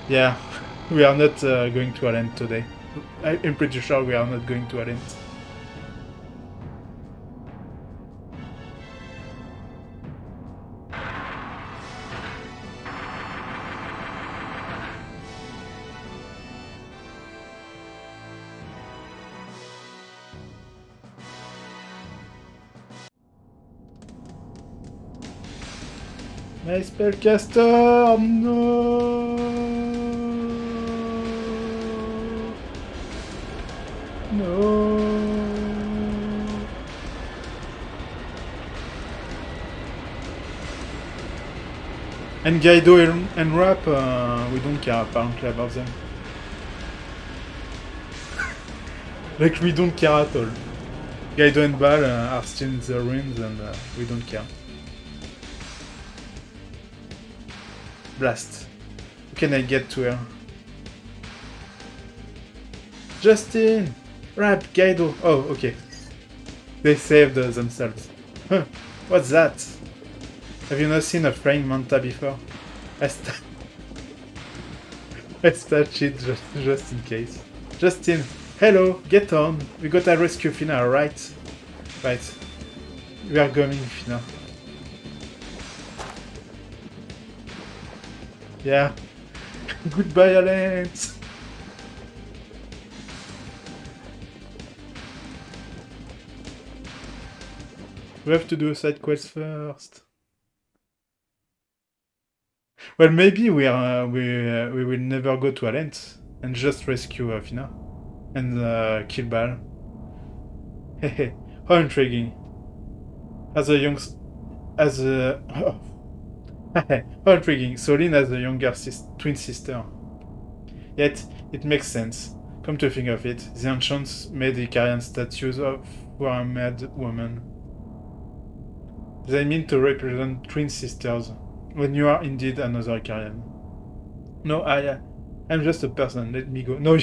Speaker 1: Yeah, we are not going to Alent today. I'm pretty sure we are not going to Alent. My spellcaster, no! No! And Guido and Rap, we don't care apparently about them. Like, we don't care at all. Guido and Bal are still in the ruins and we don't care. Blast. How can I get to her? Justin! Rap, Guido! Oh, okay. They saved themselves. Huh, what's that? Have you not seen a flying manta before? I started it just in case. Justin, hello, get on. We gotta rescue Fina, right? Right. We are going, Fina. Yeah. Goodbye, Alent. We have to do a side quest first. Well, maybe we will never go to Alent and just rescue Fina and kill Bal. Hehe, how intriguing. How intriguing. Solin has a younger twin sister. Yet, it makes sense. Come to think of it, the ancients made Icarian statues of mermaid women. They mean to represent twin sisters, when you are indeed another Icarian. No, I'm just a person, let me go. No,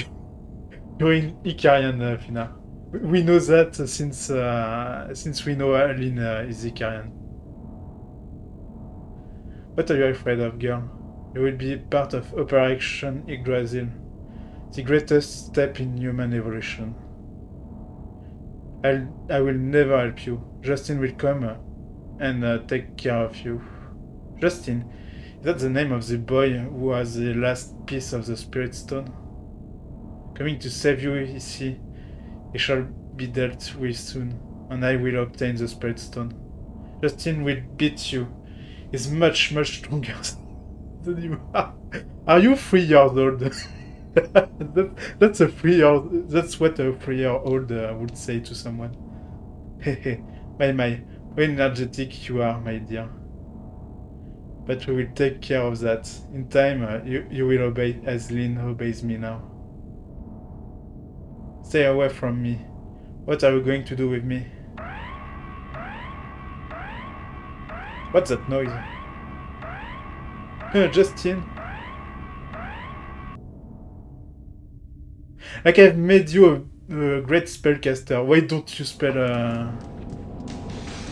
Speaker 1: you're in Icarian, Fina. We know that since we know Aline is Icarian. What are you afraid of, girl? You will be part of Operation Yggdrasil, the greatest step in human evolution. I will never help you. Justin will come and take care of you. Justin? Is that the name of the boy who has the last piece of the Spirit Stone? Coming to save you, is he? He shall be dealt with soon, and I will obtain the Spirit Stone. Justin will beat you. He's much, much stronger than you are. Are you 3 years old? That's a 3 year. That's what a 3-year-old would say to someone. Hehe, my, how energetic you are, my dear. But we will take care of that. In time, you will obey as Lynn obeys me now. Stay away from me. What are you going to do with me? What's that noise? Justin? Like I've made you a great spellcaster. Why don't you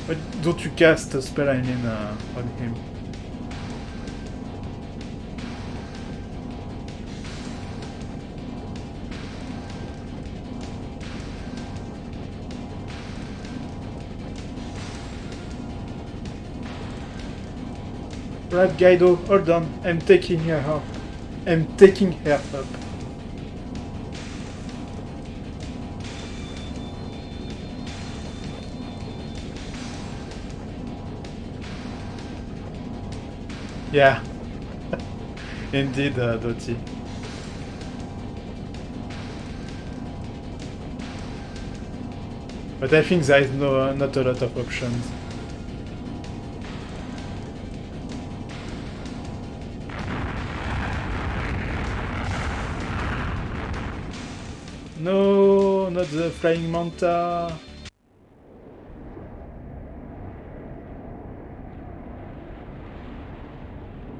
Speaker 1: why don't you cast a spell, I mean, on him? Right, Guido, hold on. I'm taking her up. I'm taking her up. Yeah. Indeed, Dottie. But I think there is not a lot of options. No, not the flying manta.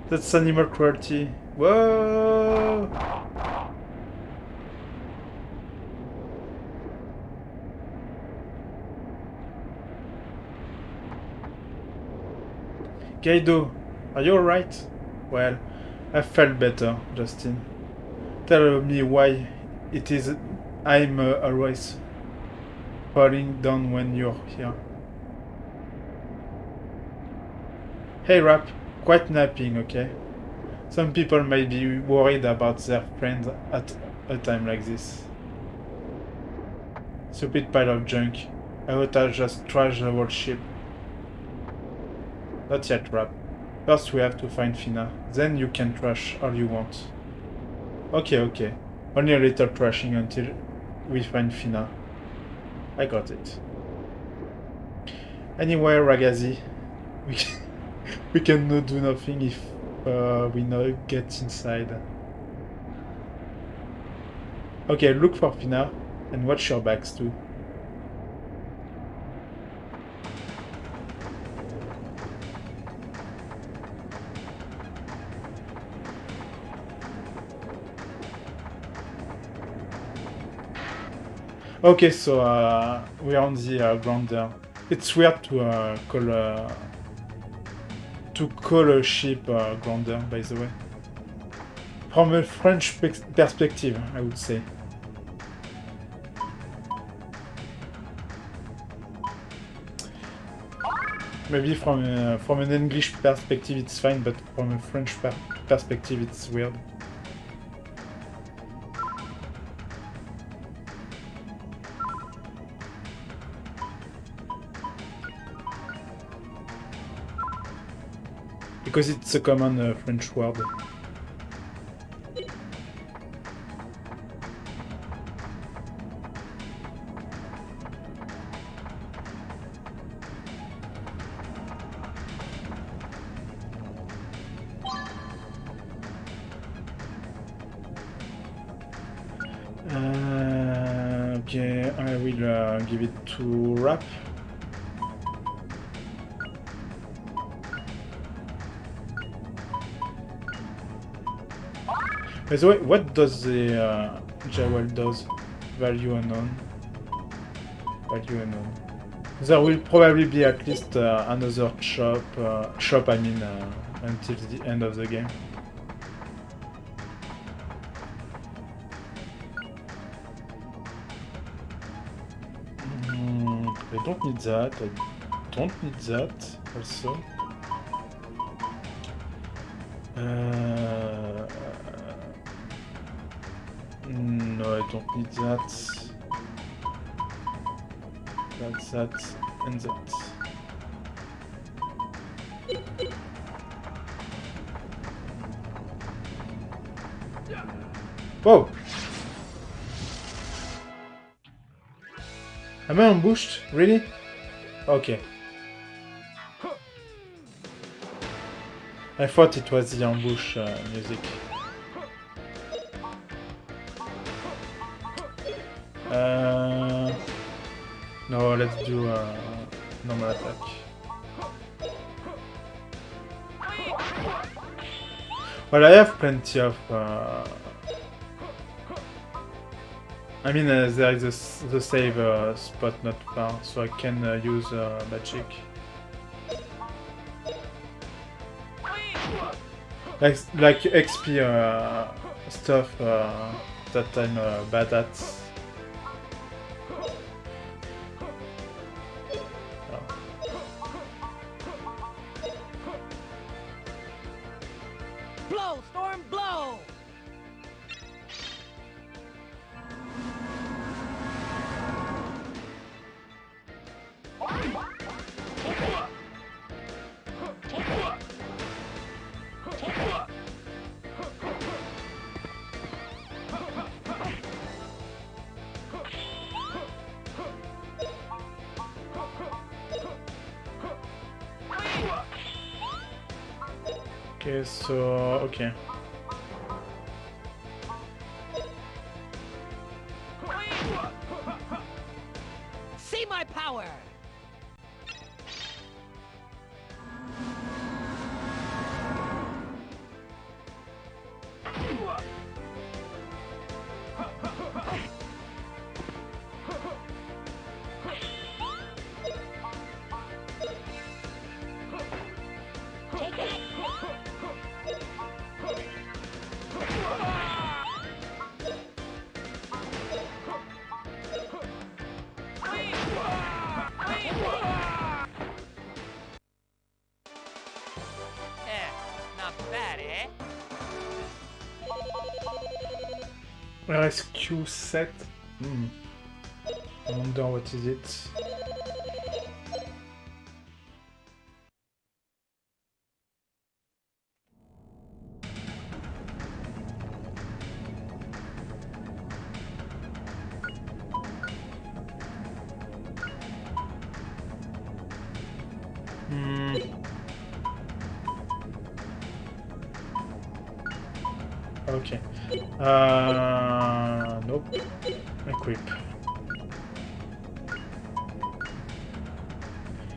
Speaker 1: That's animal cruelty. Whoa! Guido, are you alright? Well, I felt better, Justin. Tell me why it is I'm always falling down when you're here. Hey Rap, quite napping, okay? Some people might be worried about their friends at a time like this. Stupid pile of junk. I thought I just trashed the whole ship. Not yet, Rap. First we have to find Fina. Then you can trash all you want. Okay. Only a little trashing until we find Fina. I got it. Anyway, Ragazzi, we can do nothing if we not get inside. Okay, look for Fina and watch your backs too. Okay, so we're on the Grandia. It's weird to call a ship Grandia, by the way. From a French perspective, I would say. Maybe from an English perspective it's fine, but from a French perspective it's weird. Because it's a common French word. Okay, I will give it to Rap. By the way, what does the Jewel does? Value unknown. Value unknown. There will probably be at least another shop, I mean, until the end of the game. I don't need that. I don't need that also. No, I don't need that. That's that and that. Whoa! Am I ambushed? Really? Okay. I thought it was the ambush music. No, let's do normal attack. Well, I have plenty of... I mean, there is the save spot not far, so I can use magic. Like XP stuff that I'm bad at.
Speaker 3: Blow, storm, blow!
Speaker 1: Okay, so... okay.
Speaker 3: See my power!
Speaker 4: Not bad, eh?
Speaker 1: Rescue set? I wonder what is it. Okay. Nope. Equip.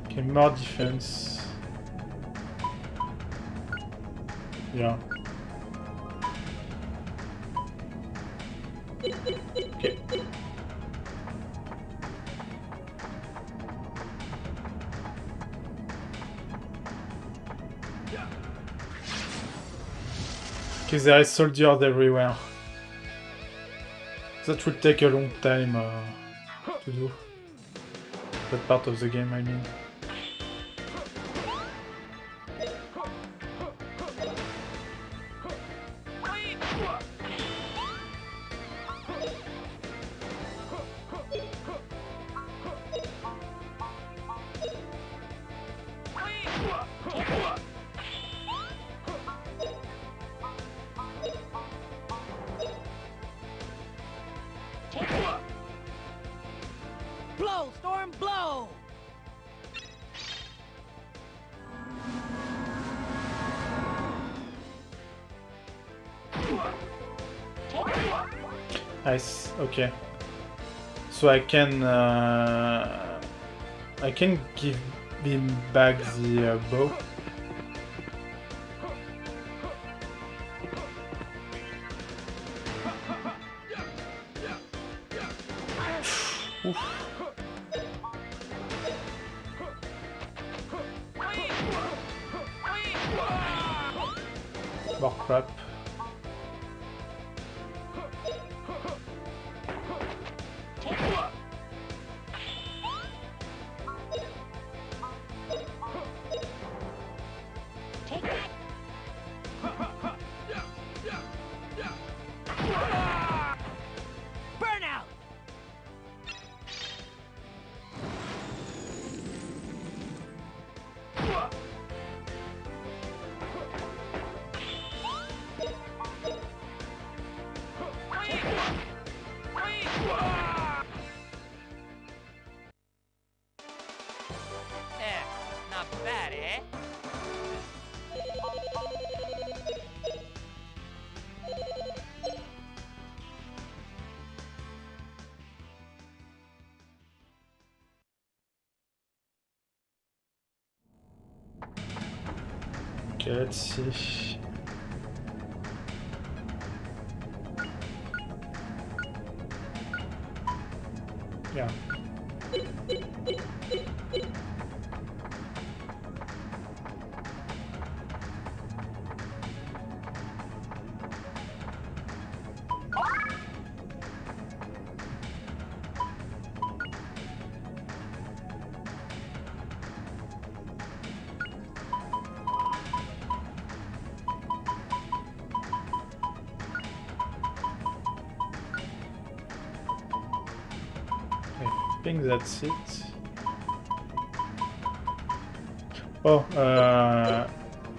Speaker 1: Okay, more defense. Yeah. Okay. Because there is soldiers everywhere. That will take a long time to do. That part of the game, I mean.
Speaker 3: Blow, storm, blow!
Speaker 1: Nice, okay. So I can give him back the bow. Oof. More crap.
Speaker 3: Burnout!
Speaker 1: Okay, let's see. Yeah. I think that's it. Oh,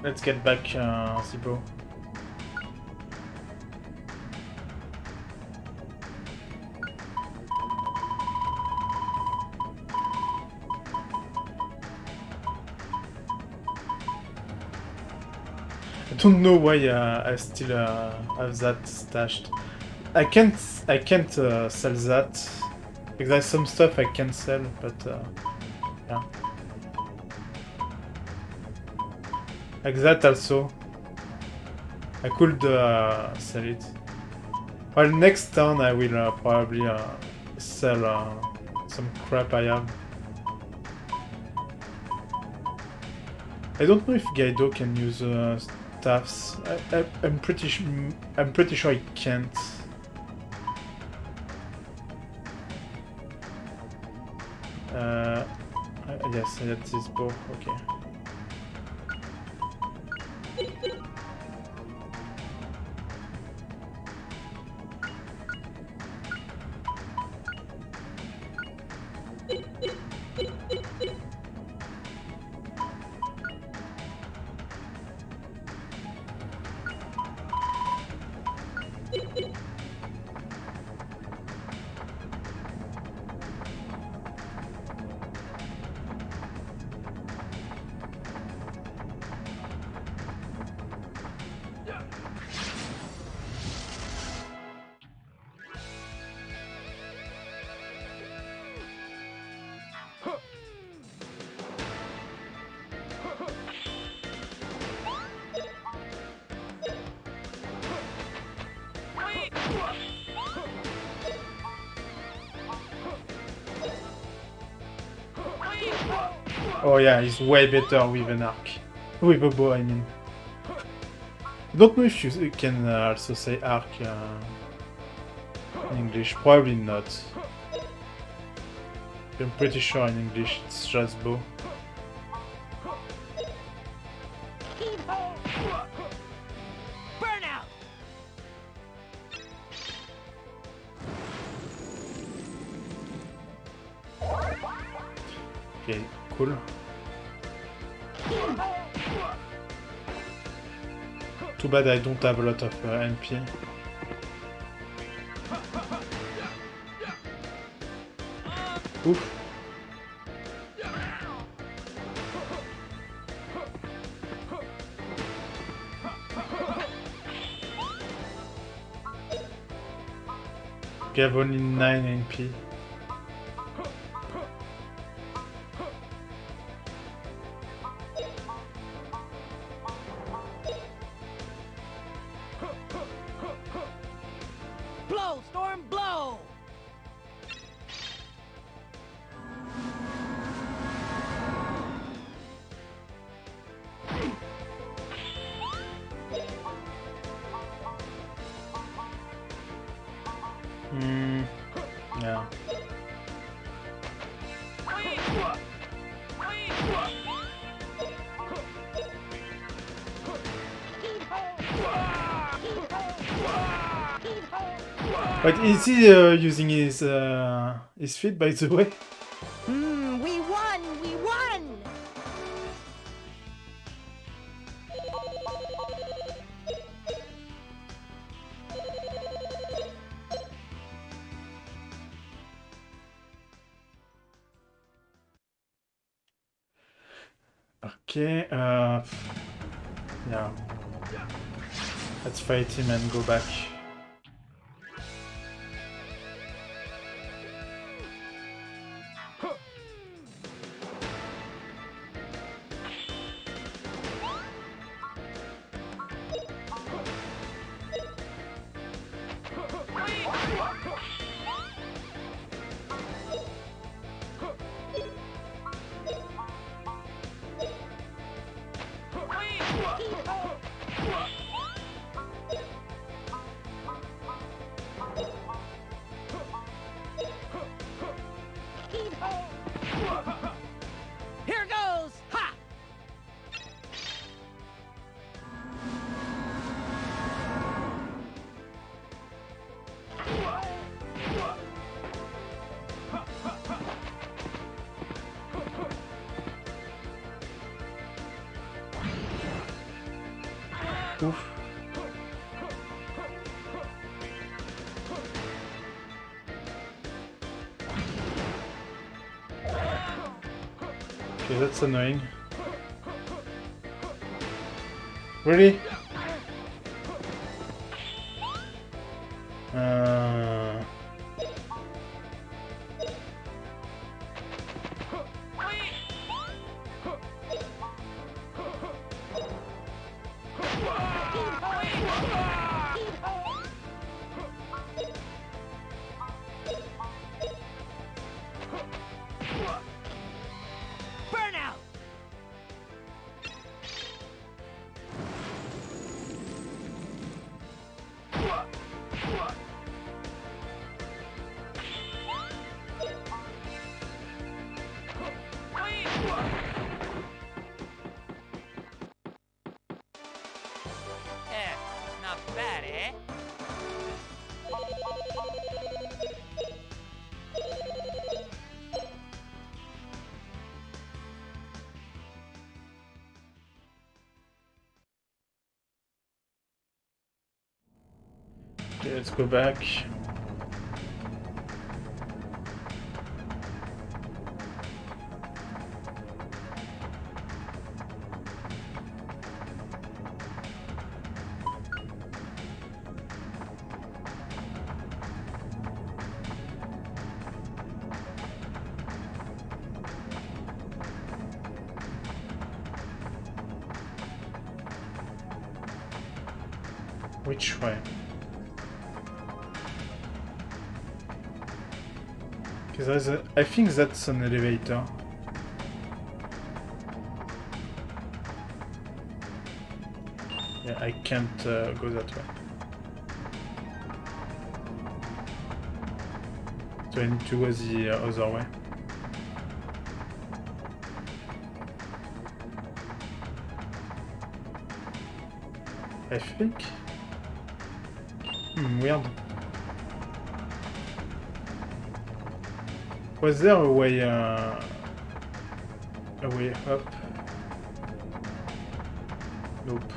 Speaker 1: let's get back, Zibo. I don't know why I still have that stashed. I can't sell that because there's some stuff I can sell, but yeah. Like that also. I could sell it. Well, next turn I will probably sell some crap I have. I don't know if Gaido can use staffs. I'm pretty sure he can't. Yes, I had this bow. Okay. Oh yeah, he's way better with an arc. With a bow, I mean. I don't know if you can also say arc in English. Probably not. I'm pretty sure in English it's just bow.
Speaker 3: Burnout!
Speaker 1: Okay, cool. Too bad I don't have a lot of NP. Oof. Okay, I have only 9 NP.
Speaker 3: Blow, storm, blow!
Speaker 1: Yeah. But is he using his feet, by the way?
Speaker 3: We won! We won!
Speaker 1: Okay, yeah. Let's fight him and go back. Okay, that's annoying. Really?
Speaker 3: Burnout!
Speaker 4: Yeah, not bad, eh?
Speaker 1: Okay, let's go back. Which way? Because I think that's an elevator. Yeah, I can't go that way. So I need to go the other way. I think. Weird. Was there a way up? Nope.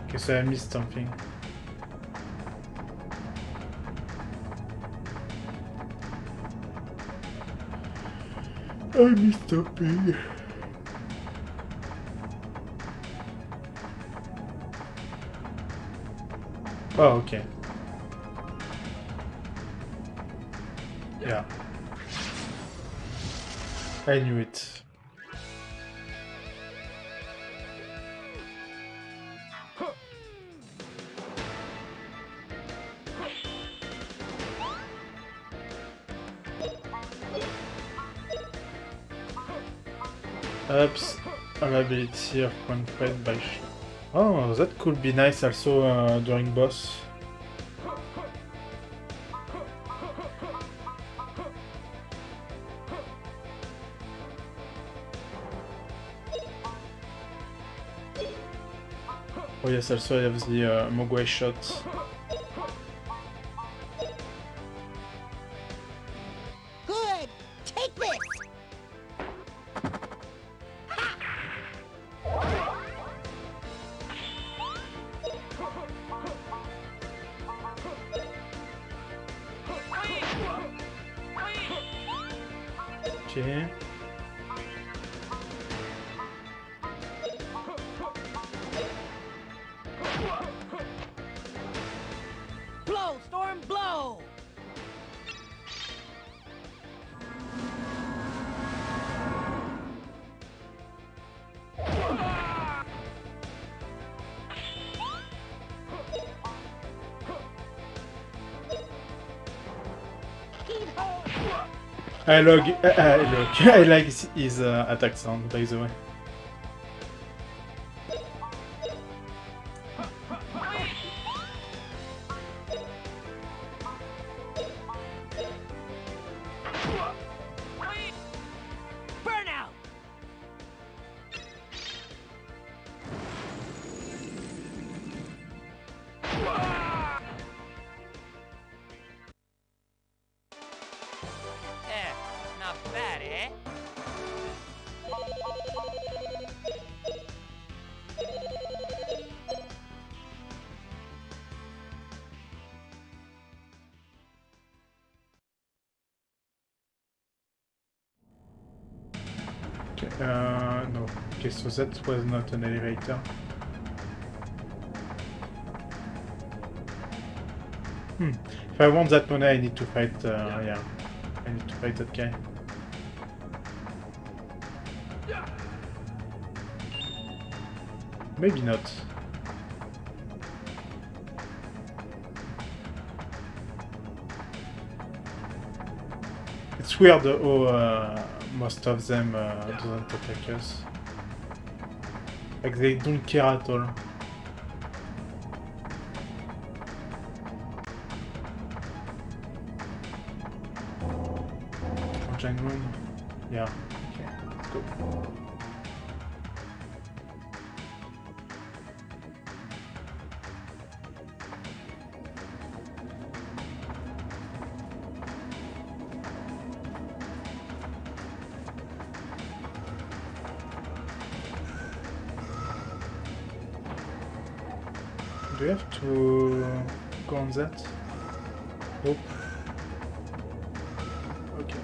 Speaker 1: Okay, so I missed something. I missed something. Oh, okay. Yeah. I knew it. Ups, ability of conquest by... Oh, that could be nice also during boss. Oh yes, also I have the Mogwai shot.
Speaker 3: Good! Take this!
Speaker 1: Okay.
Speaker 3: Blow, storm, blow!
Speaker 1: I log. I like his attack sound, by the way.
Speaker 3: Burnout!
Speaker 4: Yeah, not bad, eh?
Speaker 1: Okay, no. Okay, so that was not an elevator. If I want that money, I need to fight, yeah. I need to fight that guy. Maybe not. It's weird how most of them don't attack us. Like they don't care at all. Engine room? Yeah. Okay, let's go. Do we have to go on that? Nope. Okay.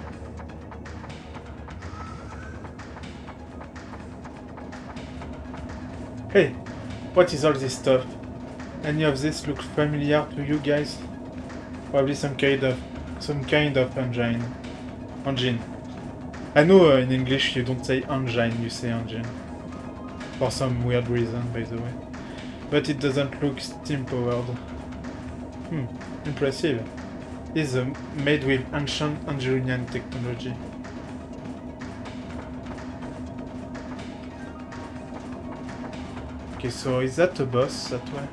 Speaker 1: Hey, what is all this stuff? Any of this look familiar to you guys? Probably some kind of engine. I know in English you don't say engine, you say engine. For some weird reason, by the way. But it doesn't look steam-powered. Impressive. It's made with ancient engineering technology. Okay, so is that a boss that way?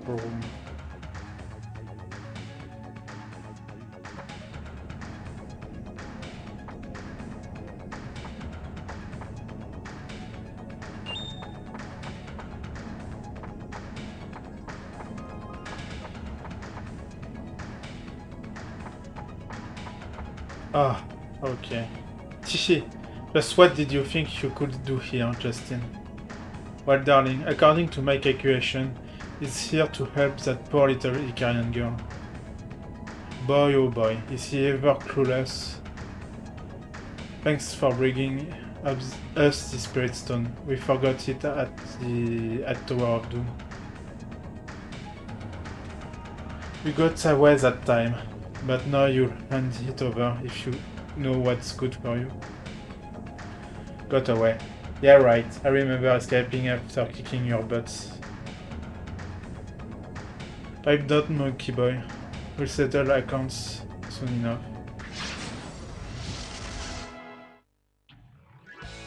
Speaker 1: Room. Ah, okay. Tishi, just what did you think you could do here, Justin? Well, darling, according to my calculation, is here to help that poor little Icarian girl. Boy oh boy, is he ever clueless. Thanks for bringing us the Spirit Stone. We forgot it at Tower of Doom. You got away that time, but now you'll hand it over if you know what's good for you. Got away. Yeah, right. I remember escaping after kicking your butts. Pipe down, monkey boy. We'll settle accounts soon enough.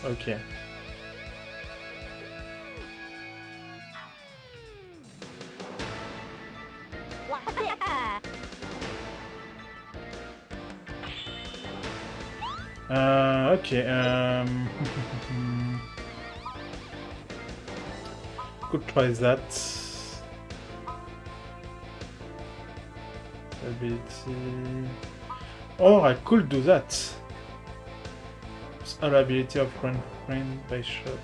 Speaker 1: Okay. Okay, could try that. Ability. Or I could do that. Ability of friend by shot.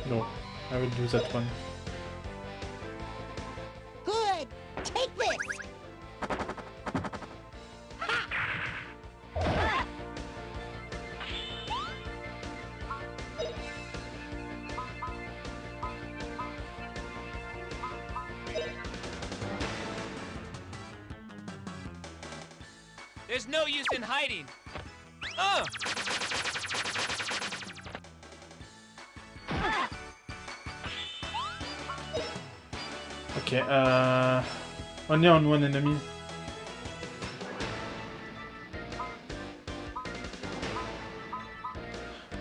Speaker 1: No, I will do that one.
Speaker 3: Good. Take this.
Speaker 4: There's no use in hiding.
Speaker 1: Okay, only on one enemy.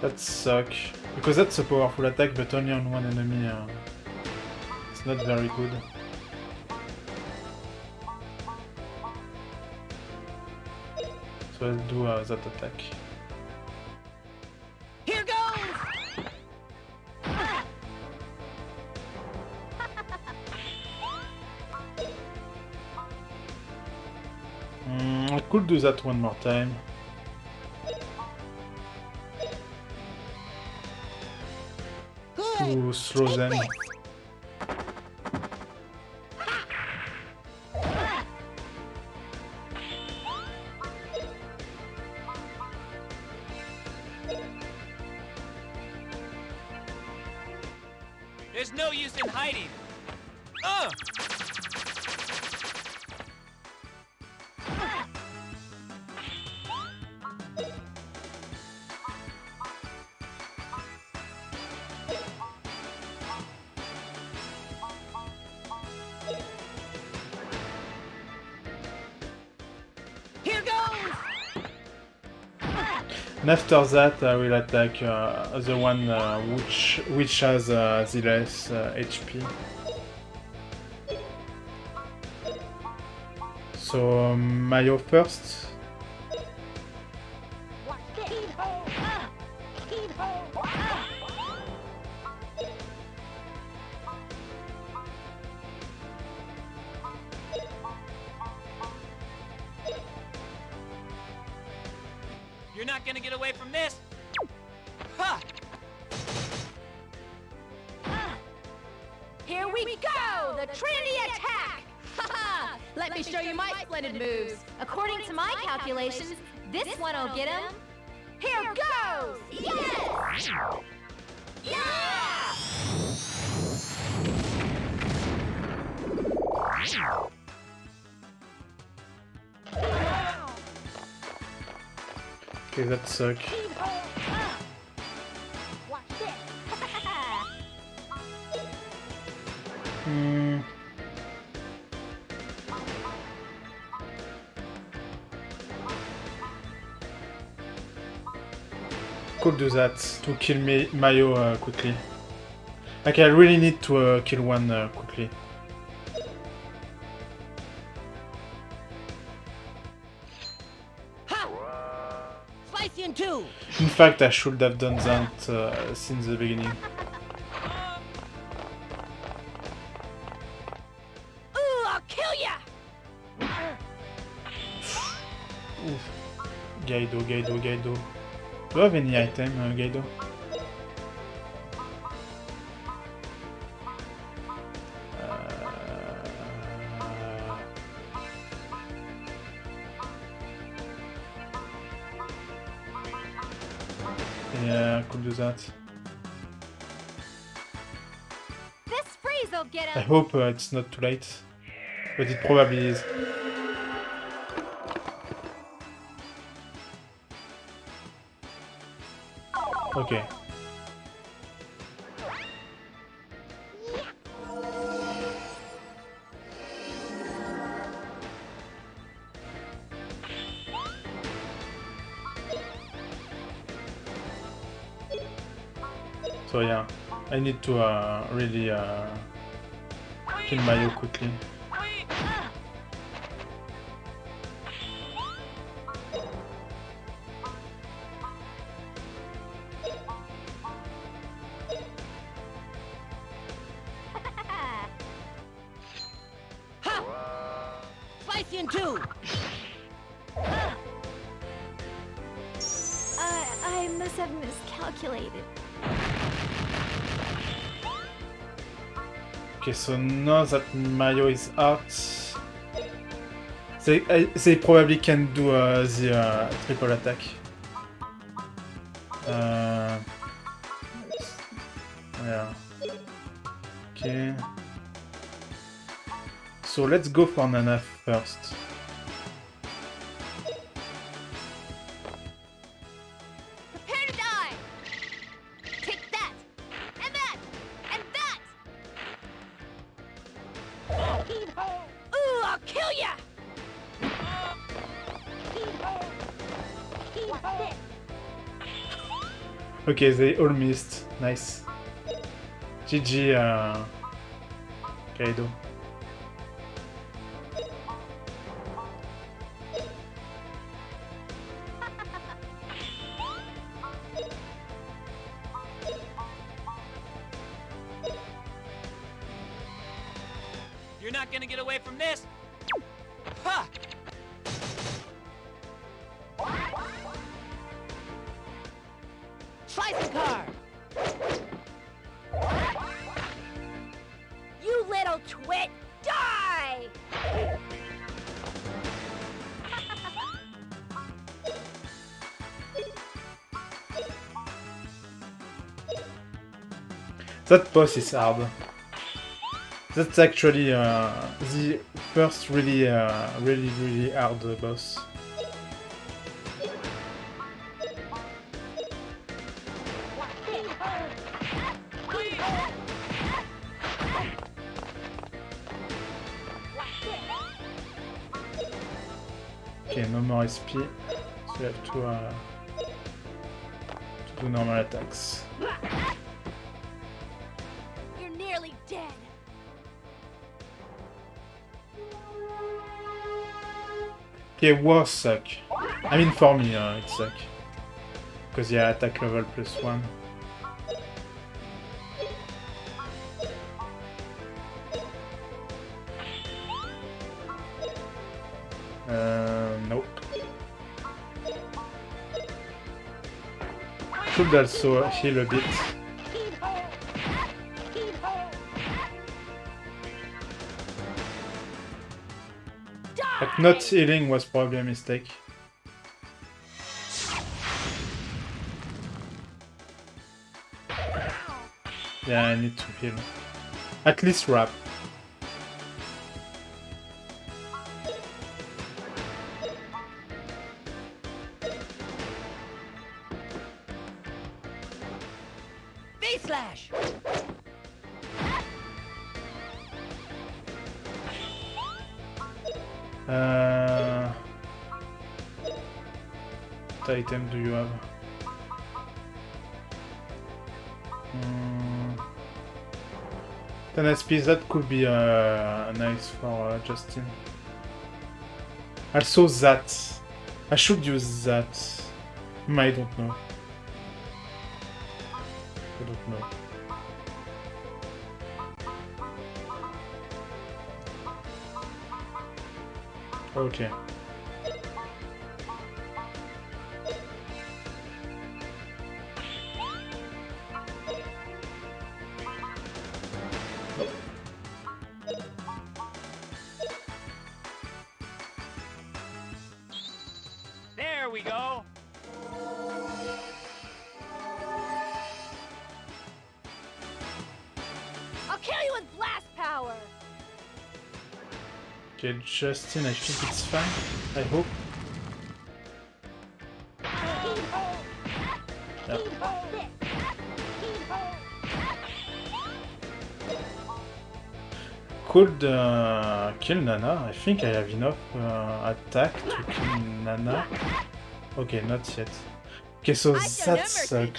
Speaker 1: That sucks. Because that's a powerful attack, but only on one enemy. It's not very good. So let's do that attack.
Speaker 3: Here goes!
Speaker 1: I could do that one more time.
Speaker 3: Good.
Speaker 1: To slow
Speaker 3: Take
Speaker 1: them.
Speaker 3: this.
Speaker 4: There's no use in hiding.
Speaker 3: Here goes!
Speaker 1: And after that, I will attack the one which has the less HP. So Mayo first.
Speaker 3: Watch this. Keyhole.
Speaker 4: You're not gonna get away from this. Ha!
Speaker 2: Here we go! The Trinity attack! Haha! Let me show you my splendid moves. According to my calculations, this one will get him. Here goes! Yes! Yeah!
Speaker 1: Okay, that suck.
Speaker 3: Watch this.
Speaker 1: Hmm. Could do that to kill me Mayo quickly. Like I really need to kill one quickly.
Speaker 3: Slice you in two.
Speaker 1: In fact, I should have done that since the beginning.
Speaker 3: Ooh, I'll kill ya!
Speaker 1: Oof. Gaido. Do you have any item, Gaido? Yeah, I could do that.
Speaker 2: This freeze will get
Speaker 1: I
Speaker 2: him.
Speaker 1: hope it's not too late, but it probably is. Okay. So yeah, I need to really kill Mayo quickly.
Speaker 4: Wait!
Speaker 3: Slice you in two.
Speaker 2: I must have miscalculated.
Speaker 1: Okay, so now that Mayo is out, they probably can do the triple attack. Yeah. Okay. So let's go for Nana first.
Speaker 2: Prepare to die! Take that! And that! And that!
Speaker 3: Keyhole.
Speaker 2: Ooh, I'll kill ya!
Speaker 3: Watch this.
Speaker 1: Okay, they all missed. Nice. GG, Kaido.
Speaker 4: not gonna get away from this! Ha!
Speaker 3: Slice car! You little twit! Die!
Speaker 1: That boss is hard. That's actually the first really hard boss. Okay, no more SP, so you have to do normal attacks.
Speaker 2: You're nearly dead.
Speaker 1: Okay, war suck. I mean for me, it suck. Because yeah, attack level +1. Nope. Should also heal a bit. But not healing was probably a mistake. Yeah, I need to heal. At least wrap.
Speaker 3: V-slash!
Speaker 1: What item do you have? 10 SP, that could be nice for Justin. Also that. I should use that. I don't know. I don't know. Okay.
Speaker 4: There we go!
Speaker 2: I'll kill you with blast power.
Speaker 1: Okay, Justin, I think it's fine. I hope. Yeah. Could kill Nana. I think I have enough attack to kill Nana. Okay, not yet. Okay, so
Speaker 2: I've done
Speaker 1: that
Speaker 2: everything.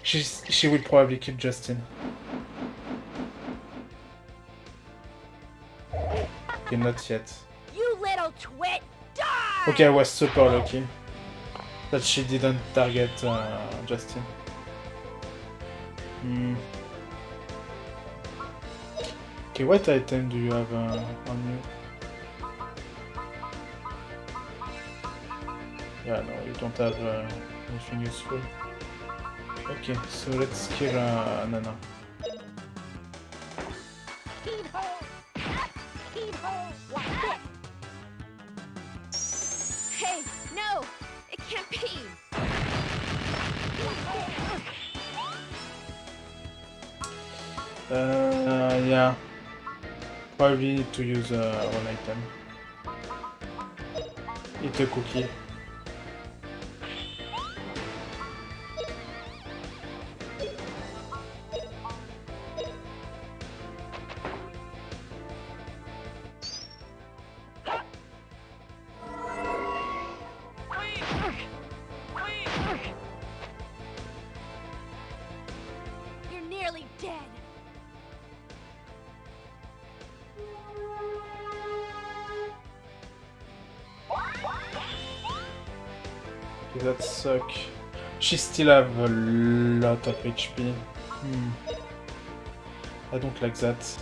Speaker 1: sucks. She will probably kill Justin. Okay, not yet.
Speaker 3: You little twit! Die!
Speaker 1: Okay, I was super lucky that she didn't target Justin. Okay, what item do you have on you? Yeah, no, you don't have anything useful. Okay, so let's kill Nana.
Speaker 2: Hey, no! It can't be!
Speaker 1: Yeah. Probably need to use one item. Eat a cookie.
Speaker 2: You're nearly dead.
Speaker 1: Okay, that suck. She still have a lot of HP. I don't like that.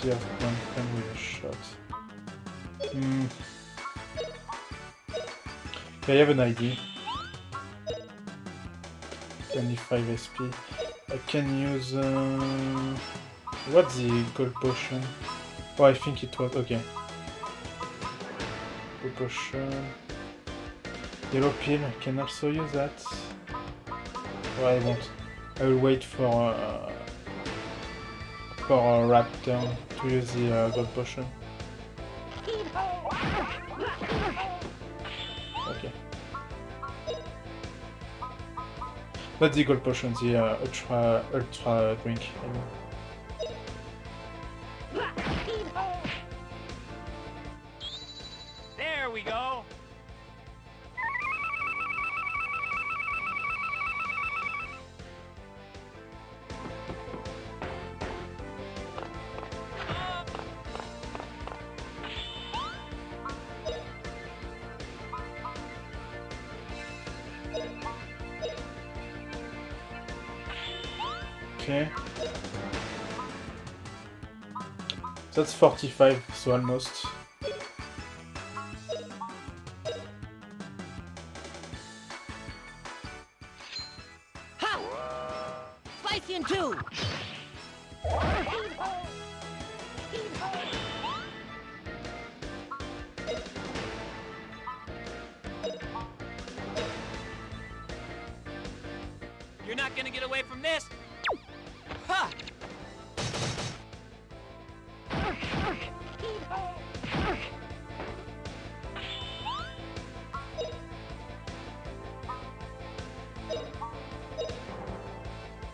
Speaker 1: quantity of blunt pen with a shot. I have an idea. 25 SP. I can use... what's the gold potion? Oh, I think it was... okay. Gold potion... Yellow pill, I can also use that. Oh, I won't. I will wait for a raptor to use the gold potion. Okay. Not the gold potion, the ultra drink. I mean.
Speaker 4: There we go.
Speaker 1: Okay. That's 45, so almost.
Speaker 3: Ha! Spicy in two!
Speaker 4: You're not gonna get away from this. Ha!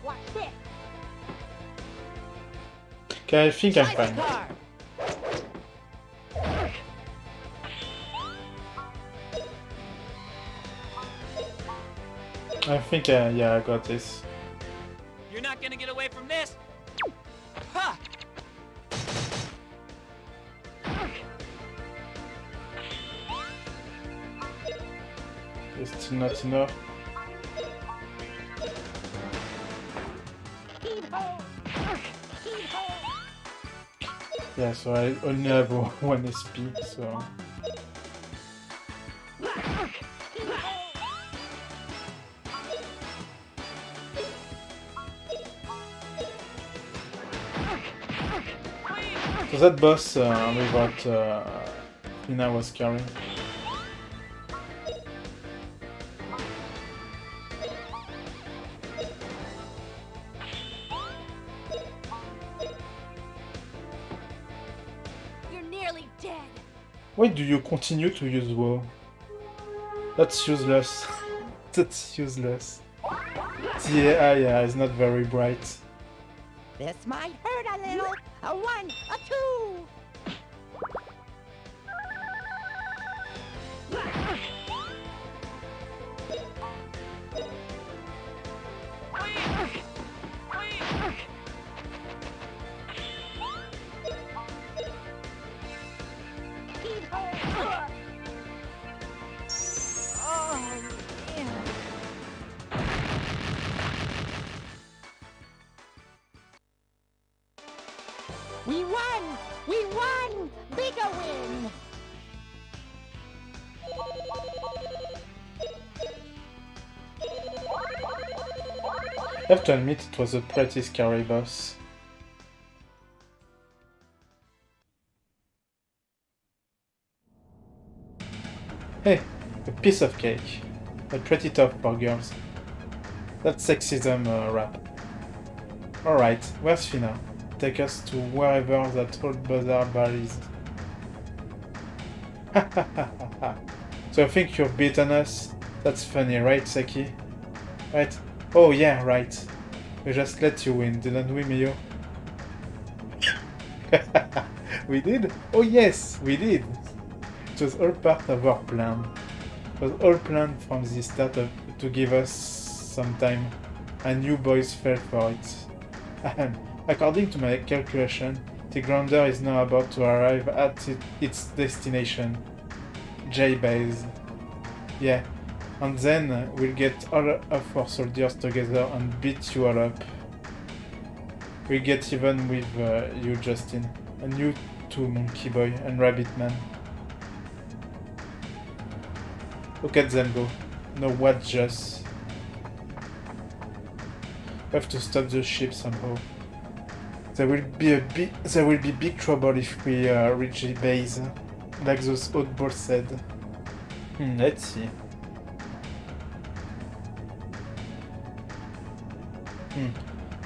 Speaker 3: Watch this!
Speaker 1: Okay, I think I'm
Speaker 3: Slice
Speaker 1: fine.
Speaker 3: car!
Speaker 1: I think, yeah, I got this.
Speaker 4: You're not gonna get away from this. Ha!
Speaker 1: It's still not enough. Yeah, so I only have 1 SP, so... So that boss without Lina was carrying.
Speaker 2: You're nearly dead.
Speaker 1: Why do you continue to use WoW? That's useless. That's useless. The AI is not very bright.
Speaker 3: This might hurt a little. A 1, a 2. We won! We won! Bigger win!
Speaker 1: I have to admit it was a pretty scary boss. Hey, a piece of cake. But pretty tough for girls. That's sexism rap. Alright, where's Fina? Take us to wherever that old bazaar bar is. So I think you've beaten us? That's funny, right, Saki? Right? Oh yeah, right. We just let you win, didn't we, Miyo? We did? Oh yes, we did! It was all part of our plan. It was all planned from the start to give us some time, and you boys fell for it. According to my calculation, the Grandia is now about to arrive at its destination, J-Base. Yeah, and then we'll get all of our soldiers together and beat you all up. We'll get even with you, Justin. And you too, Monkey Boy and Rabbit Man. Look at them go. No, what just? We have to stop the ship somehow. There will be big trouble if we reach the base, like those oddballs said. Let's see.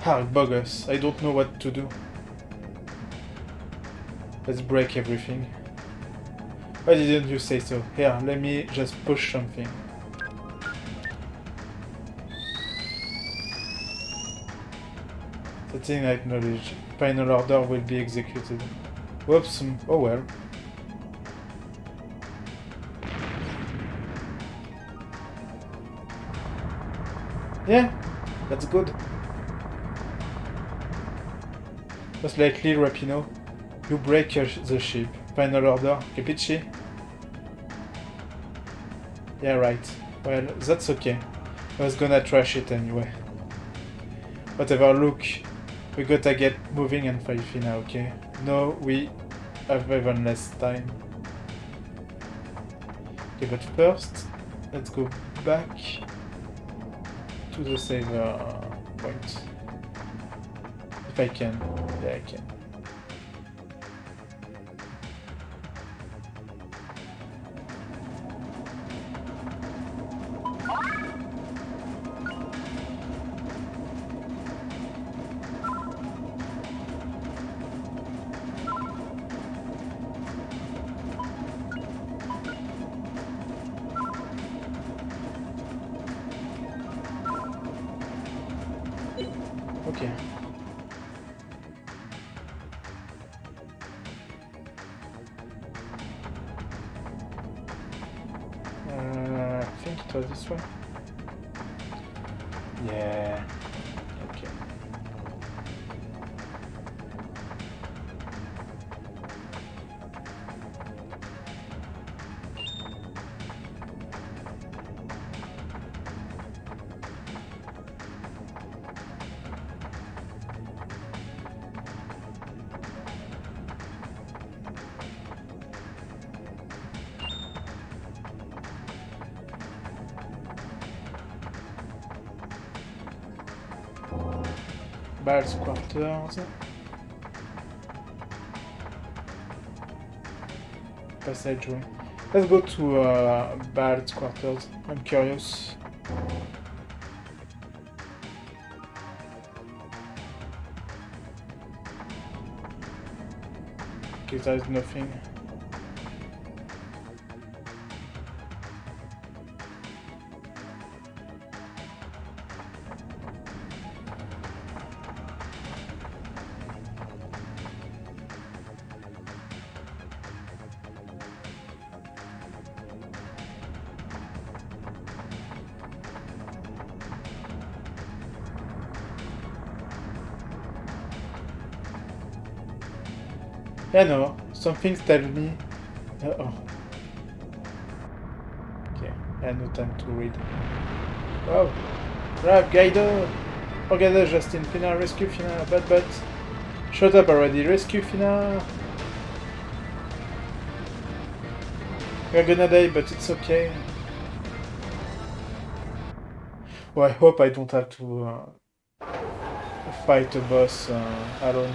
Speaker 1: Bogus. I don't know what to do. Let's break everything. Why didn't you say so? Here, let me just push something. Setting acknowledged. Final order will be executed. Whoops, oh well. Yeah, that's good. Just like Lil Rapino, you break the ship. Final order, capisci? Yeah, right. Well, that's okay. I was gonna trash it anyway. Whatever, look. We gotta get moving and fight now, okay? No, we have even less time. Okay, but first, let's go back to the save point. If I can. Yeah, I can. Okay. I think it was this one. Yeah. Okay. Bard's quarters. Passageway. Let's go to Bard's quarters. I'm curious. Okay, there's nothing. Yeah, no. Something tells me. Oh. Okay, I had no time to read. Wow. Right, Guido! Organize Justin, Fina, rescue Fina, but. Shut up already, rescue Fina! We're gonna die, but it's okay. Well, I hope I don't have to fight a boss alone.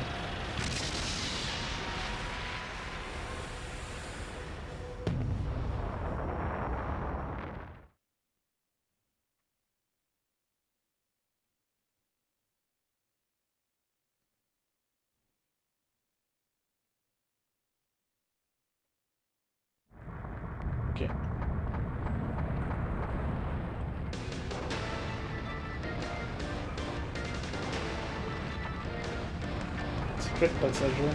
Speaker 1: Okay. Secret passager.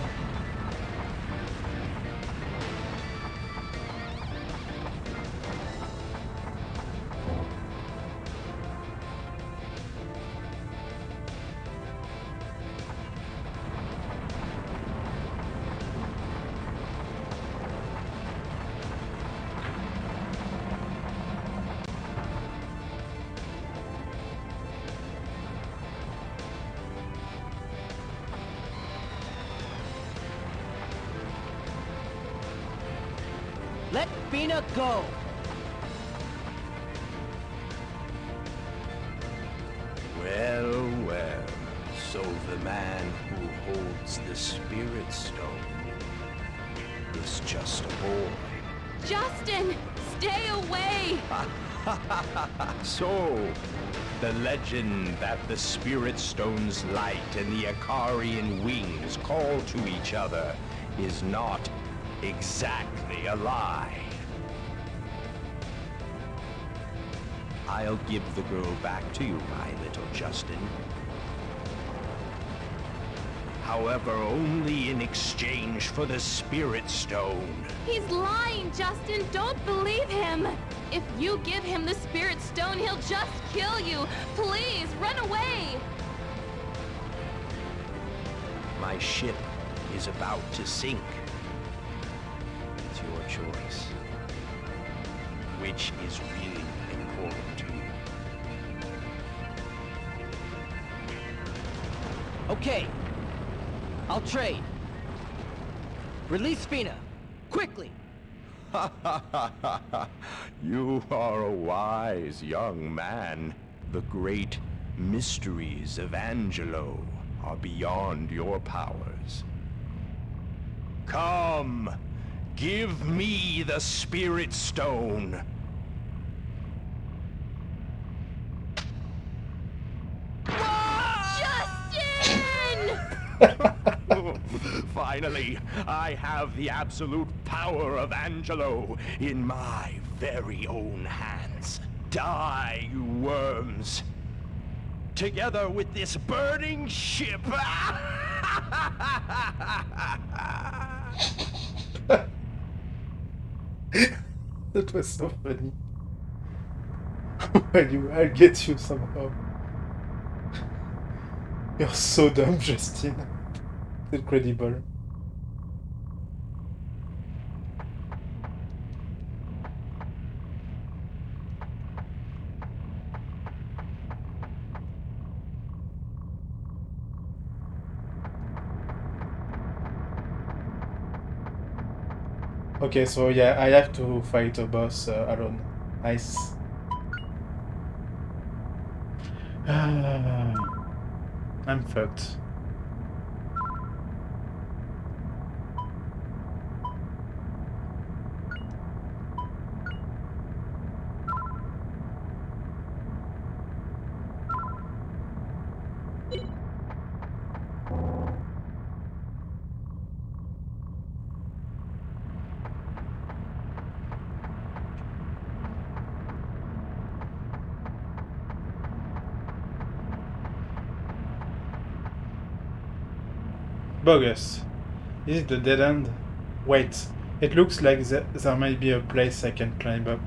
Speaker 6: Let Fina go!
Speaker 5: Well, well. So the man who holds the Spirit Stone is just a boy.
Speaker 2: Justin, stay away!
Speaker 5: So, the legend that the Spirit Stone's light and the Akarian wings call to each other is not exactly a lie. I'll give the girl back to you, my little Justin. However, only in exchange for the Spirit Stone.
Speaker 2: He's lying, Justin. Don't believe him. If you give him the Spirit Stone, he'll just kill you. Please, run away.
Speaker 5: My ship is about to sink. It's your choice. Which is really important to you?
Speaker 6: Okay. I'll trade. Release Fina. Quickly!
Speaker 5: You are a wise young man. The great mysteries of Angelo are beyond your powers. Come, give me the Spirit Stone. Finally, I have the absolute power of Angelo in my very own hands. Die, you worms! Together with this burning ship!
Speaker 1: That was so funny. I'll get you somehow. You're so dumb, Justin. It's incredible. Okay, so yeah, I have to fight a boss alone. Nice. I'm fucked. Bogus. Is it the dead end? Wait, it looks like there might be a place I can climb up.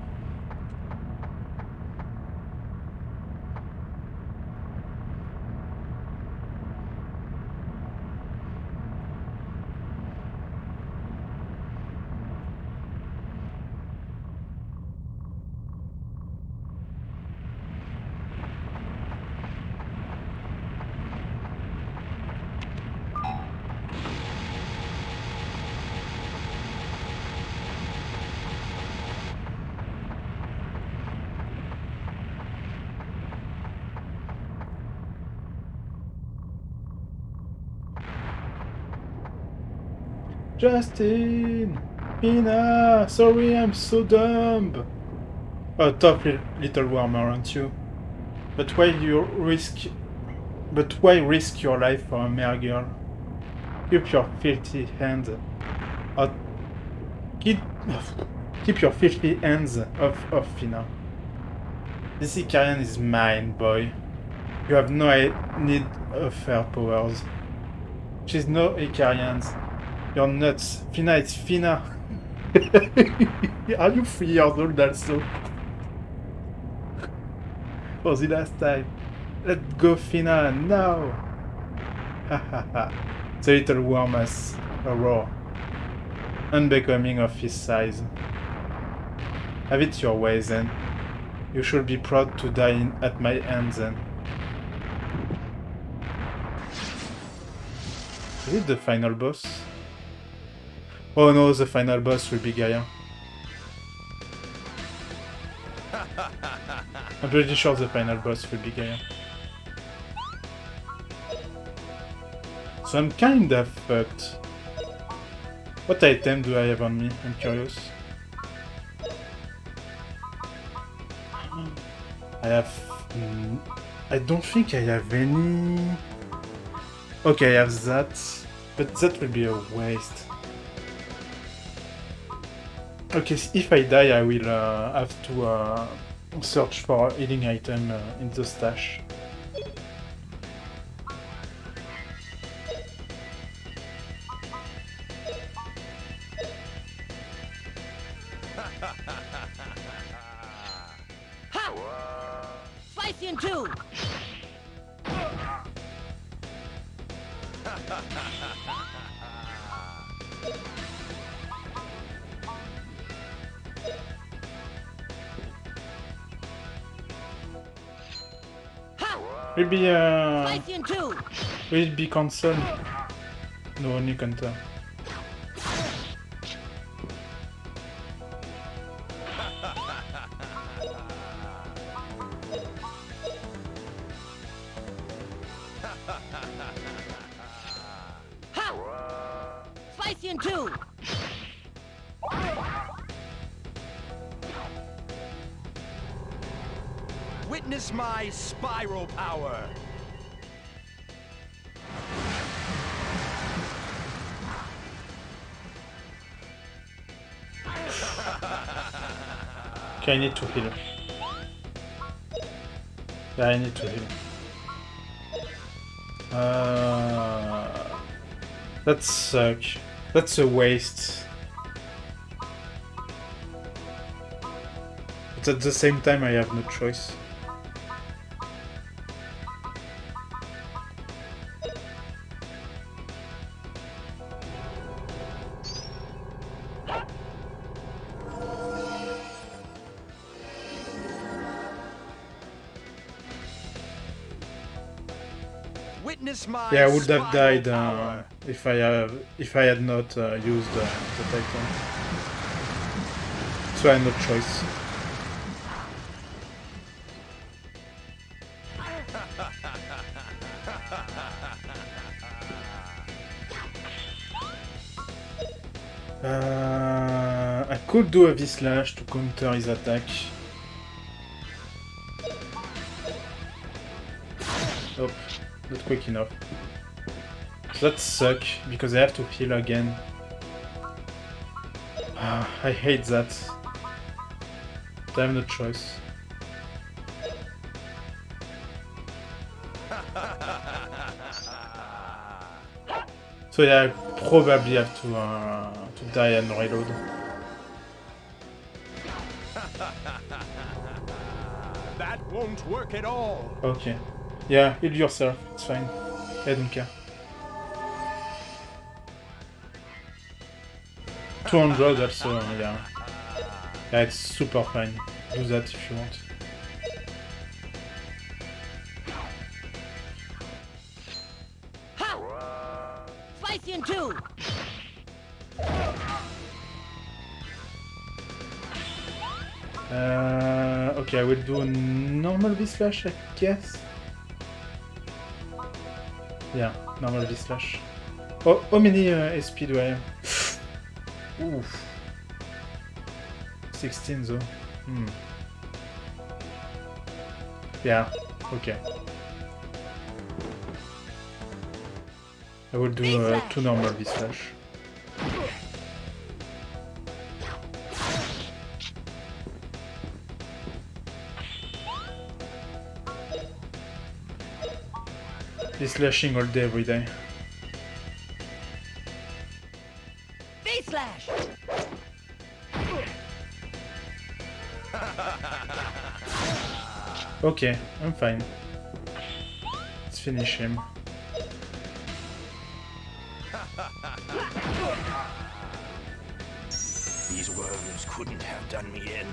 Speaker 1: Justin! Ina! Sorry, I'm so dumb! Oh, tough little worm, aren't you? But why risk your life for a mere girl? Keep your filthy hands keep your filthy hands off Fina. This Icarian is mine, boy. You have no need of her powers. She's no Icarians. You're nuts. Fina, it's Fina. Are you 3 years old also? For the last time. Let go, Fina, now! Ha ha ha. The little worm has a roar, unbecoming of his size. Have it your way, then. You should be proud to die at my hands, then. Is it the final boss? Oh no, the final boss will be Gaia. I'm pretty sure the final boss will be Gaia. So I'm kinda fucked. What item do I have on me? I'm curious. I have... I don't think I have any... Okay, I have that, but that will be a waste. Okay, so if I die, I will have to search for a healing item in the stash.
Speaker 6: Ha! Spicy in two!
Speaker 1: Will be
Speaker 6: Spicy in two!
Speaker 1: will it be cancelled? No, only counter.
Speaker 6: Ha! Spicy in two!
Speaker 5: Witness my spiral power.
Speaker 1: Okay, I need to heal. Yeah, I need to heal. That sucks. That's a waste. But at the same time, I have no choice.
Speaker 5: Witness my
Speaker 1: Yeah, I would have
Speaker 5: spiral
Speaker 1: died
Speaker 5: power.
Speaker 1: if I had not used the Titan. So I had no choice. I could do a V-slash to counter his attack. Nope, not quick enough. That sucks, because I have to heal again. I hate that. But I have no choice. So yeah, I probably have to die and reload.
Speaker 5: That won't work at all.
Speaker 1: Okay. Yeah, heal yourself, it's fine. I don't care. 200 also, yeah. Yeah, it's super fine. Do that if you want.
Speaker 6: Ha! Spicy in two!
Speaker 1: Okay, I will do a normal V-slash, I guess. Yeah, normal V-slash. Oh, how many SP do I have? Oof. 16 though. Yeah, okay. I will do 2 normal V-slash. V-slashing all day, every day.
Speaker 6: V-slash!
Speaker 1: Okay, I'm fine. Let's finish him.
Speaker 5: These worms couldn't have done me in.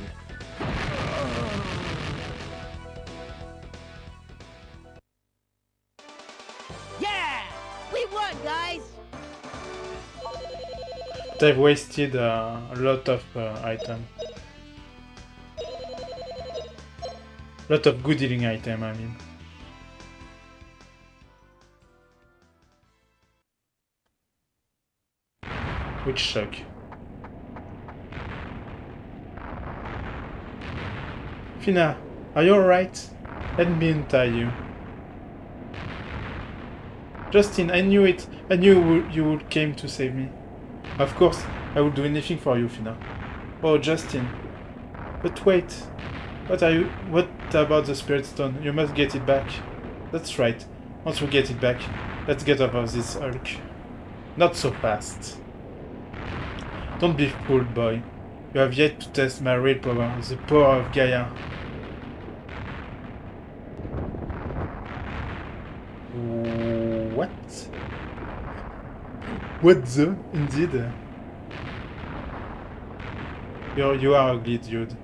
Speaker 6: Yeah! We won, guys!
Speaker 1: They've wasted a lot of item. Lot of good healing item, I mean. Which shock. Fina, are you alright? Let me untie you. Justin, I knew it. I knew you would came to save me. Of course, I would do anything for you, Fina. Oh, Justin. But wait. What about the Spirit Stone? You must get it back. That's right. Once we get it back, let's get over this Hulk. Not so fast. Don't be fooled, boy. You have yet to test my real power, the power of Gaia. What? What the? Indeed. You are ugly, dude.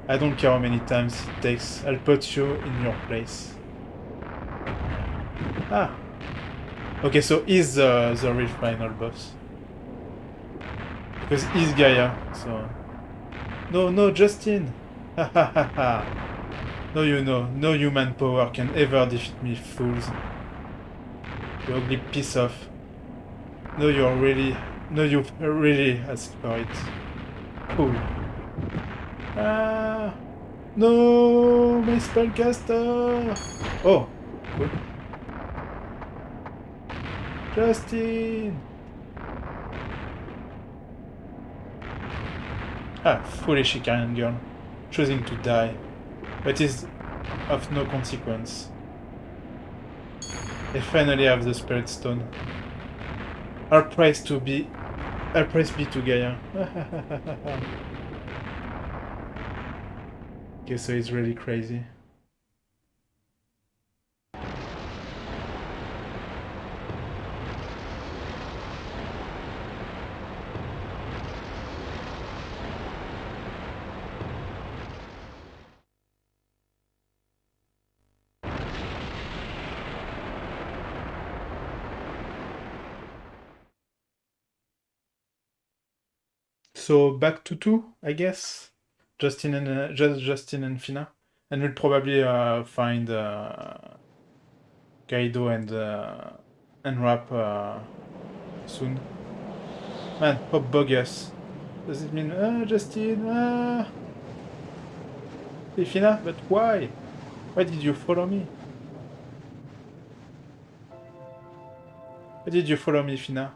Speaker 1: I don't care how many times it takes. I'll put you in your place. Ah. Okay, so he's the real final boss. Because he's Gaia, so... No, Justin! Ha ha ha ha! No, no human power can ever defeat me, fools. You ugly piece of... No, you really asked for it. Cool. Ah! No! My spellcaster! Oh, cool. Justin! Ah, foolish Icarian girl, choosing to die, but is of no consequence. I finally have the Spirit Stone. Our praise be to Gaia. Okay, so he's really crazy. So back to 2, I guess. Justin and Fina, and we'll probably find Kaido and Rap soon. Man, how bogus. Does it mean Justin? Hey Fina, but why? Why did you follow me? Why did you follow me, Fina?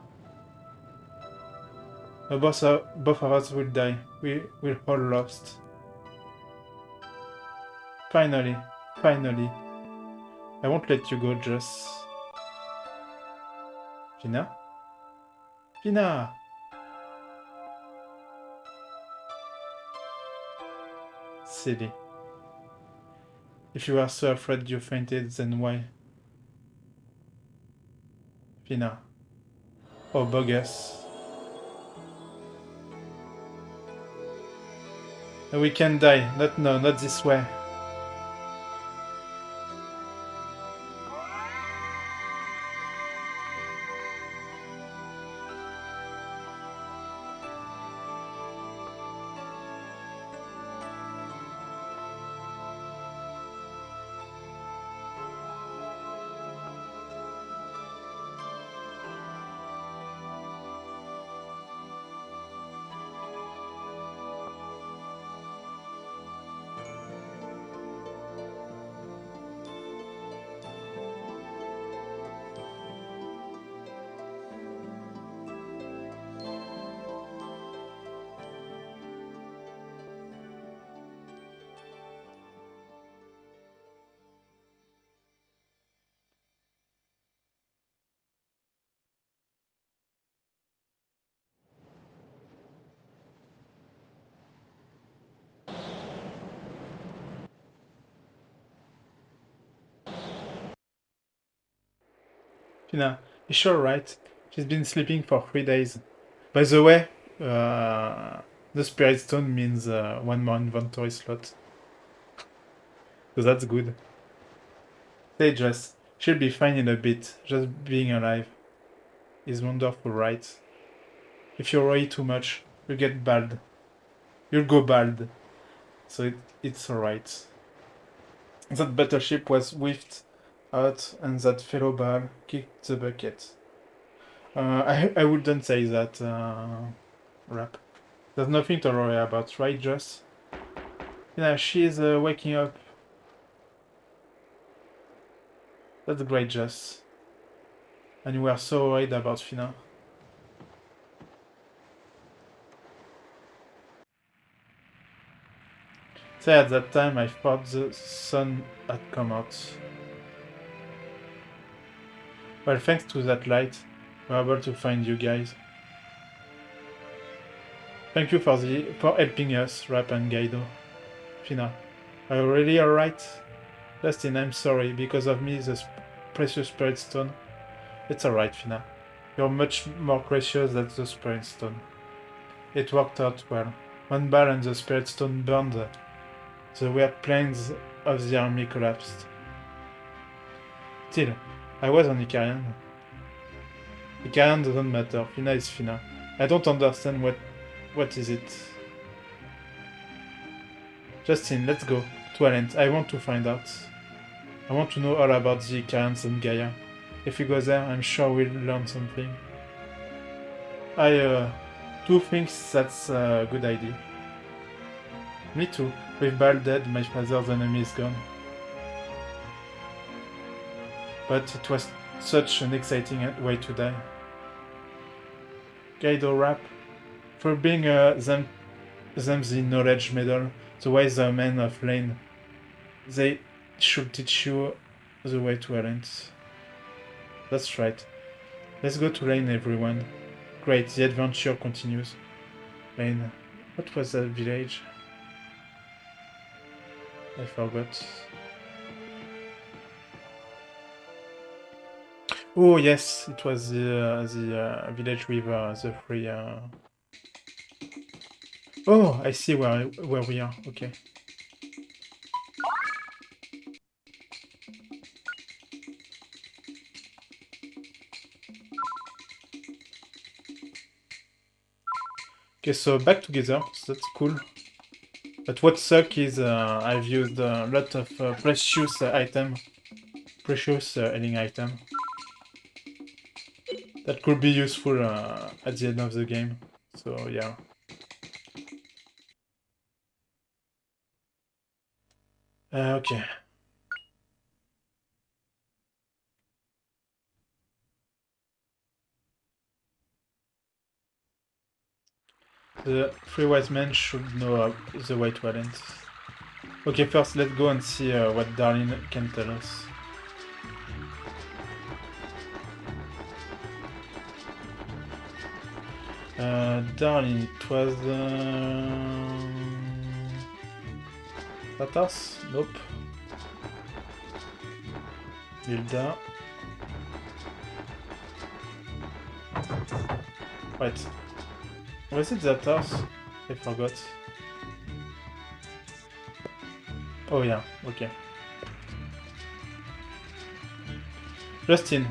Speaker 1: Both of us will die. We're all lost. Finally. I won't let you go, Jess. Fina? Silly. If you are so afraid you fainted, then why? Fina. Oh, bogus. We can die. Not this way. Fina, is sure right? She's been sleeping for 3 days. By the way, the Spirit Stone means 1 more inventory slot. So that's good. Say Jess, she'll be fine in a bit. Just being alive is wonderful, right? If you worry too much, you'll get bald. You'll go bald. So it's alright. That battleship was whiffed out and that fellow ball kicked the bucket. I wouldn't say that, Rap. There's nothing to worry about, right, Joss? Yeah, she's waking up. That's great, Joss. And you were so worried about Fina. Say at that time I thought the sun had come out. Well, thanks to that light, we're able to find you guys. Thank you for helping us, Rap and Gaido. Fina, are you really alright? Dustin, I'm sorry, because of me, the precious spirit stone. It's alright, Fina. You're much more precious than the spirit stone. It worked out well. One ball and the spirit stone burned. The weird planes of the army collapsed. Still, I was on Icarian. Icarian doesn't matter. Fina is Fina. I don't understand what is it. Justin, let's go. To Alent. I want to find out. I want to know all about the Icarians and Gaia. If we go there, I'm sure we'll learn something. I do think that's a good idea. Me too. With Bal dead, my father's enemy is gone. But it was such an exciting way to die. Gaido Rap. For being them the knowledge medal, the wiser men of Lane. They should teach you the way to Alent. That's right. Let's go to Lane, everyone. Great, the adventure continues. Lane. What was that village? I forgot. Oh yes, it was the village with the three. Oh, I see where we are. Okay. Okay, so back together. So that's cool. But what sucks is I've used a lot of precious healing item that could be useful at the end of the game. So yeah. Okay. The three wise men should know the way to Alent. Okay, first let's go and see what Darlene can tell us. Darlene, it was... Tatas? Nope. Hilda. Wait. Was it Zatas? I forgot. Oh yeah, okay. Justin,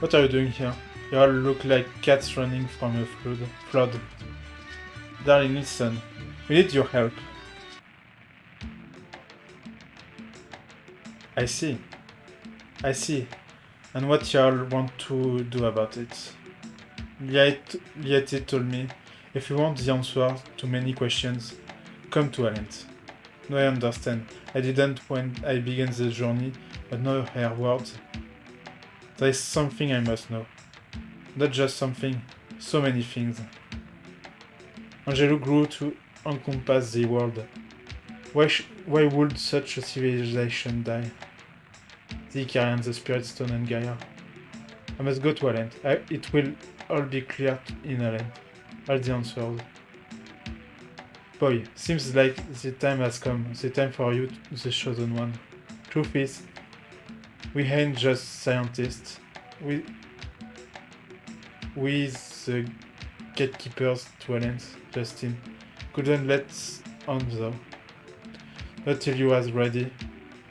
Speaker 1: what are you doing here? You all look like cats running from a flood. Darling, listen. We need your help. I see. And what y'all want to do about it? Lieti told me, if you want the answer to many questions, come to Alent. No, I understand. I didn't when I began the journey, but now her words. There is something I must know. Not just something, so many things. Angelo grew to encompass the world. Why would such a civilization die? The Icarians, the Spirit Stone and Gaia. I must go to Alent. It will all be clear in Alent. All the answers. Boy, seems like the time has come. The time for you, the chosen one. Truth is, we ain't just scientists. We the gatekeepers to Alent, Justin. Couldn't let on though. Not till you was ready.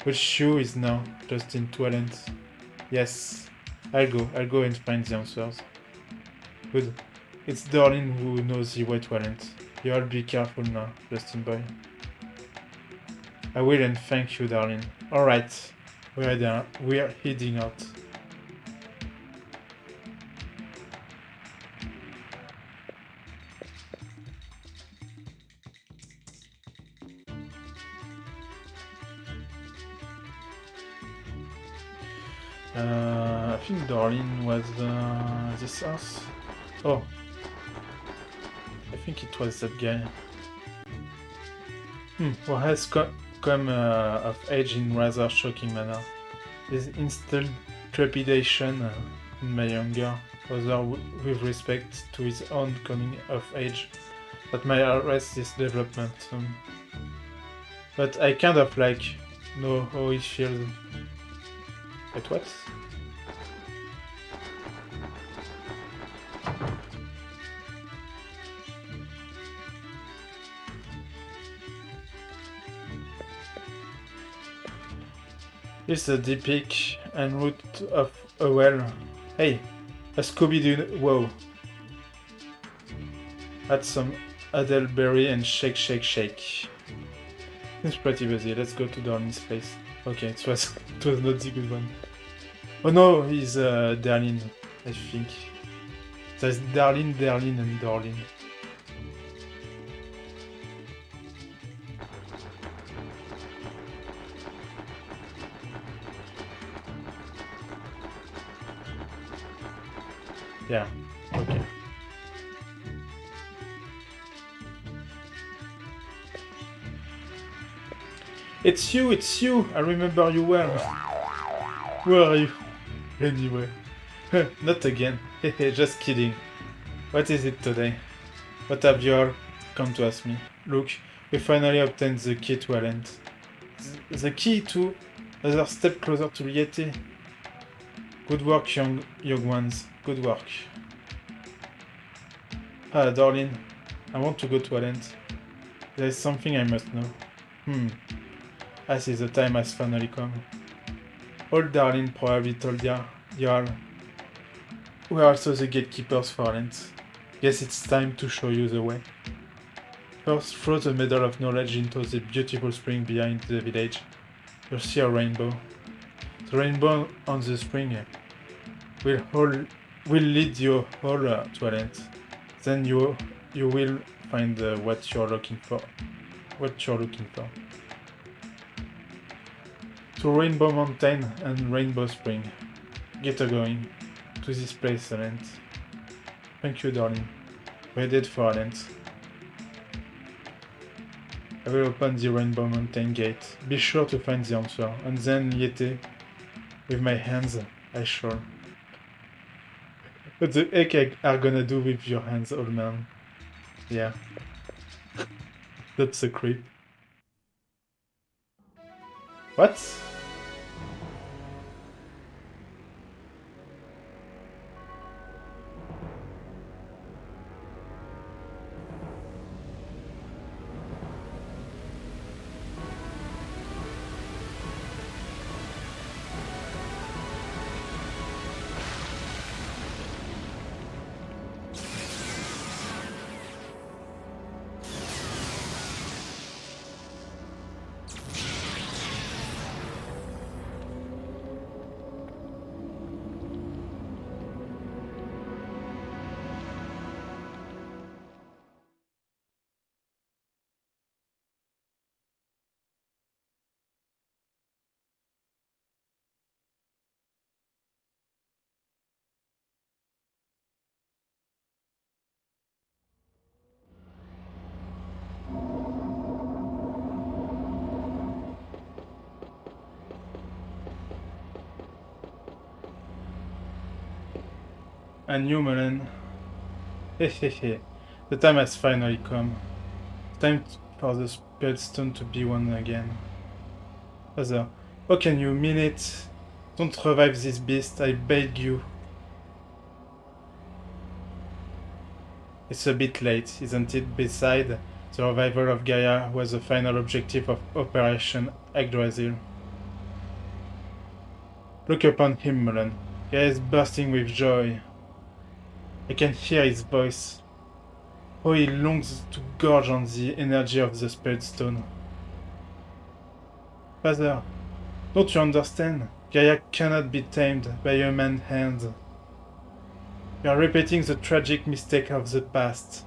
Speaker 1: Which shoe is now, Justin, to Alent? Yes. I'll go and find the answers. Good. It's Darlene who knows the way to Alent. You all be careful now, Justin boy. I will and thank you, darling. Alright, we're there. We're heading out. I think Darlene was this house. Oh, I think it was that guy. Who has come of age in rather shocking manner. His instilled trepidation in my younger brother with respect to his own coming of age that might arrest this development. But I kind of know how he feels. But what? It's the deep and root of a well. Hey, a Scooby-Doo. Whoa. Add some Adelberry and shake, shake, shake. It's pretty busy. Let's go to Darlene's place. Okay, it was not the good one. Oh no, he's Darlene, I think. There's Darlene, and Darlene. Yeah, okay. It's you! I remember you well. Where are you? Anyway. Not again. Hehe, just kidding. What is it today? What have you all come to ask me? Look, we finally obtained the key to Alent. The key to another step closer to Yeti. Good work, young ones. Good work. Ah, Darlene. I want to go to Alent. There is something I must know. I see the time has finally come. Old Darlene probably told y'all. We are also the gatekeepers for Alent. Guess it's time to show you the way. First, throw the Medal of Knowledge into the beautiful spring behind the village. You'll see a rainbow. The rainbow on the spring will lead you all to Alent. Then you will find what you're looking for. To Rainbow Mountain and Rainbow Spring. Get going. To this place, Alent. Thank you, darling. We're headed for Alent. I will open the Rainbow Mountain gate. Be sure to find the answer. And then Yeti. With my hands, I shall. What the heck are gonna do with your hands, old man? Yeah. That's a creep. What? And you, Melon. Hehehe. The time has finally come. Time for the Spirit Stone to be one again. Father, how can you mean it? Don't revive this beast, I beg you. It's a bit late, isn't it? Beside, the revival of Gaia was the final objective of Operation Yggdrasil. Look upon him, Melon. Gaia is bursting with joy. I can hear his voice. Oh, he longs to gorge on the energy of the Spirit Stone. Father, don't you understand? Gaia cannot be tamed by human hand. You are repeating the tragic mistake of the past.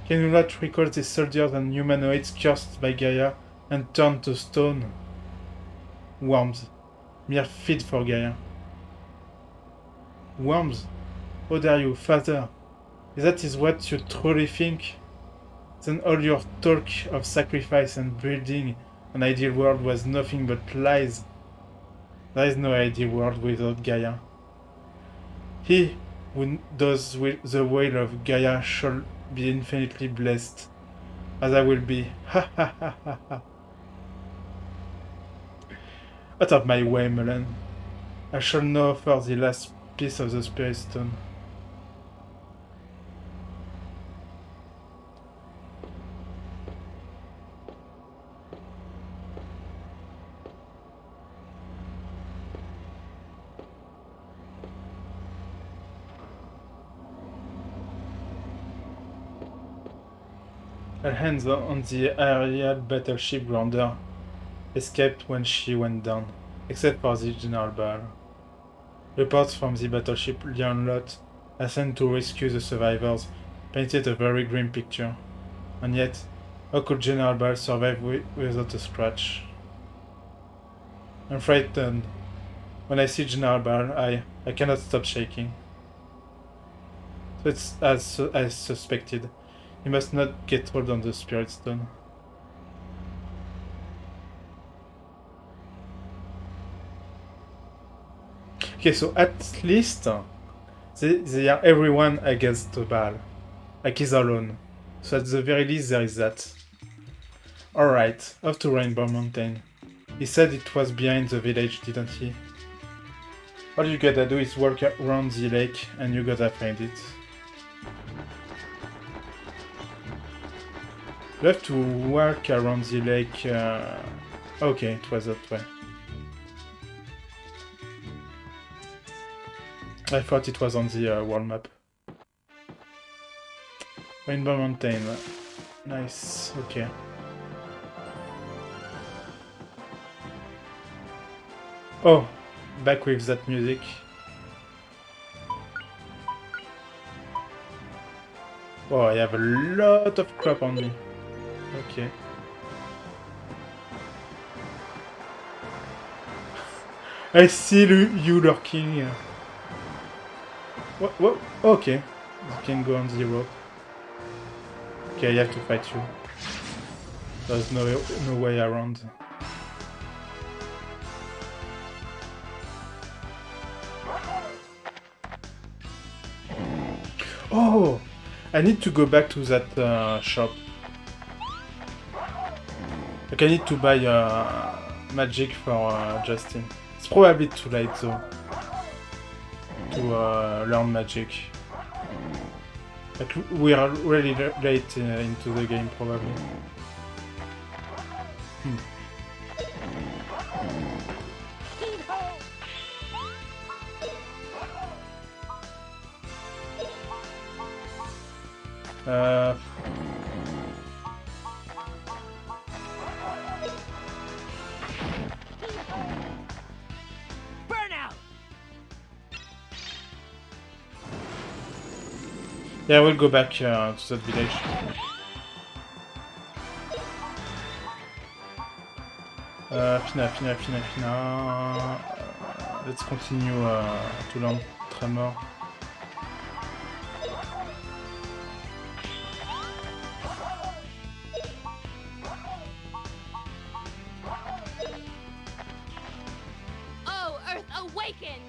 Speaker 1: Can you not recall these soldiers and humanoids cursed by Gaia and turned to stone? Worms. Mere feed for Gaia. Worms? How dare you, Father? If that is what you truly think, then all your talk of sacrifice and building an ideal world was nothing but lies. There is no ideal world without Gaia. He who does the will of Gaia shall be infinitely blessed, as I will be. Ha ha ha ha ha. Out of my way, Mulan. I shall now offer the last piece of the Spirit Stone. Her hands on the aerial battleship Grandia escaped when she went down, except for the general bar. Reports from the battleship Leonlot, sent to rescue the survivors, painted a very grim picture. And yet, how could General Ball survive without a scratch? I'm frightened. When I see General Ball, I cannot stop shaking. So it's as I suspected. He must not get hold on the Spirit Stone. Okay, so at least they are everyone against Baal. Like he's alone. So at the very least there is that. Alright, off to Rainbow Mountain. He said it was behind the village, didn't he? All you gotta do is walk around the lake and you gotta find it. You have to walk around the lake. Okay, it was that way. I thought it was on the world map. Rainbow Mountain. Nice, okay. Oh, back with that music. Oh, I have a lot of crap on me. Okay. I see you lurking. What? Okay. You can go on the rope. Okay, I have to fight you. There's no way around. Oh! I need to go back to that shop. Like I need to buy magic for Justin. It's probably too late though to learn magic. Like we are really late into the game probably. Yeah, we'll go back to that village. Fina. Let's continue to learn Tremor.
Speaker 2: Oh, Earth, awaken!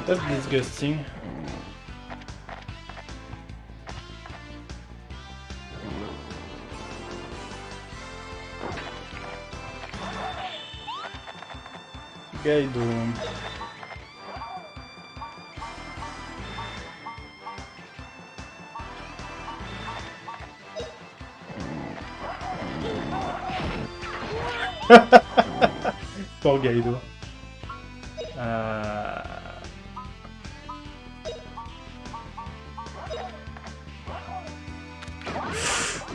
Speaker 1: That's disgusting. Gaido. Poor Gaido.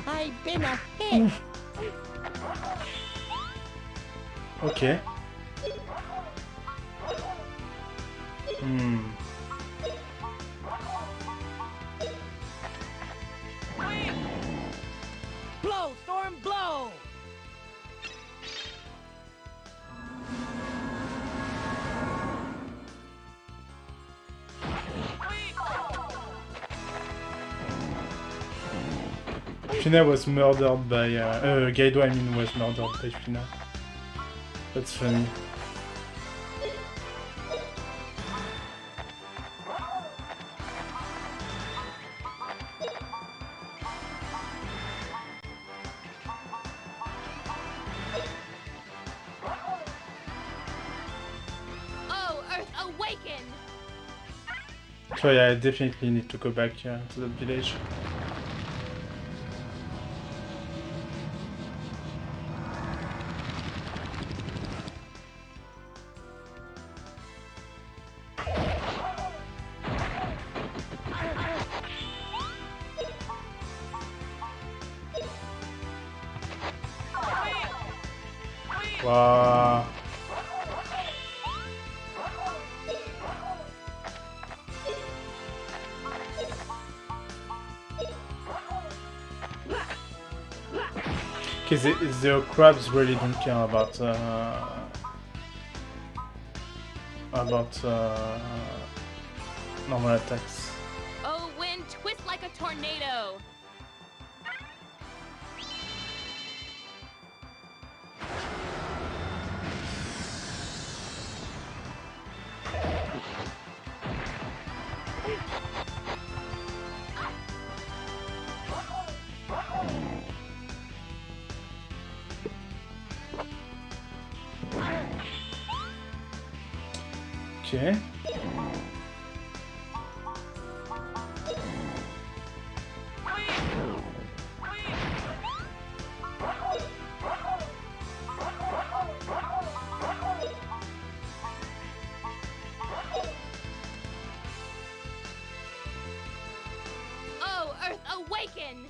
Speaker 3: I've been a hit.
Speaker 1: Okay.
Speaker 6: Blow, Storm, blow!
Speaker 1: Fina was murdered by Gaido, I mean, was murdered by Fina. That's funny.
Speaker 2: Oh, Earth, awaken!
Speaker 1: So yeah, I definitely need to go back to that village. Wow. Okay, the crabs really don't care about normal attacks.
Speaker 2: Oh, wind, twist like a tornado!
Speaker 1: Okay.
Speaker 2: Oh, Earth, awaken!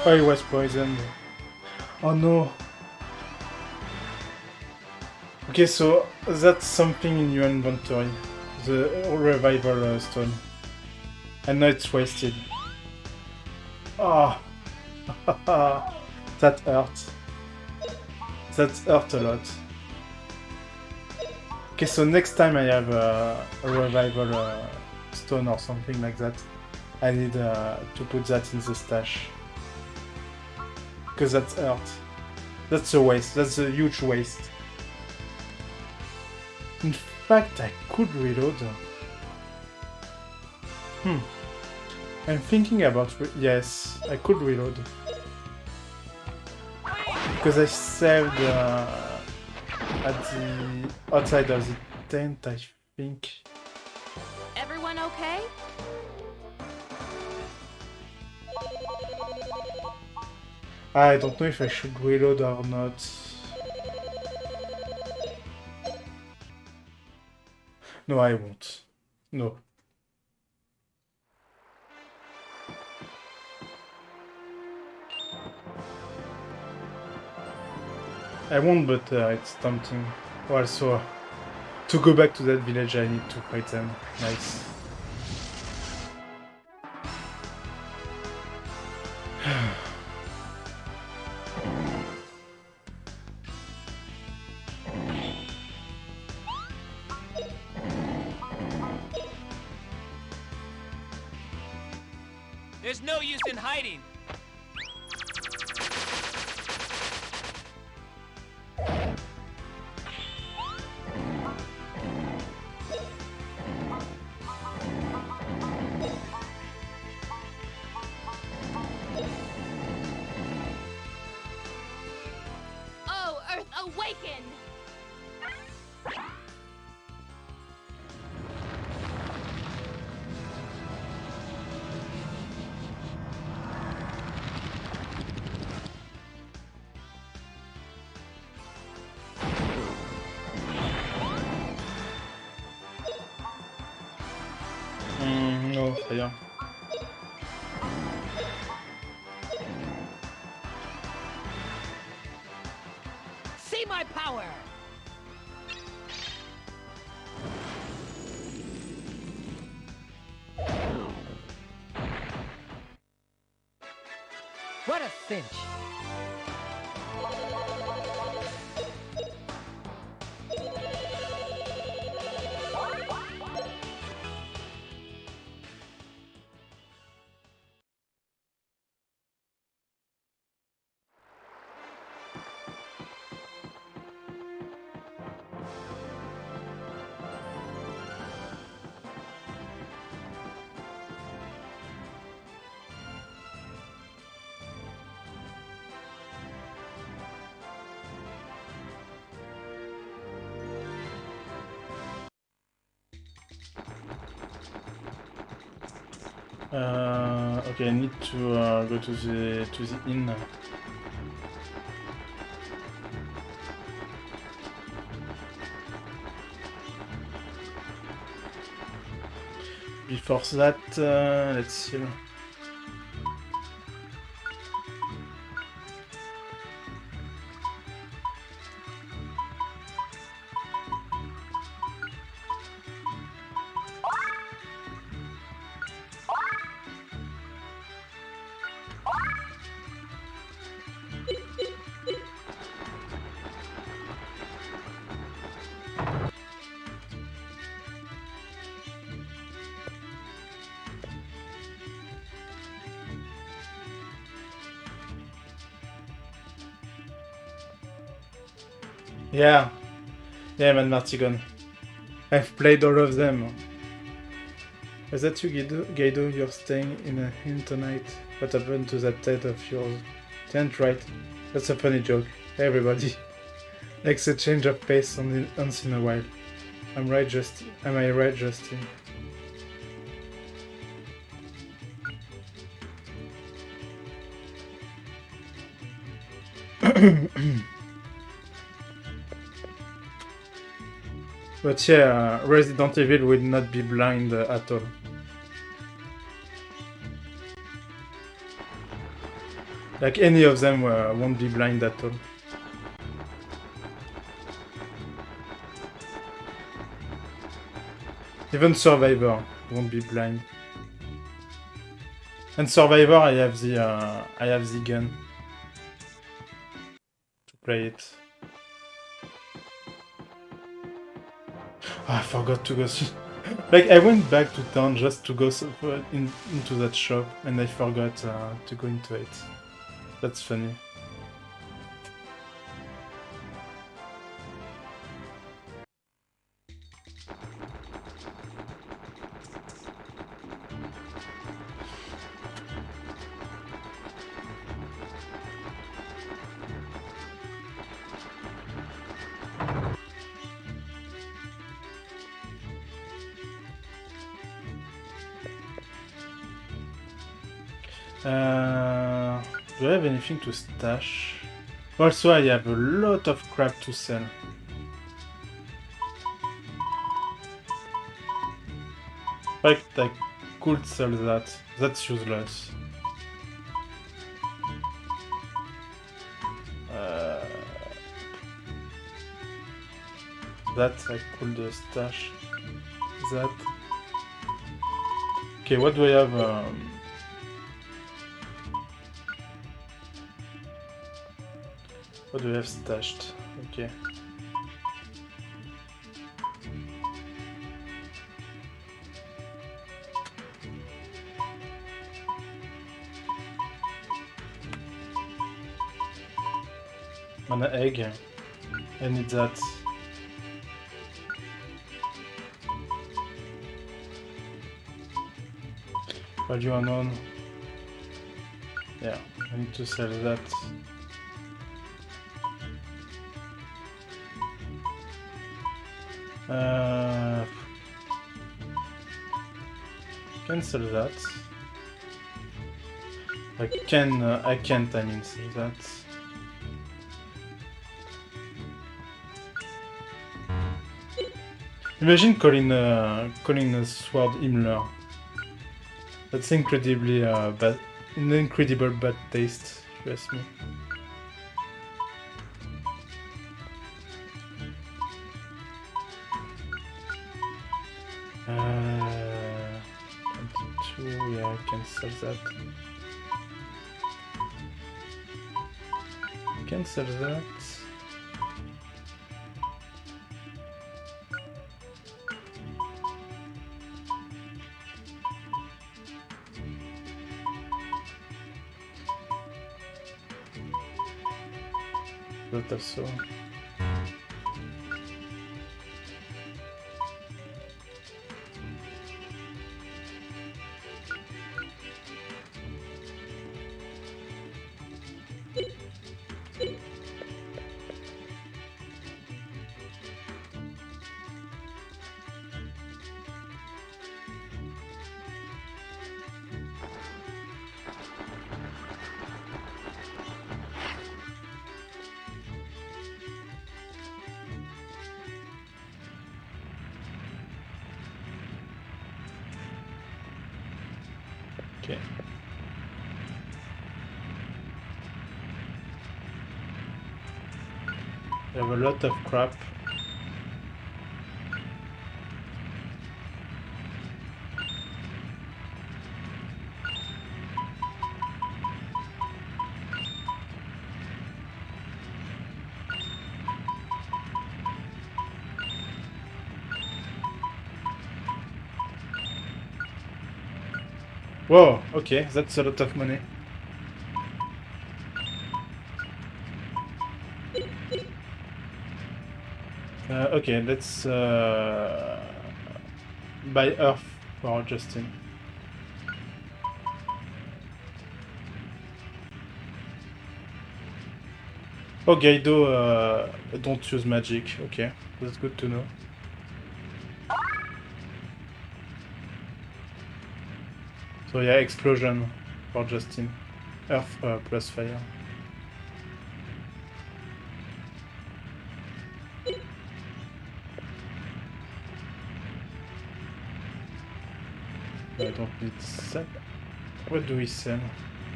Speaker 1: Oh, he was poisoned. Oh no. Okay, so that's something in your inventory. The revival stone. And now it's wasted. Ah. That hurt. That hurt a lot. Okay, so next time I have a revival stone or something like that, I need to put that in the stash. Because that's hurt. That's a waste. That's a huge waste. In fact, I could reload. I'm thinking about... yes, I could reload. Because I saved at the outside of the tent, I think.
Speaker 2: Everyone okay?
Speaker 1: I don't know if I should reload or not. No, I won't. No. I won't, but it's tempting. Also, to go back to that village, I need to fight them. Nice.
Speaker 4: There's no use in hiding.
Speaker 2: Oh, Earth, awaken!
Speaker 1: Non, rien.
Speaker 6: See my power! What a cinch!
Speaker 1: Okay, I need to go to the inn. Before that, let's see. Yeah, man, Martigon. I've played all of them. Is that you, Gaido? You're staying in a inn tonight. What happened to that date of yours? Didn't right? That's a funny joke. Hey, everybody. Likes a change of pace once in a while. Am I right, Justin? But yeah, Resident Evil will not be blind at all. Like any of them won't be blind at all. Even Survivor won't be blind. And Survivor, I have the gun to play it. Oh, I forgot to go see. Like I went back to town just to go into that shop, and I forgot to go into it. That's funny. Do I have anything to stash? Also, I have a lot of crap to sell. Like, I could sell that. That's useless. That I could stash. That. Okay, what do I have? What do we have stashed? Okay. Mana egg. I need that. Value unknown. Yeah, I need to sell that. Cancel that. I can't, I mean, sell that. Imagine calling a sword Himmler. That's incredibly bad, an incredible bad taste, if you ask me. Uh, 22, yeah, I can sell that. Cancel that. That also. Okay. I have a lot of crap. Whoa, okay, that's a lot of money. Okay, let's buy Earth for Justin. Oh, Gaido don't use magic. Okay, that's good to know. So yeah, explosion for Justin. Earth plus fire. I don't need that. What do we sell?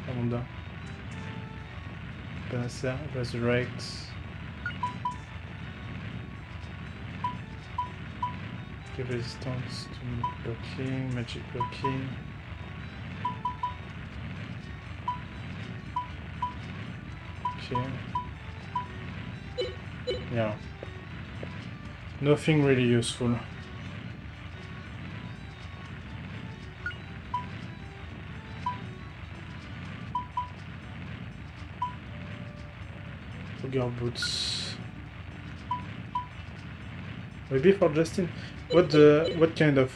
Speaker 1: I wonder. Panacea, Resurrect. Give resistance to blocking, magic blocking. Okay. Yeah. Nothing really useful. Girl boots. Maybe for Justin. What kind of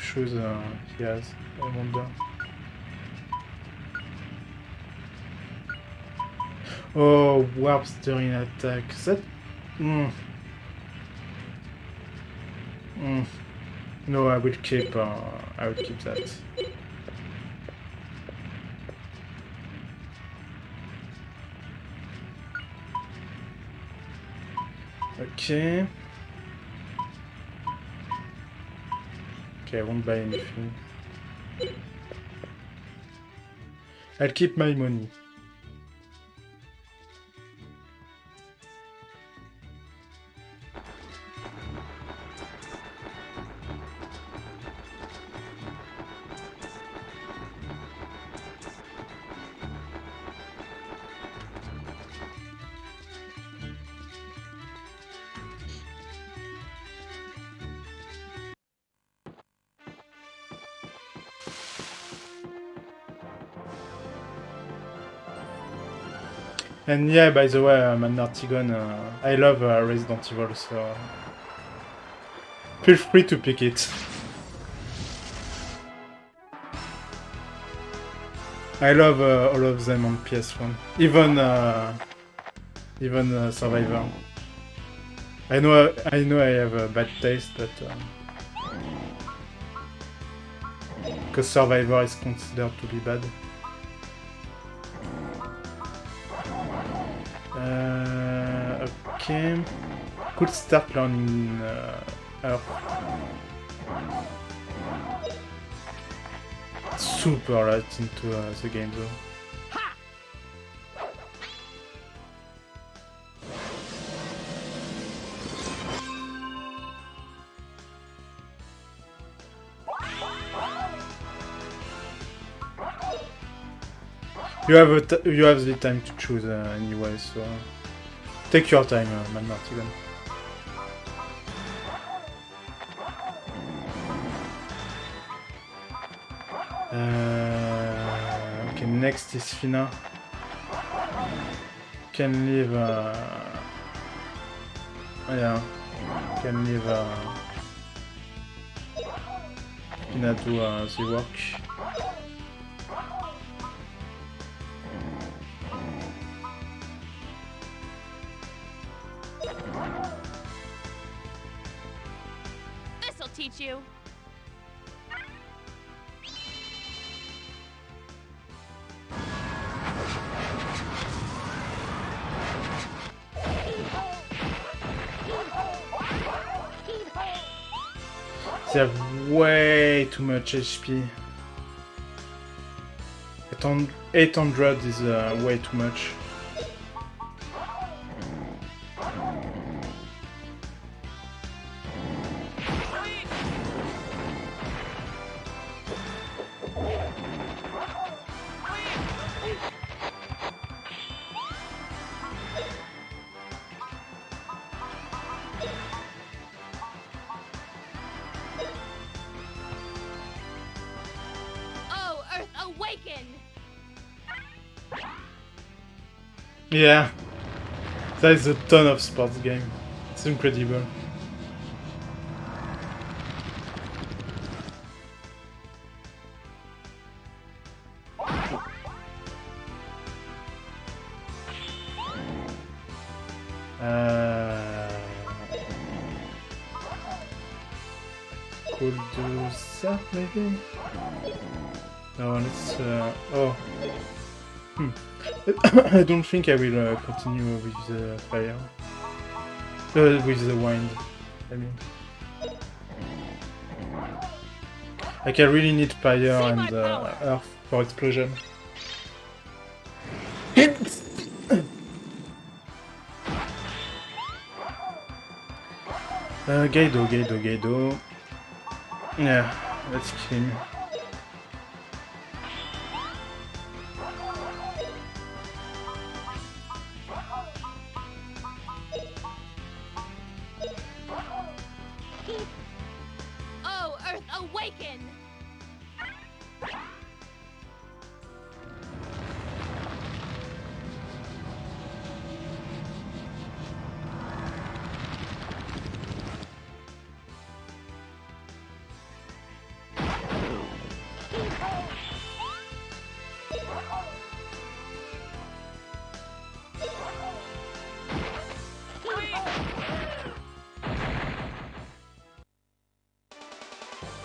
Speaker 1: shoes he has? I wonder. Oh, warps during attack. That. No, I will keep. I will keep that. Okay. Okay, I won't buy anything. I'll keep my money. And yeah, by the way, Manartigon, I love Resident Evil, so feel free to pick it. I love all of them on PS1, even Survivor. I know I have a bad taste, but because Survivor is considered to be bad. Okay, could start learning Earth. Super late into the game though. You have the time to choose anyway, so take your time, Man Martigan. Okay, next is Fina. Can leave. Yeah, can leave Fina do the work.
Speaker 2: This'll teach you.
Speaker 1: They have way too much HP. 800 is way too much.
Speaker 2: Oh, Earth, awaken!
Speaker 1: Yeah, that is a ton of sports game. It's incredible. Could do that maybe? No, let's. Oh. I don't think I will continue with the fire. With the wind, I mean. Like I really need fire and earth for explosion. Gaido. Yeah, let's kill him.
Speaker 2: Oh, Earth, awaken!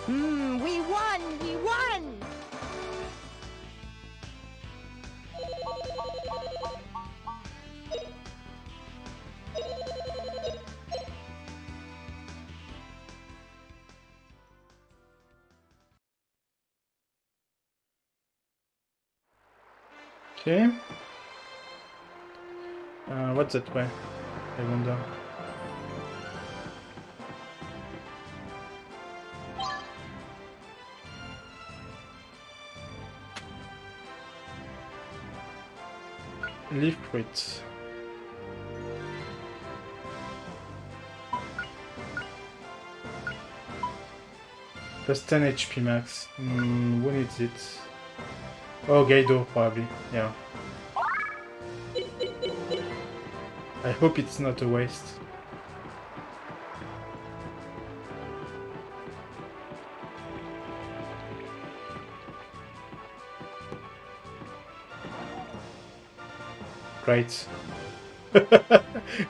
Speaker 3: We won! We won!
Speaker 1: Okay. What's that way? I wonder. Leaf crit. Plus 10 HP max. When is it? Oh, Gaido, probably. Yeah. I hope it's not a waste. Great.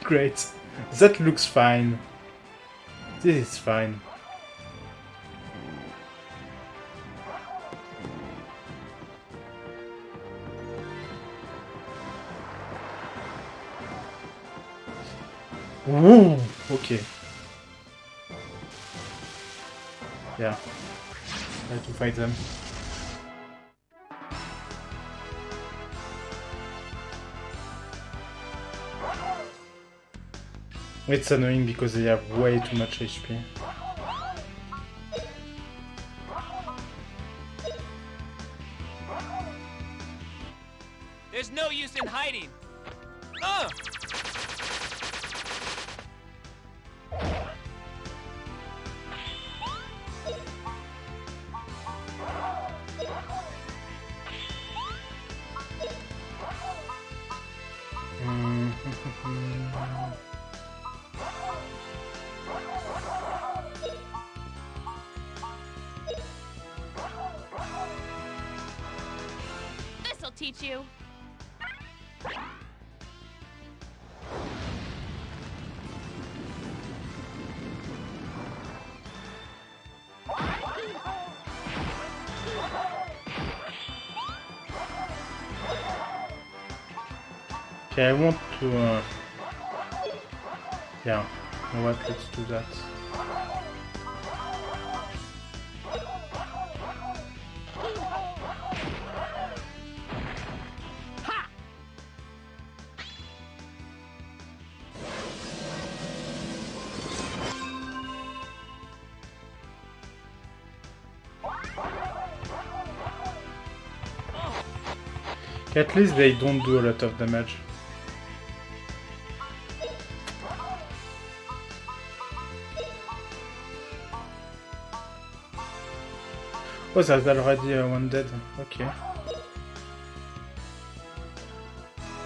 Speaker 1: Great. That looks fine. This is fine. Woo! Okay. Yeah. I have to fight them. It's annoying because they have way too much HP.
Speaker 4: There's no use in hiding.
Speaker 2: This'll teach you.
Speaker 1: Okay, I want to... Yeah, you know what, let's do that. Okay, at least they don't do a lot of damage. Oh, there's already one dead. Okay.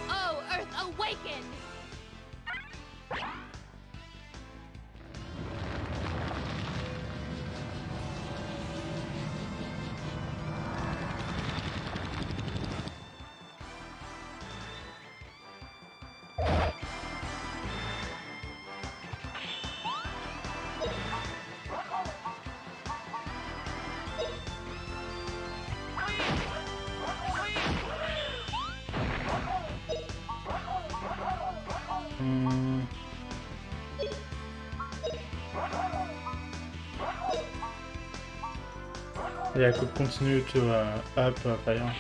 Speaker 2: Oh, Earth, awaken! Yeah, I could continue to up fire.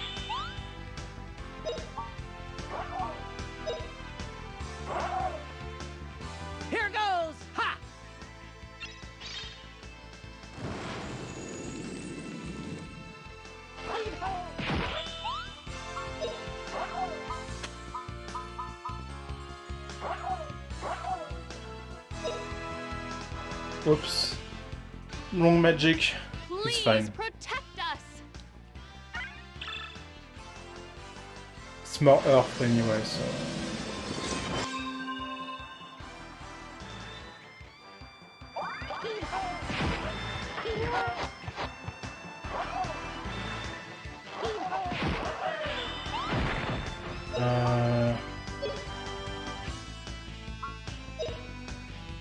Speaker 6: Here goes! Ha!
Speaker 1: Oops. Wrong magic. It's
Speaker 2: Please
Speaker 1: fine.
Speaker 2: protect us!
Speaker 1: It's more earth anyway, so...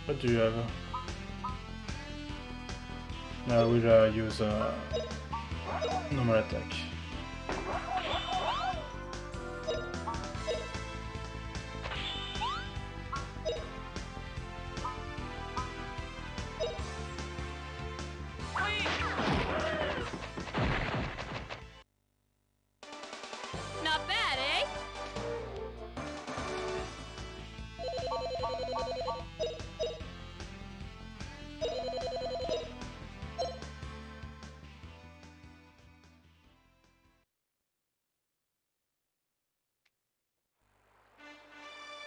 Speaker 1: What do you have? I will use normal attack.
Speaker 2: Not bad, eh?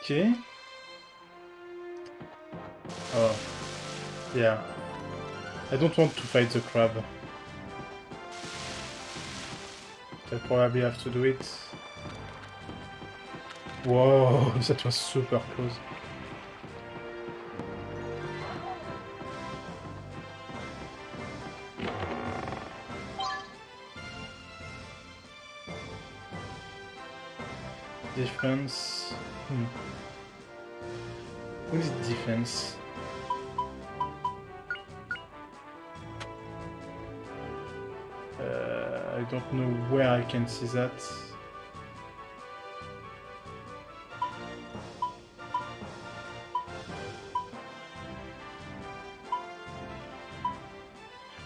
Speaker 1: Okay. Oh. Yeah. I don't want to fight the crab. I probably have to do it. Whoa, that was super close. Defense. What is defense? I don't know where I can see that.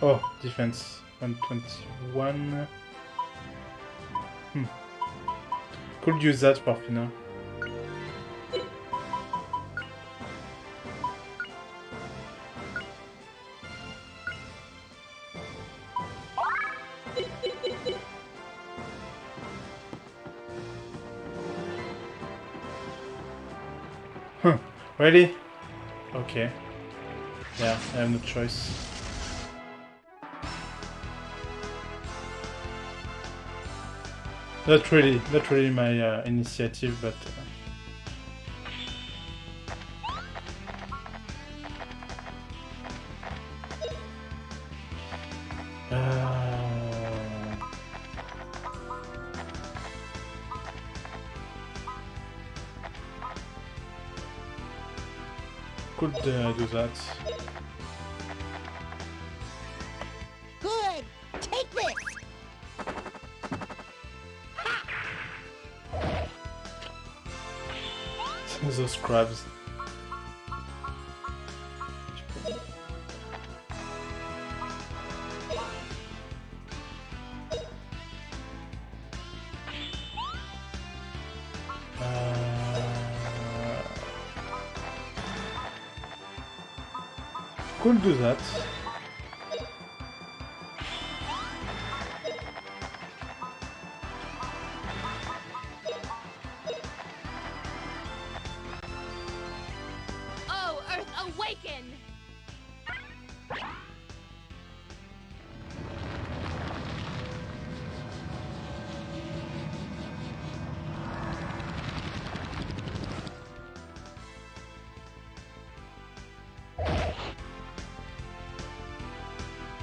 Speaker 1: Oh, defense. 121. Could use that for Fina. Huh, really? Okay. Yeah, I have no choice. Not really my initiative, but could do that.
Speaker 3: Good. Take this.
Speaker 1: Those crabs. Could do that.
Speaker 2: Oh, Earth, awaken!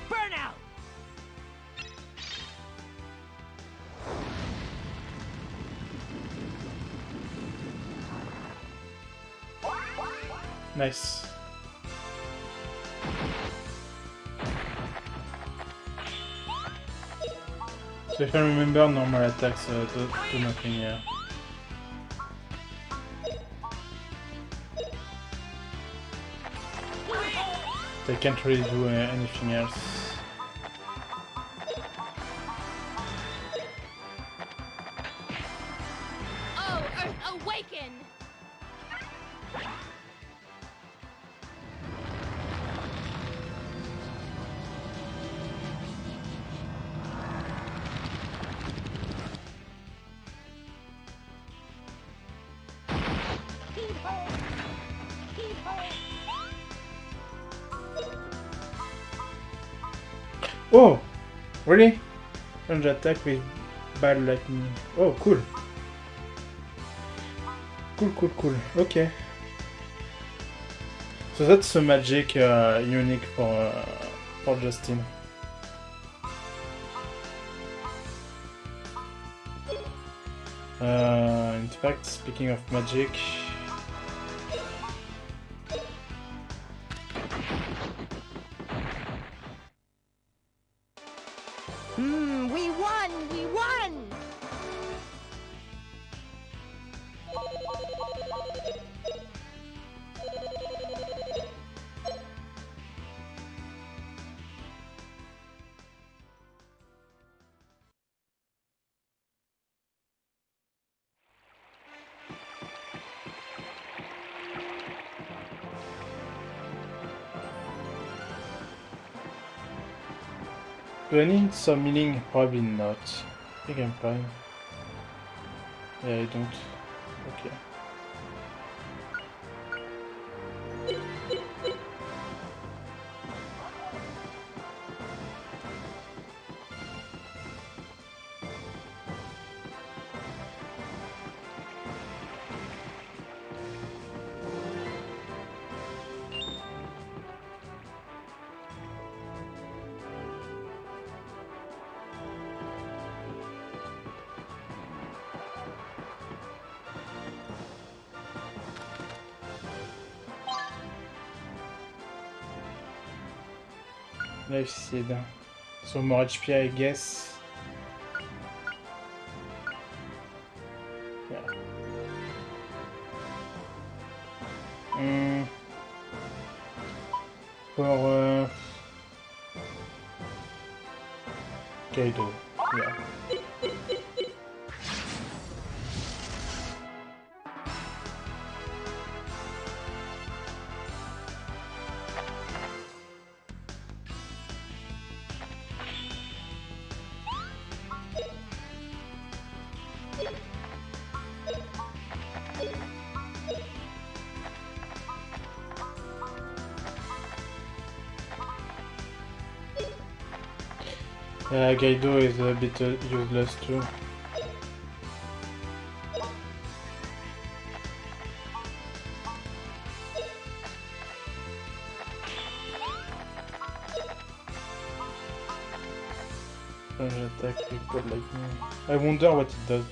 Speaker 6: Burnout!
Speaker 1: Nice. So if I remember, normal attacks do nothing here. They can't really do anything else.
Speaker 2: Oh, Earth, awaken!
Speaker 1: Oh! Really? Range attack with bad lightning. Oh, cool. Cool. Okay. So that's a magic unique for Justin. In fact, speaking of magic,
Speaker 3: We won! We won!
Speaker 1: do I need some meaning? Probably not. I think I'm fine. Yeah, I don't. Okay. Life seed. So more HP, I guess. Yeah. For Kaido. Yeah. Kaido is a bit useless too. Attack equal lightning. I wonder what it does.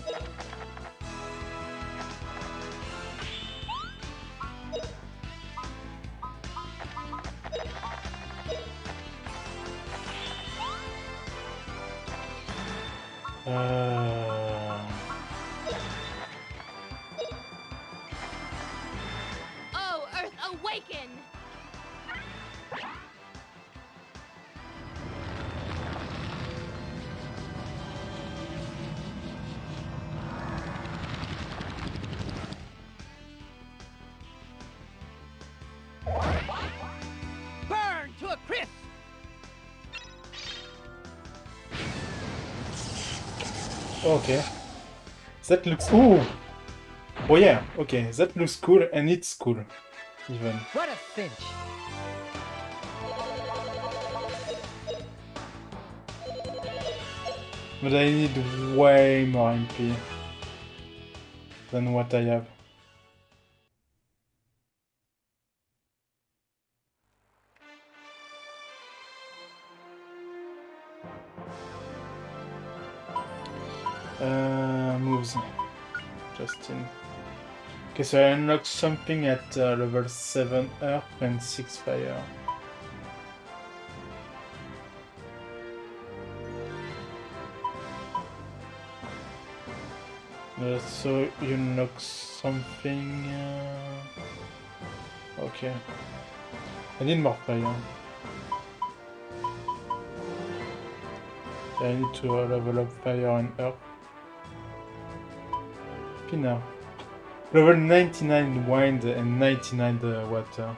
Speaker 2: Oh, Earth, awaken!
Speaker 6: Burn to a crisp!
Speaker 1: Okay. That looks... Ooh! Oh yeah, okay. That looks cool and it's cool. Even.
Speaker 6: What a cinch!
Speaker 1: But I need way more MP than what I have. Moves. Justin. Okay, so I unlocked something at level 7 Earth and 6 Fire. So you unlock something... Okay. I need more fire. I need to level up fire and earth. Pinner. Level 99 wind and 99 water.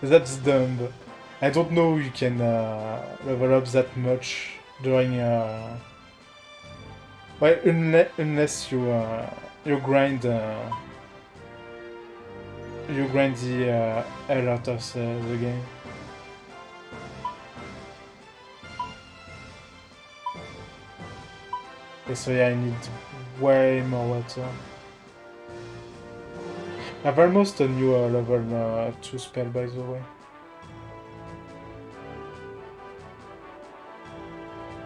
Speaker 1: That's dumb. I don't know you can level up that much during well, unless you you grind the hell out of the game. Okay, so yeah, I need way more water. I've almost a new level 2 spell, by the way.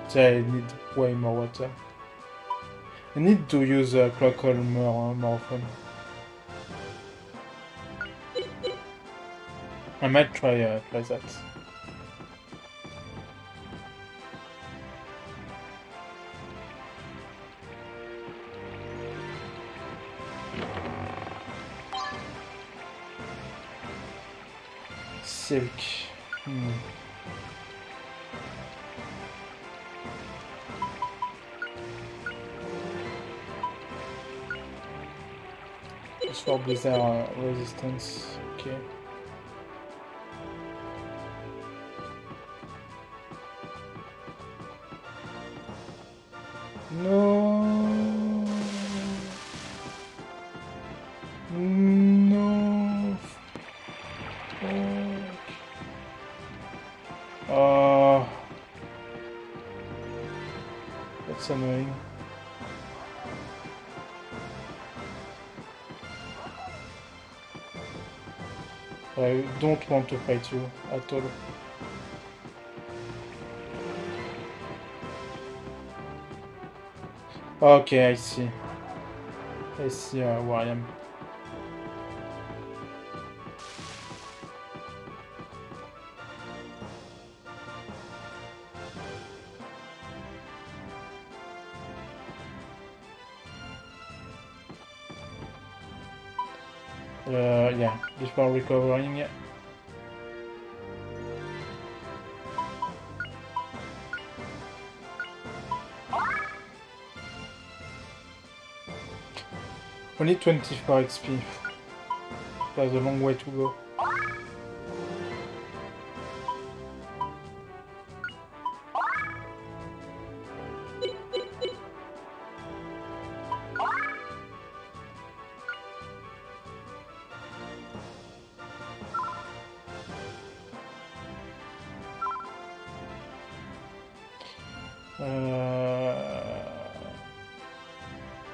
Speaker 1: So I need way more water. I need to use Clockle more often. I might try that. Silk. Just for blizzard resistance. Okay. No. No. Fuck. Oh. That's annoying. I don't want to fight you at all. Okay, I see. I see where I am. Yeah, before recovering. Only 24 XP. There's a long way to go.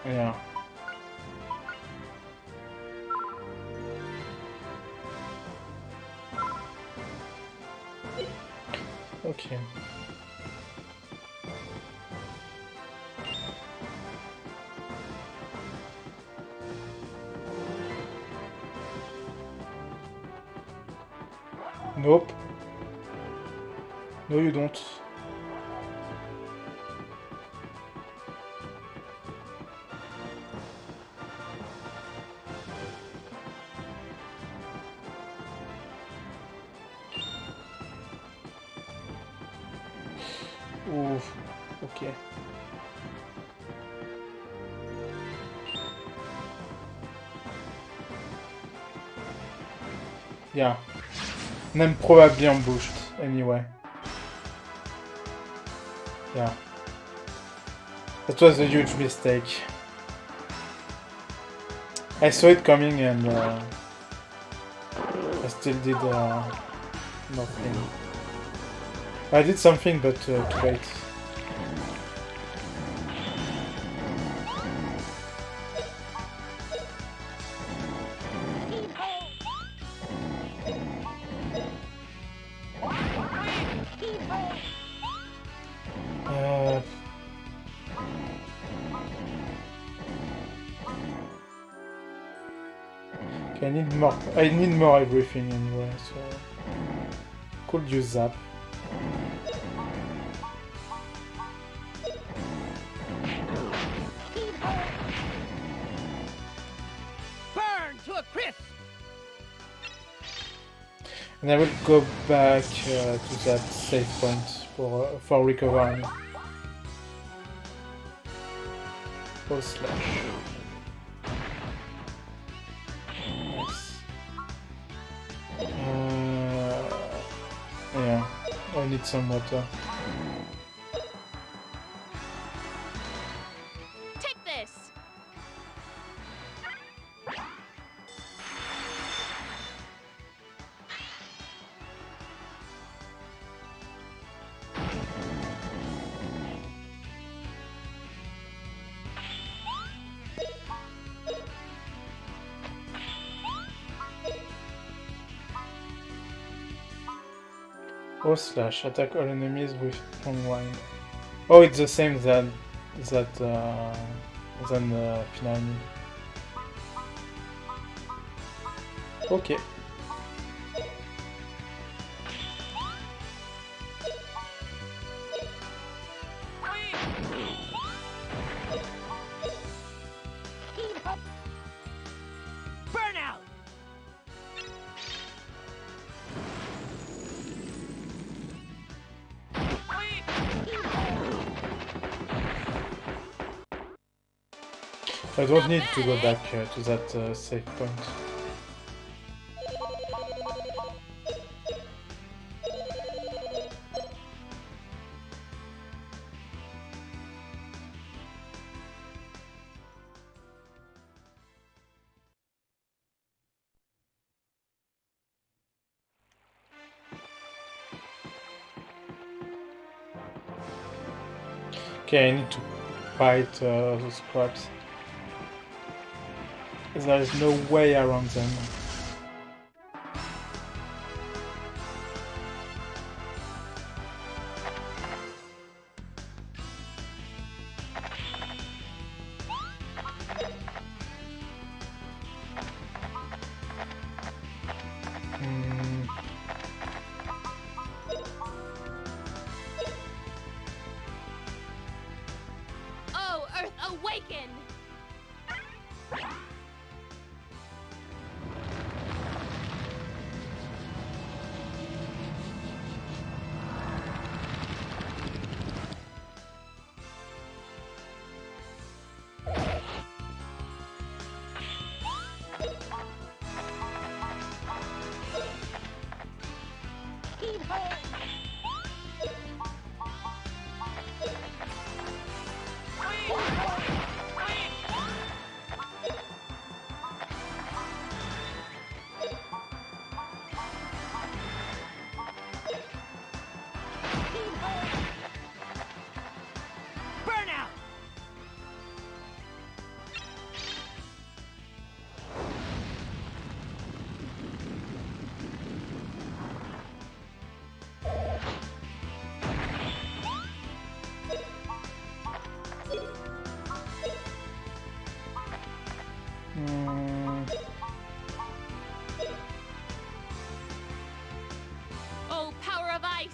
Speaker 1: Yeah. Okay. Nope. No, you don't. Oof. Okay. Yeah. Nem probably ambushed, anyway. Yeah. That was a huge mistake. I saw it coming and I still did nothing. I did something, but too late. Okay, I need more. I need more everything anyway, so could use that.
Speaker 6: Burn to a crisp!
Speaker 1: And I will go back to that save point for recovering. Full slash. Nice. Yeah, I need some water.
Speaker 2: Take this!
Speaker 1: O slash, attack all enemies with strong line. Oh, it's the same than Finale. Okay.
Speaker 6: Burnout!
Speaker 1: I don't need to go back to that save point. Okay, I need to fight those crabs. There is no way around them.
Speaker 2: Oh, Earth, awaken!
Speaker 6: Burnout!
Speaker 2: Oh, power of ice!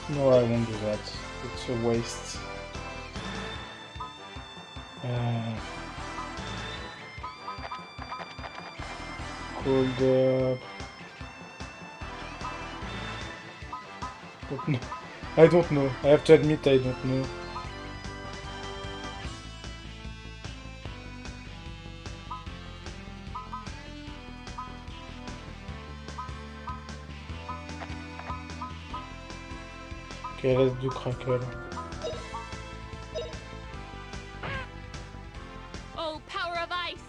Speaker 1: No, I won't do that. It's a waste. Hold up. Don't know. I don't know. I have to admit I don't know. Okay, let's do Crackle.
Speaker 2: Oh, power of ice!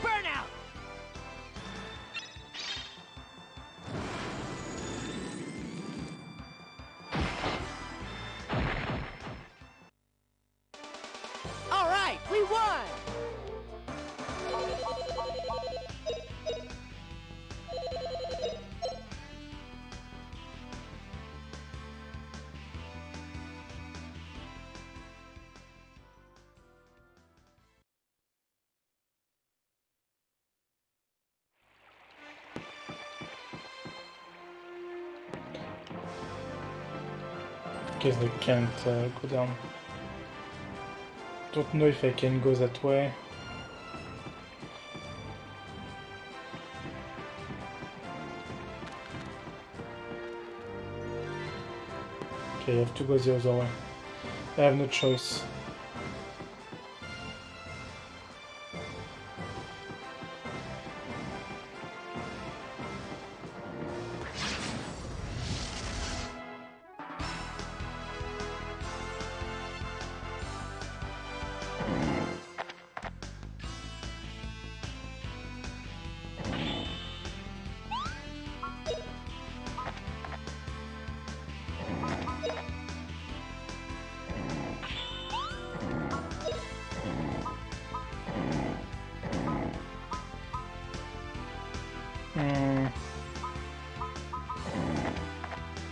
Speaker 6: Burnout! All right, we won!
Speaker 1: Guess I can't go down. Don't know if I can go that way. Okay, I have to go the other way. I have no choice.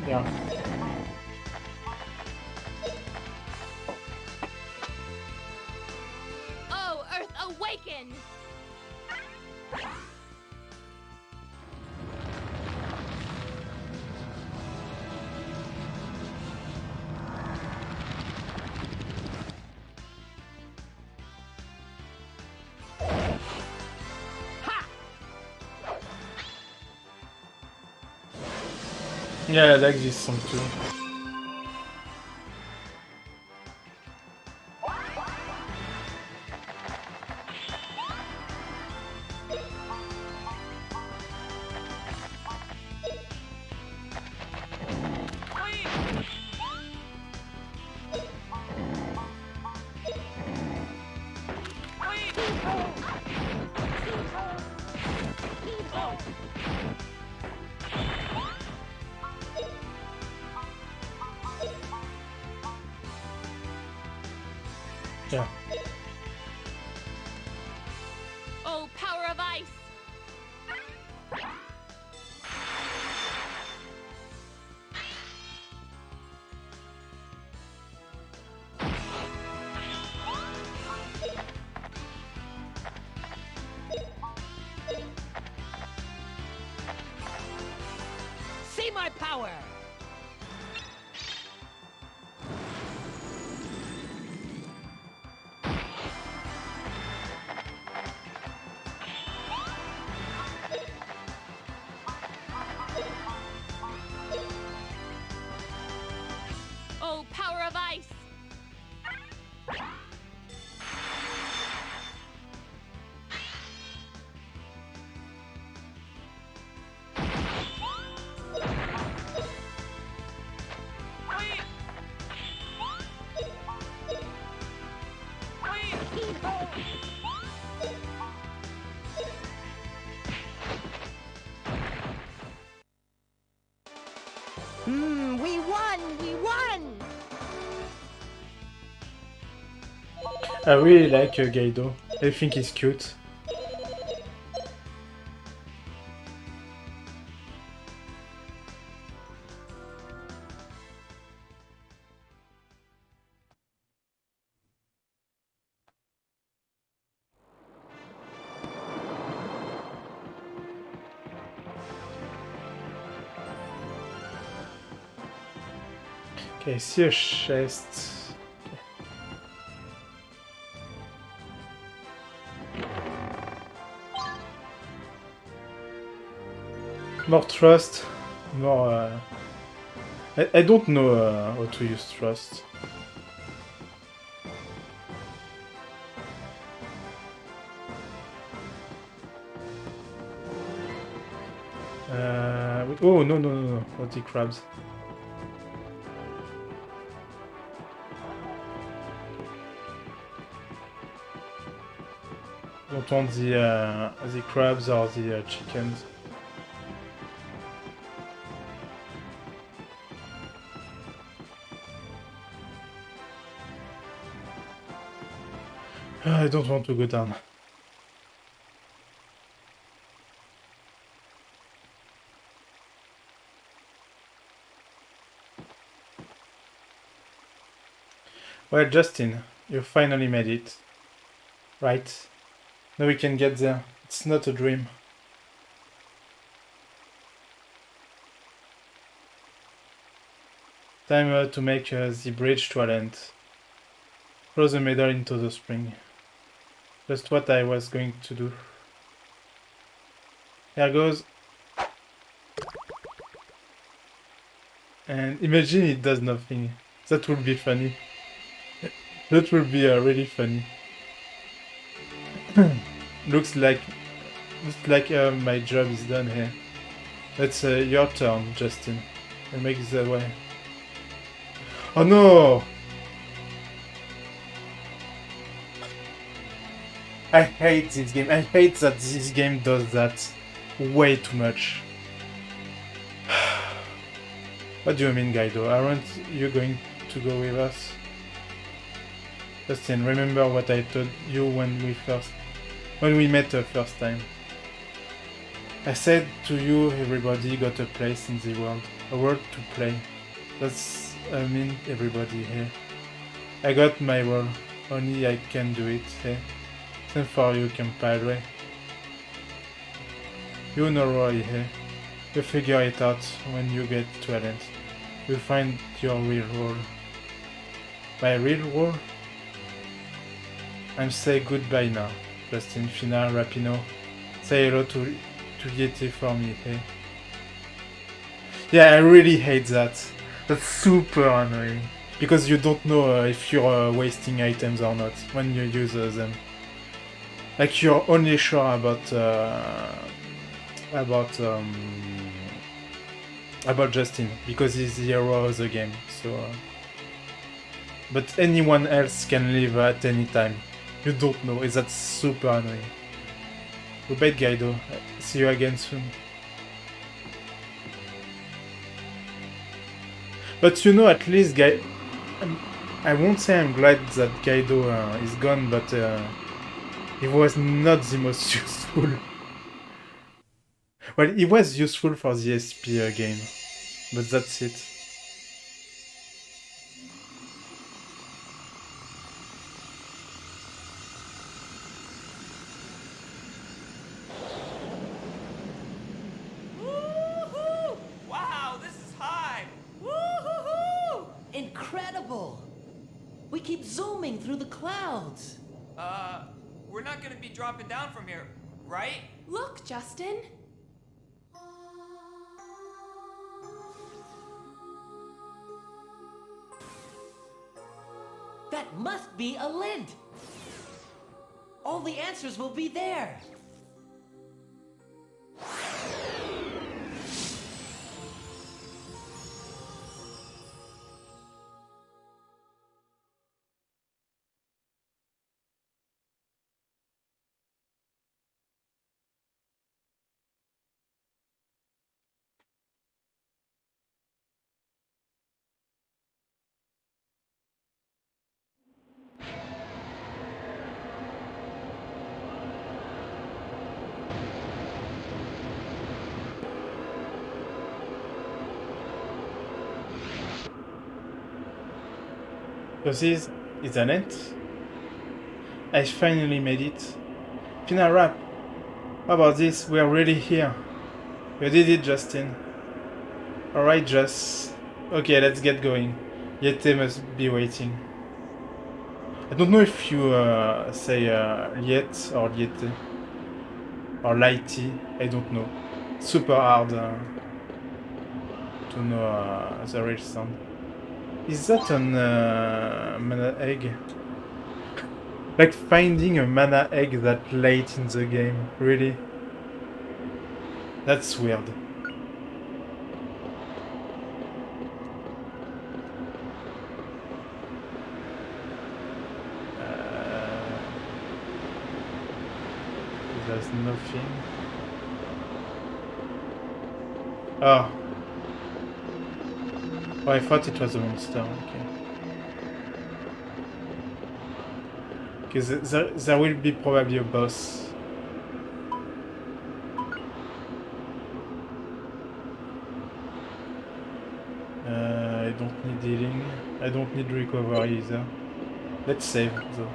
Speaker 1: Yeah.
Speaker 2: Oh, Earth, awaken!
Speaker 1: Yeah, I like this song too.
Speaker 2: Oh, power of ice!
Speaker 6: See my power!
Speaker 2: Oh, power of ice!
Speaker 3: We won! We won!
Speaker 1: I really like Gaido. I think he's cute. Okay, I see a chest. More trust, more... I don't know how to use trust. Oh, no, not the crabs. Don't want the crabs or the chickens. I don't want to go down. Well, Justin, you finally made it. Right. Now we can get there. It's not a dream. Time to make the bridge to land. Throw the medal into the spring. Just what I was going to do. Here goes. And imagine it does nothing. That would be funny. That would be really funny. Looks like my job is done here. It's your turn, Justin. And make it that way. Oh no! I hate this game. I hate that this game does that way too much. What do you mean, Gaido? Aren't you going to go with us? Justin, remember what I told you when we met the first time. I said to you, everybody got a place in the world, a world to play. That's everybody here. I got my role, only I can do it here. Same for you, compadre. You know Roy here. You figure it out when you get to Island. You'll find your real role. My real role? I'm say goodbye now, Justin, Fina, Rapino. Say hello to Yeti for me, hey? Yeah, I really hate that. That's super annoying. Because you don't know if you're wasting items or not when you use them. Like you're only sure about Justin because he's the hero of the game. So, but anyone else can leave at any time. You don't know. Is that super annoying? Goodbye, Gaido. See you again soon. But you know, at least I won't say I'm glad that Gaido is gone, but It was not the most useful. Well, it was useful for the SP game, but that's it.
Speaker 4: Woohoo! Wow, this is high!
Speaker 6: Woo-hoo-hoo! Incredible! We keep zooming through the clouds.
Speaker 4: We're not gonna be dropping down from here, right?
Speaker 2: Look, Justin.
Speaker 6: That must be a lid. All the answers will be there.
Speaker 1: So this is an end. I finally made it. Final wrap. How about this? We are really here. You did it, Justin. Alright, Just. Okay, let's get going. Yete must be waiting. I don't know if you say Liet or Liete. Or Lighty. I don't know. Super hard to know the real sound. Is that an mana egg? Like finding a mana egg that late in the game, really? That's weird. There's nothing. Oh. Oh, I thought it was a monster, okay. Because there will be probably a boss. I don't need healing. I don't need recovery either. Let's save though.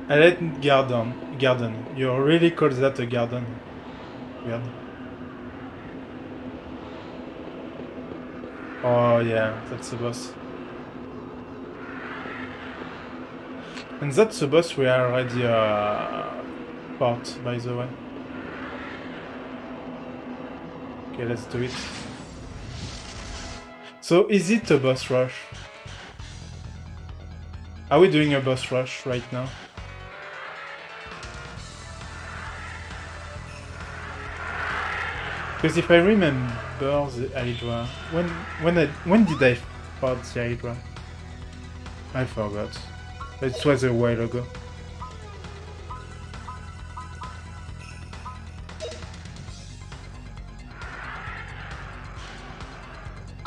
Speaker 1: I let garden. You really call that a garden? Weird. Oh yeah, that's the boss. And that's the boss we already fought, by the way. Okay, let's do it. So, is it a boss rush? Are we doing a boss rush right now? Because if I remember the Hydra, when did I fight the Hydra? I forgot. It was a while ago.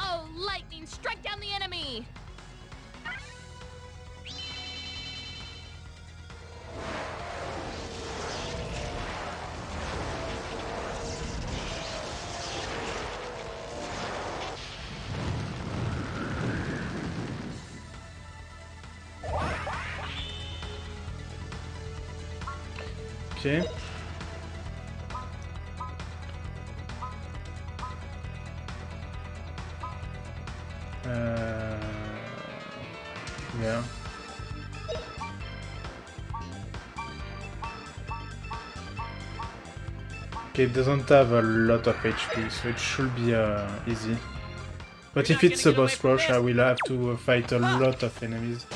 Speaker 2: Oh, lightning! Strike down the enemy!
Speaker 1: Okay. Yeah. Okay, it doesn't have a lot of HP, so it should be easy. But if it's a boss rush, I will have to fight a lot of enemies.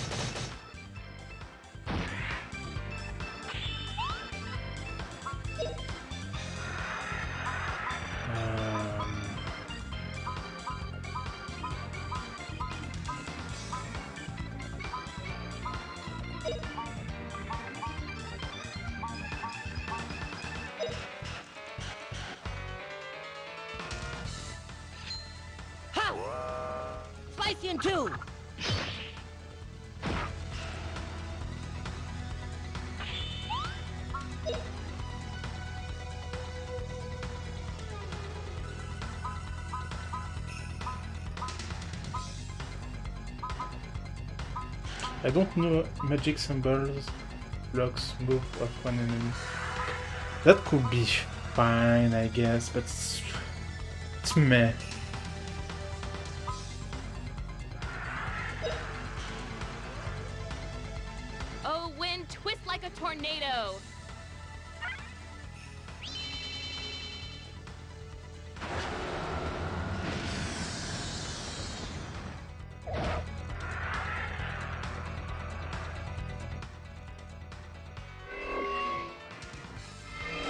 Speaker 3: Spicy in two.
Speaker 1: I don't know magic symbols, blocks, move of one enemy. That could be fine, I guess, but it's meh.
Speaker 2: Oh, wind, twist like a tornado.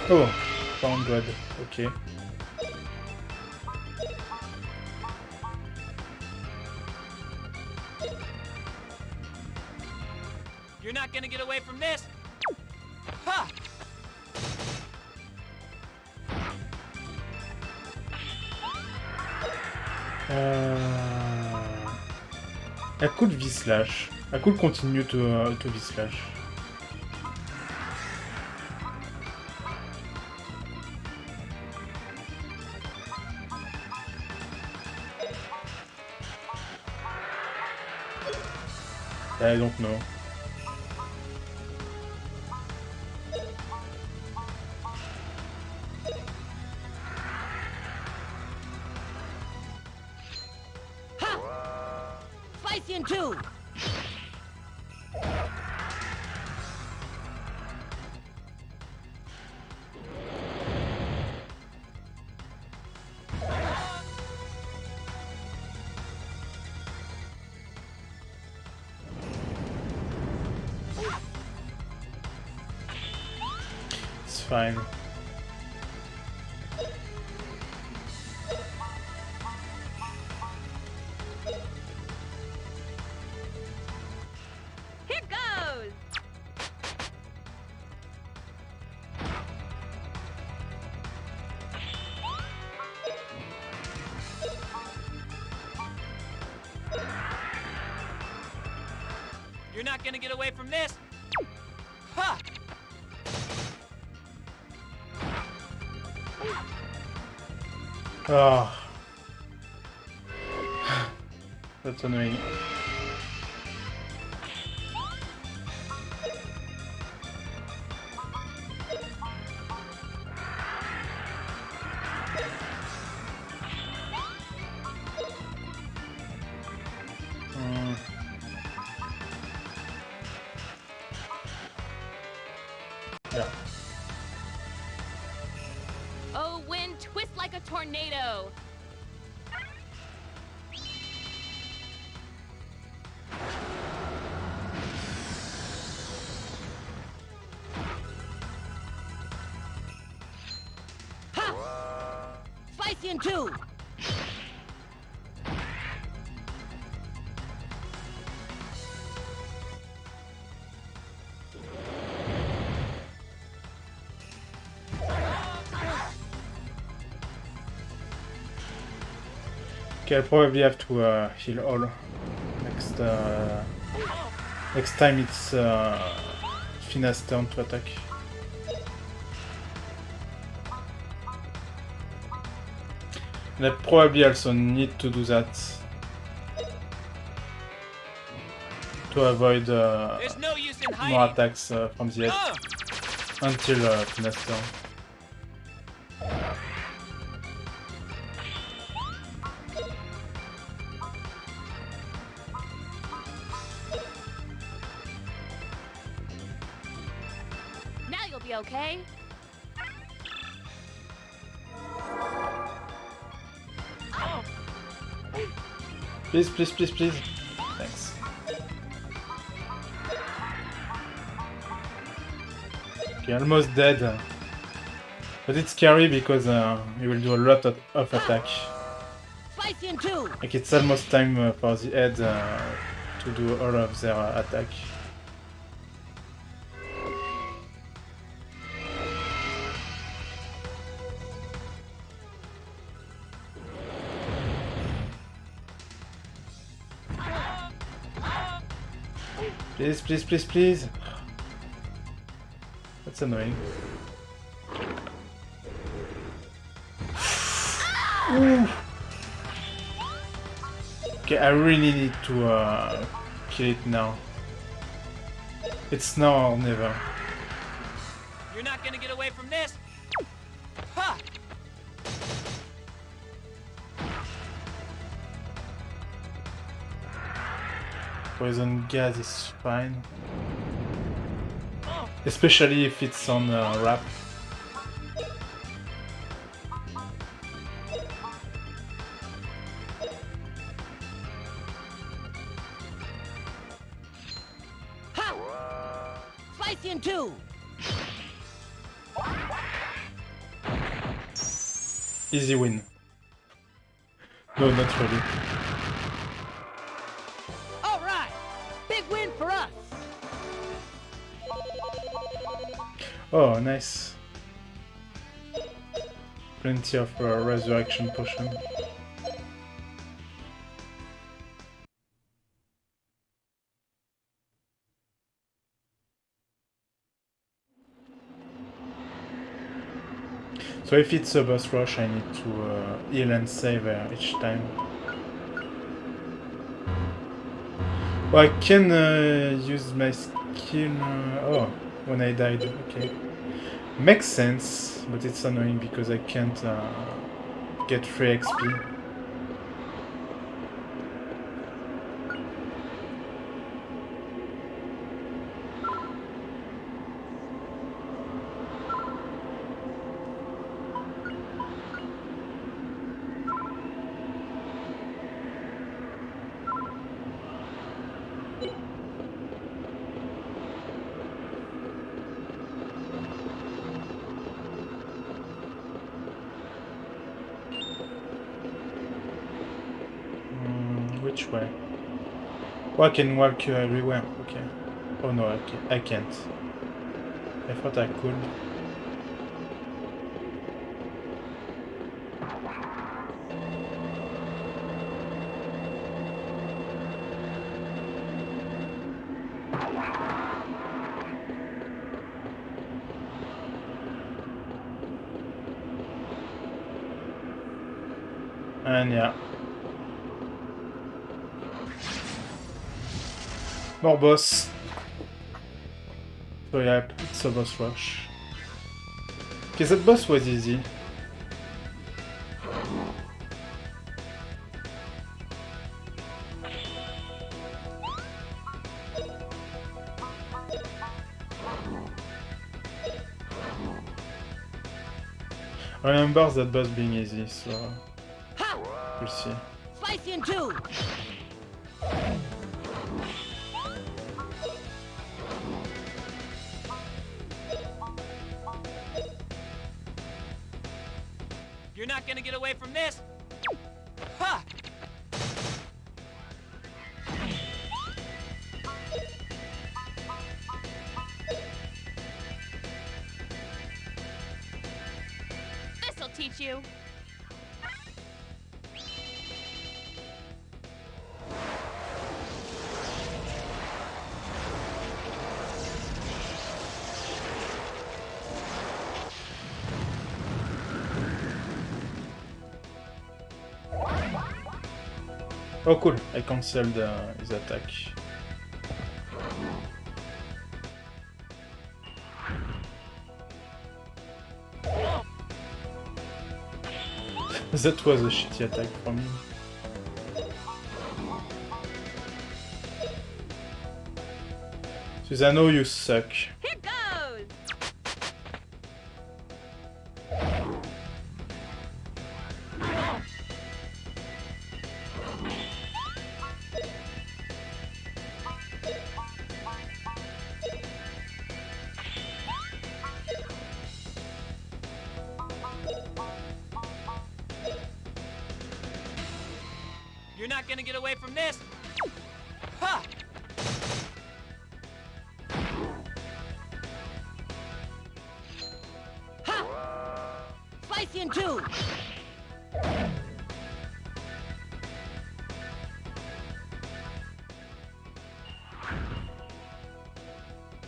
Speaker 1: Oh, found God. Okay.
Speaker 4: You're not gonna get away from this. Ha!
Speaker 1: I could V-slash. I could continue to V-slash. I don't know.
Speaker 3: Spicy in two.
Speaker 1: It's fine.
Speaker 2: Here goes!
Speaker 4: You're not gonna get away from this. Ha!
Speaker 1: Ah, that's annoying. Yeah.
Speaker 2: Oh, wind, twist like a tornado.
Speaker 3: Spicy in two.
Speaker 1: Okay, I'll probably have to heal all next time it's Fina's turn to attack. And I probably also need to do that to avoid
Speaker 4: There's no use in hiding.
Speaker 1: more attacks from the edge until Fina's turn.
Speaker 2: Now you'll be okay.
Speaker 1: Please, please, please, please. Thanks. Okay, almost dead. But it's scary because he will do a lot of attack.
Speaker 3: Spicy in two.
Speaker 1: Like it's almost time for the head to do all of their attack. Please, please, please, please. That's annoying. Ooh. Okay, I really need to kill it now. It's now or never.
Speaker 4: You're not gonna get away from this! Ha!
Speaker 1: Poison gas is fine. Especially if it's on wrap.
Speaker 3: Slice you in two.
Speaker 1: Easy win. No, not really.
Speaker 3: All right, big win for us.
Speaker 1: Oh, nice. Plenty of resurrection potion. So if it's a boss rush, I need to heal and save each time. Well, I can use my skill... oh, when I died, okay. Makes sense, but it's annoying because I can't get free XP. Which way? Oh, I can walk everywhere. Okay. Oh no, I can't. I thought I could. And yeah. More boss. So yeah, it's a boss rush. Okay, that boss was easy. I remember that boss being easy, so we'll see.
Speaker 3: Slice you in two.
Speaker 4: You're not gonna get away from this! Ha!
Speaker 2: This'll teach you.
Speaker 1: Oh cool, I cancelled his attack. That was a shitty attack from him. Susano, you suck.
Speaker 2: Here goes!
Speaker 4: You're not gonna get away from this! Ha!
Speaker 3: Slice you in two.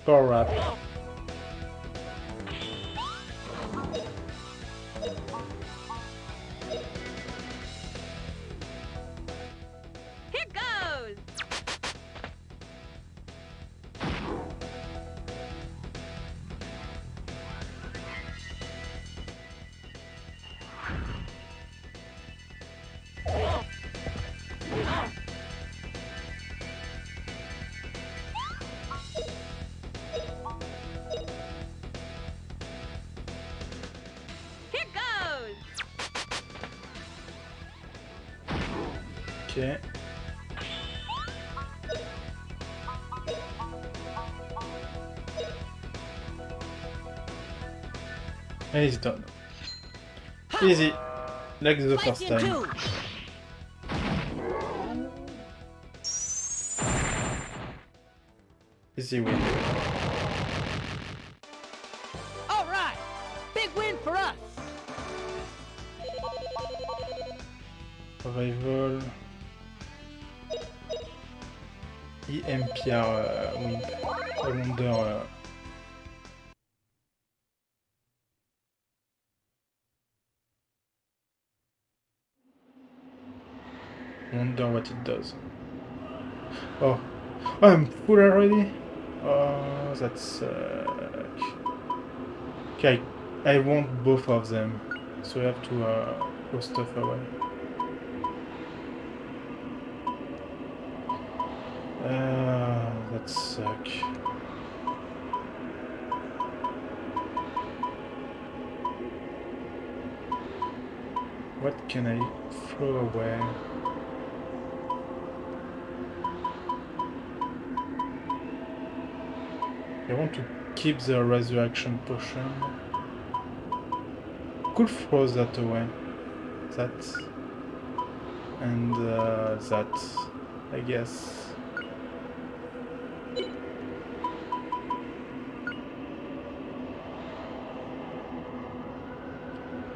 Speaker 1: Power up.
Speaker 2: Here goes! Here goes!
Speaker 1: Ok. And he's done. Easy. Like the first
Speaker 6: Fight in
Speaker 1: time.
Speaker 6: two.
Speaker 1: Easy win.
Speaker 6: All right. Big win for us.
Speaker 1: Survival. EMPR win. Wonder. Wonder what it does. Oh, I'm full already. Oh, that's okay. I want both of them, so I have to throw stuff away. That suck. What can I throw away? I want to keep the resurrection potion. Could throw that away. That. And that, I guess.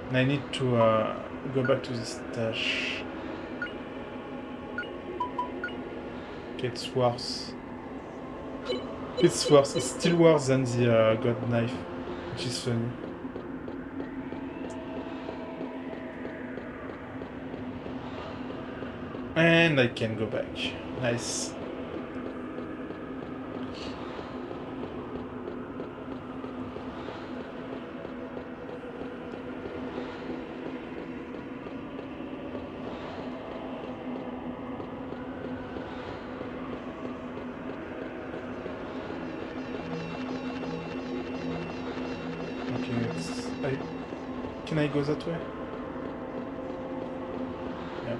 Speaker 1: And I need to go back to the stash. Okay, it's worse. It's worse. It's still worse than the god knife, which is funny. And I can go back. Nice. Can I go that way? Yeah.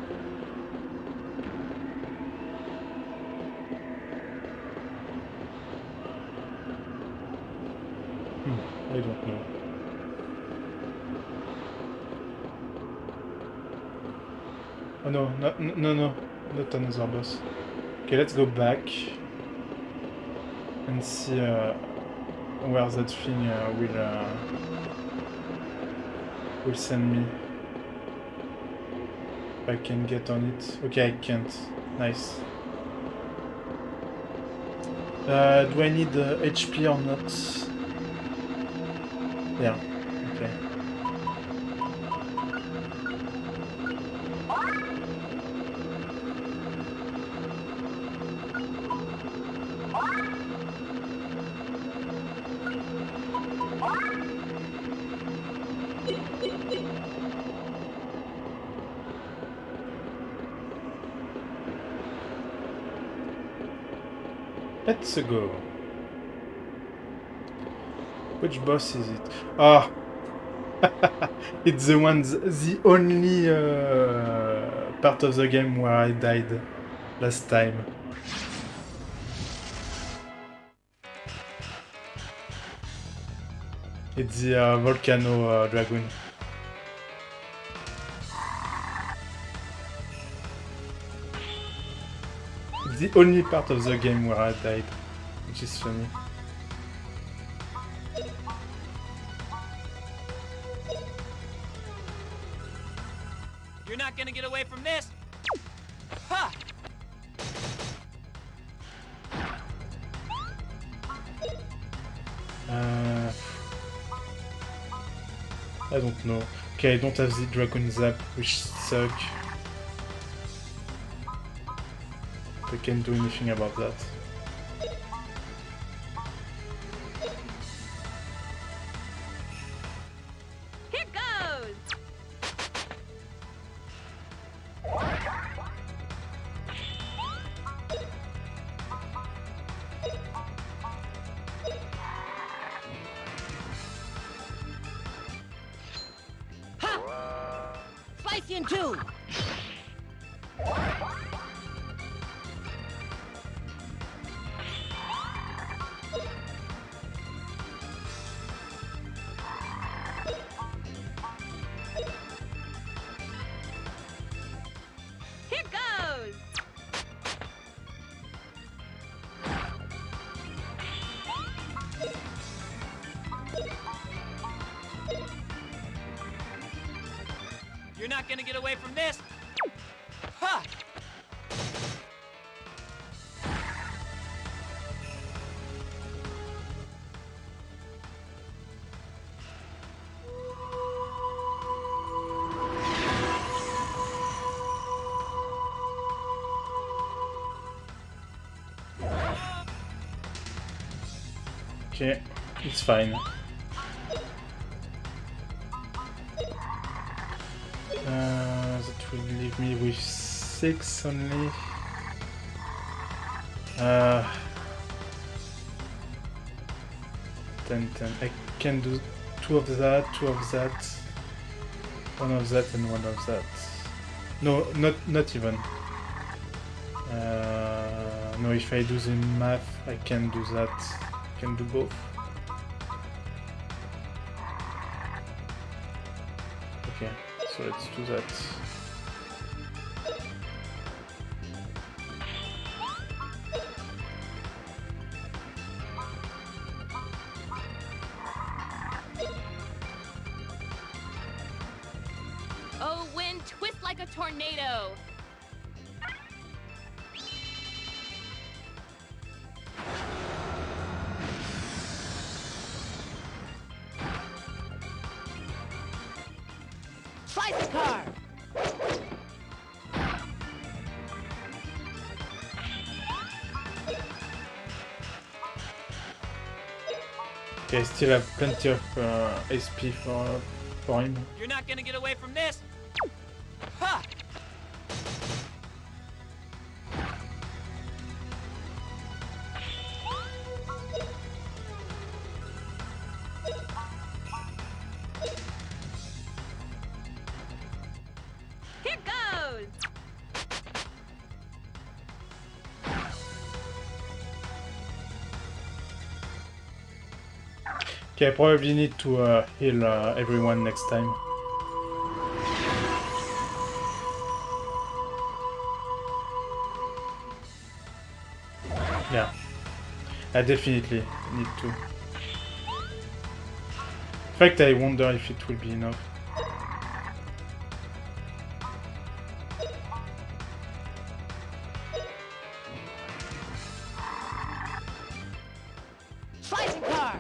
Speaker 1: I don't know. Oh no, no, no, no, not another boss. Okay, let's go back and see where that thing will send me. If I can get on it. Okay, I can't. Nice. Do I need HP or not? Yeah, okay. Let's go. Which boss is it? Ah! It's the one, the only part of the game where I died last time. It's the volcano dragon. It's the only part of the game where I died, which is funny.
Speaker 4: You're not gonna get away from this! Ha!
Speaker 1: I don't know. Okay, I don't have the Dragon Zap, which suck. I can't do anything about that.
Speaker 2: Here goes!
Speaker 3: Slice you in two.
Speaker 2: Here goes!
Speaker 4: You're not gonna get away from this! Ha!
Speaker 1: Okay, it's fine. That will leave me with 6 only. 10. I can do 2 of that, 2 of that, 1 of that, and 1 of that. No, not even. No, if I do the math, I can do that. I can do both. Okay, so let's do that.
Speaker 2: Oh, wind, twist like a tornado!
Speaker 3: Slice the car.
Speaker 1: Okay, I still have plenty of SP for him.
Speaker 4: You're not gonna get away from this! Ha!
Speaker 2: Here goes!
Speaker 1: Okay, I probably need to heal everyone next time. Yeah, I definitely need to. In fact, I wonder if it will be enough.
Speaker 3: Slicing car.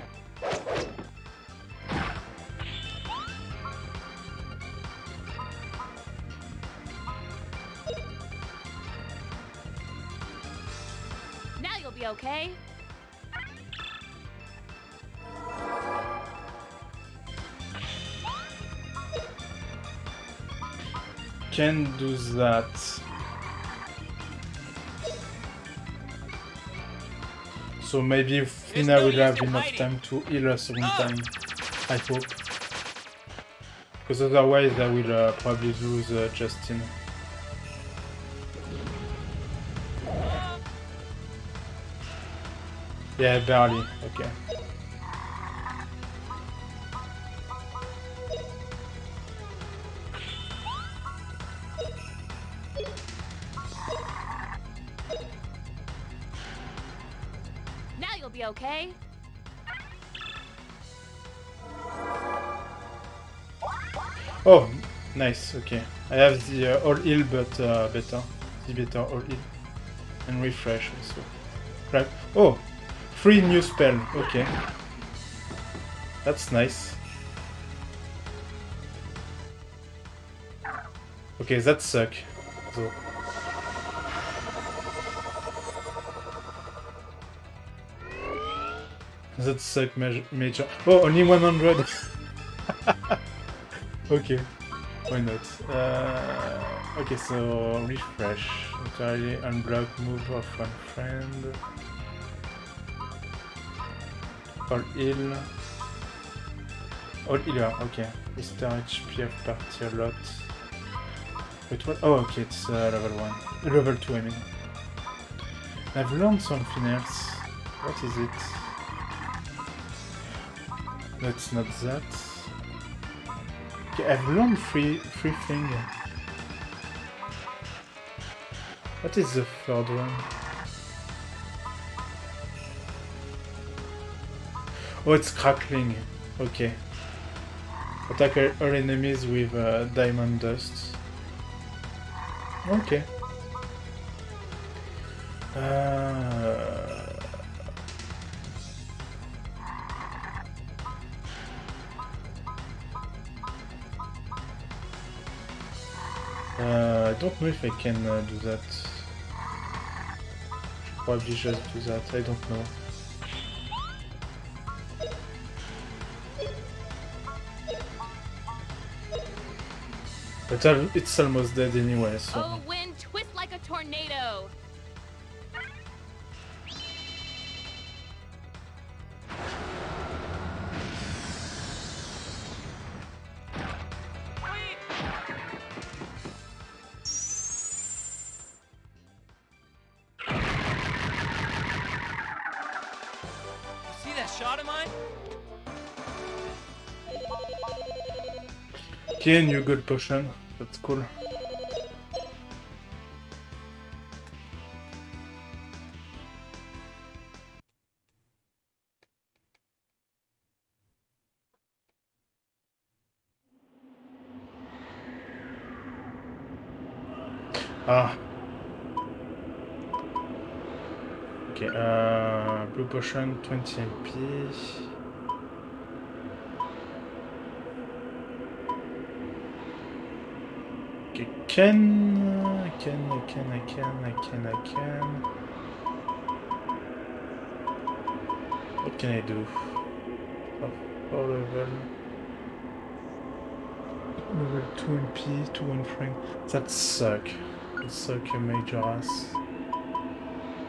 Speaker 2: Now you'll be okay.
Speaker 1: Can do that. So maybe Fina will have enough time to heal a second time. I hope. Because otherwise I will probably lose Justin. Yeah, barely. Okay.
Speaker 2: Now you'll be okay.
Speaker 1: Oh, nice. Okay. I have the all heal, but better. The better all heal. And refresh also. Right. Oh! 3 new spell. Okay. That's nice. Okay, that suck. So. That suck major. Oh, only 100. Okay, why not? Okay, so refresh. Entirely unblock move of one friend. All heal. All healer, okay. Restore HP of party a lot. Wait, what? Oh, okay, it's level 1. Level 2, I mean. I've learned something else. What is it? That's not that. Okay, I've learned three things. What is the third one? Oh, it's crackling. Okay. Attack all enemies with diamond dust. Okay. I don't know if I can do that. Probably just do that, I don't know. But it's almost dead anyway, so...
Speaker 2: Oh, wind, twist like a tornado.
Speaker 4: See that shot of mine?
Speaker 1: Okay, new good potion. That's cool. Ah. Okay, blue potion, 20 MP. Okay, I can. What can I do? Oh, level 2 MP, 2 1 frame. That suck. That suck a major ass.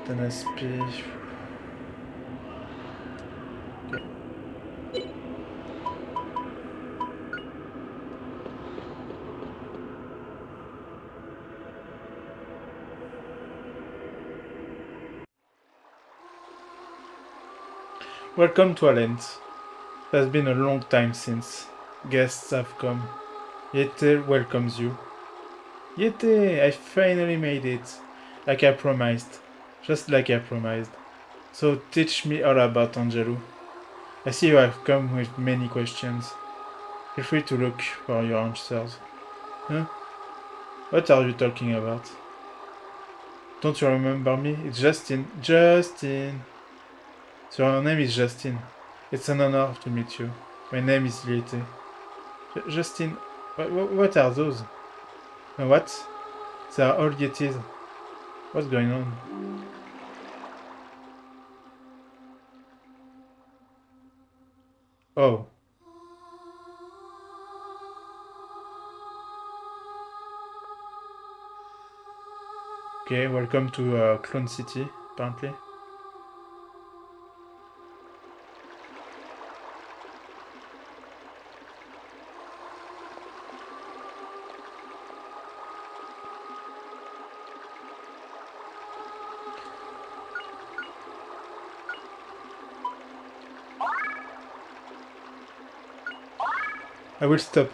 Speaker 1: 10 SP. Okay. Welcome to Alent. It has been a long time since guests have come. Yete welcomes you. Yete, I finally made it. Like I promised. Just like I promised. So teach me all about Angelou. I see you have come with many questions. Feel free to look for your answers. Huh? What are you talking about? Don't you remember me? It's Justin. Justin! So your name is Justin. It's an honor to meet you. My name is Liete. Justin, what are those? What? They are all Yetis. What's going on? Oh. Okay, welcome to Clone City, apparently. I will stop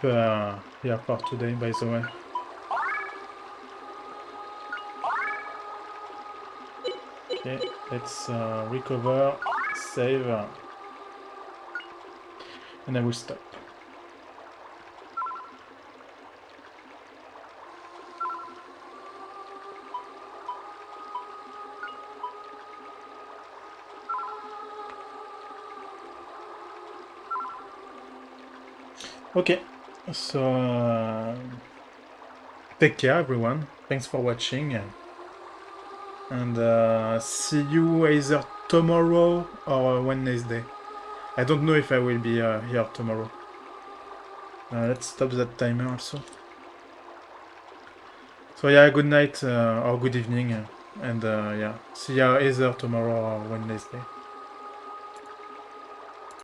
Speaker 1: here for today, by the way. Okay, let's recover, save, and I will stop. Okay, so take care, everyone. Thanks for watching. And see you either tomorrow or Wednesday. I don't know if I will be here tomorrow. Let's stop that timer also. So yeah, good night or good evening. And yeah, see you either tomorrow or Wednesday.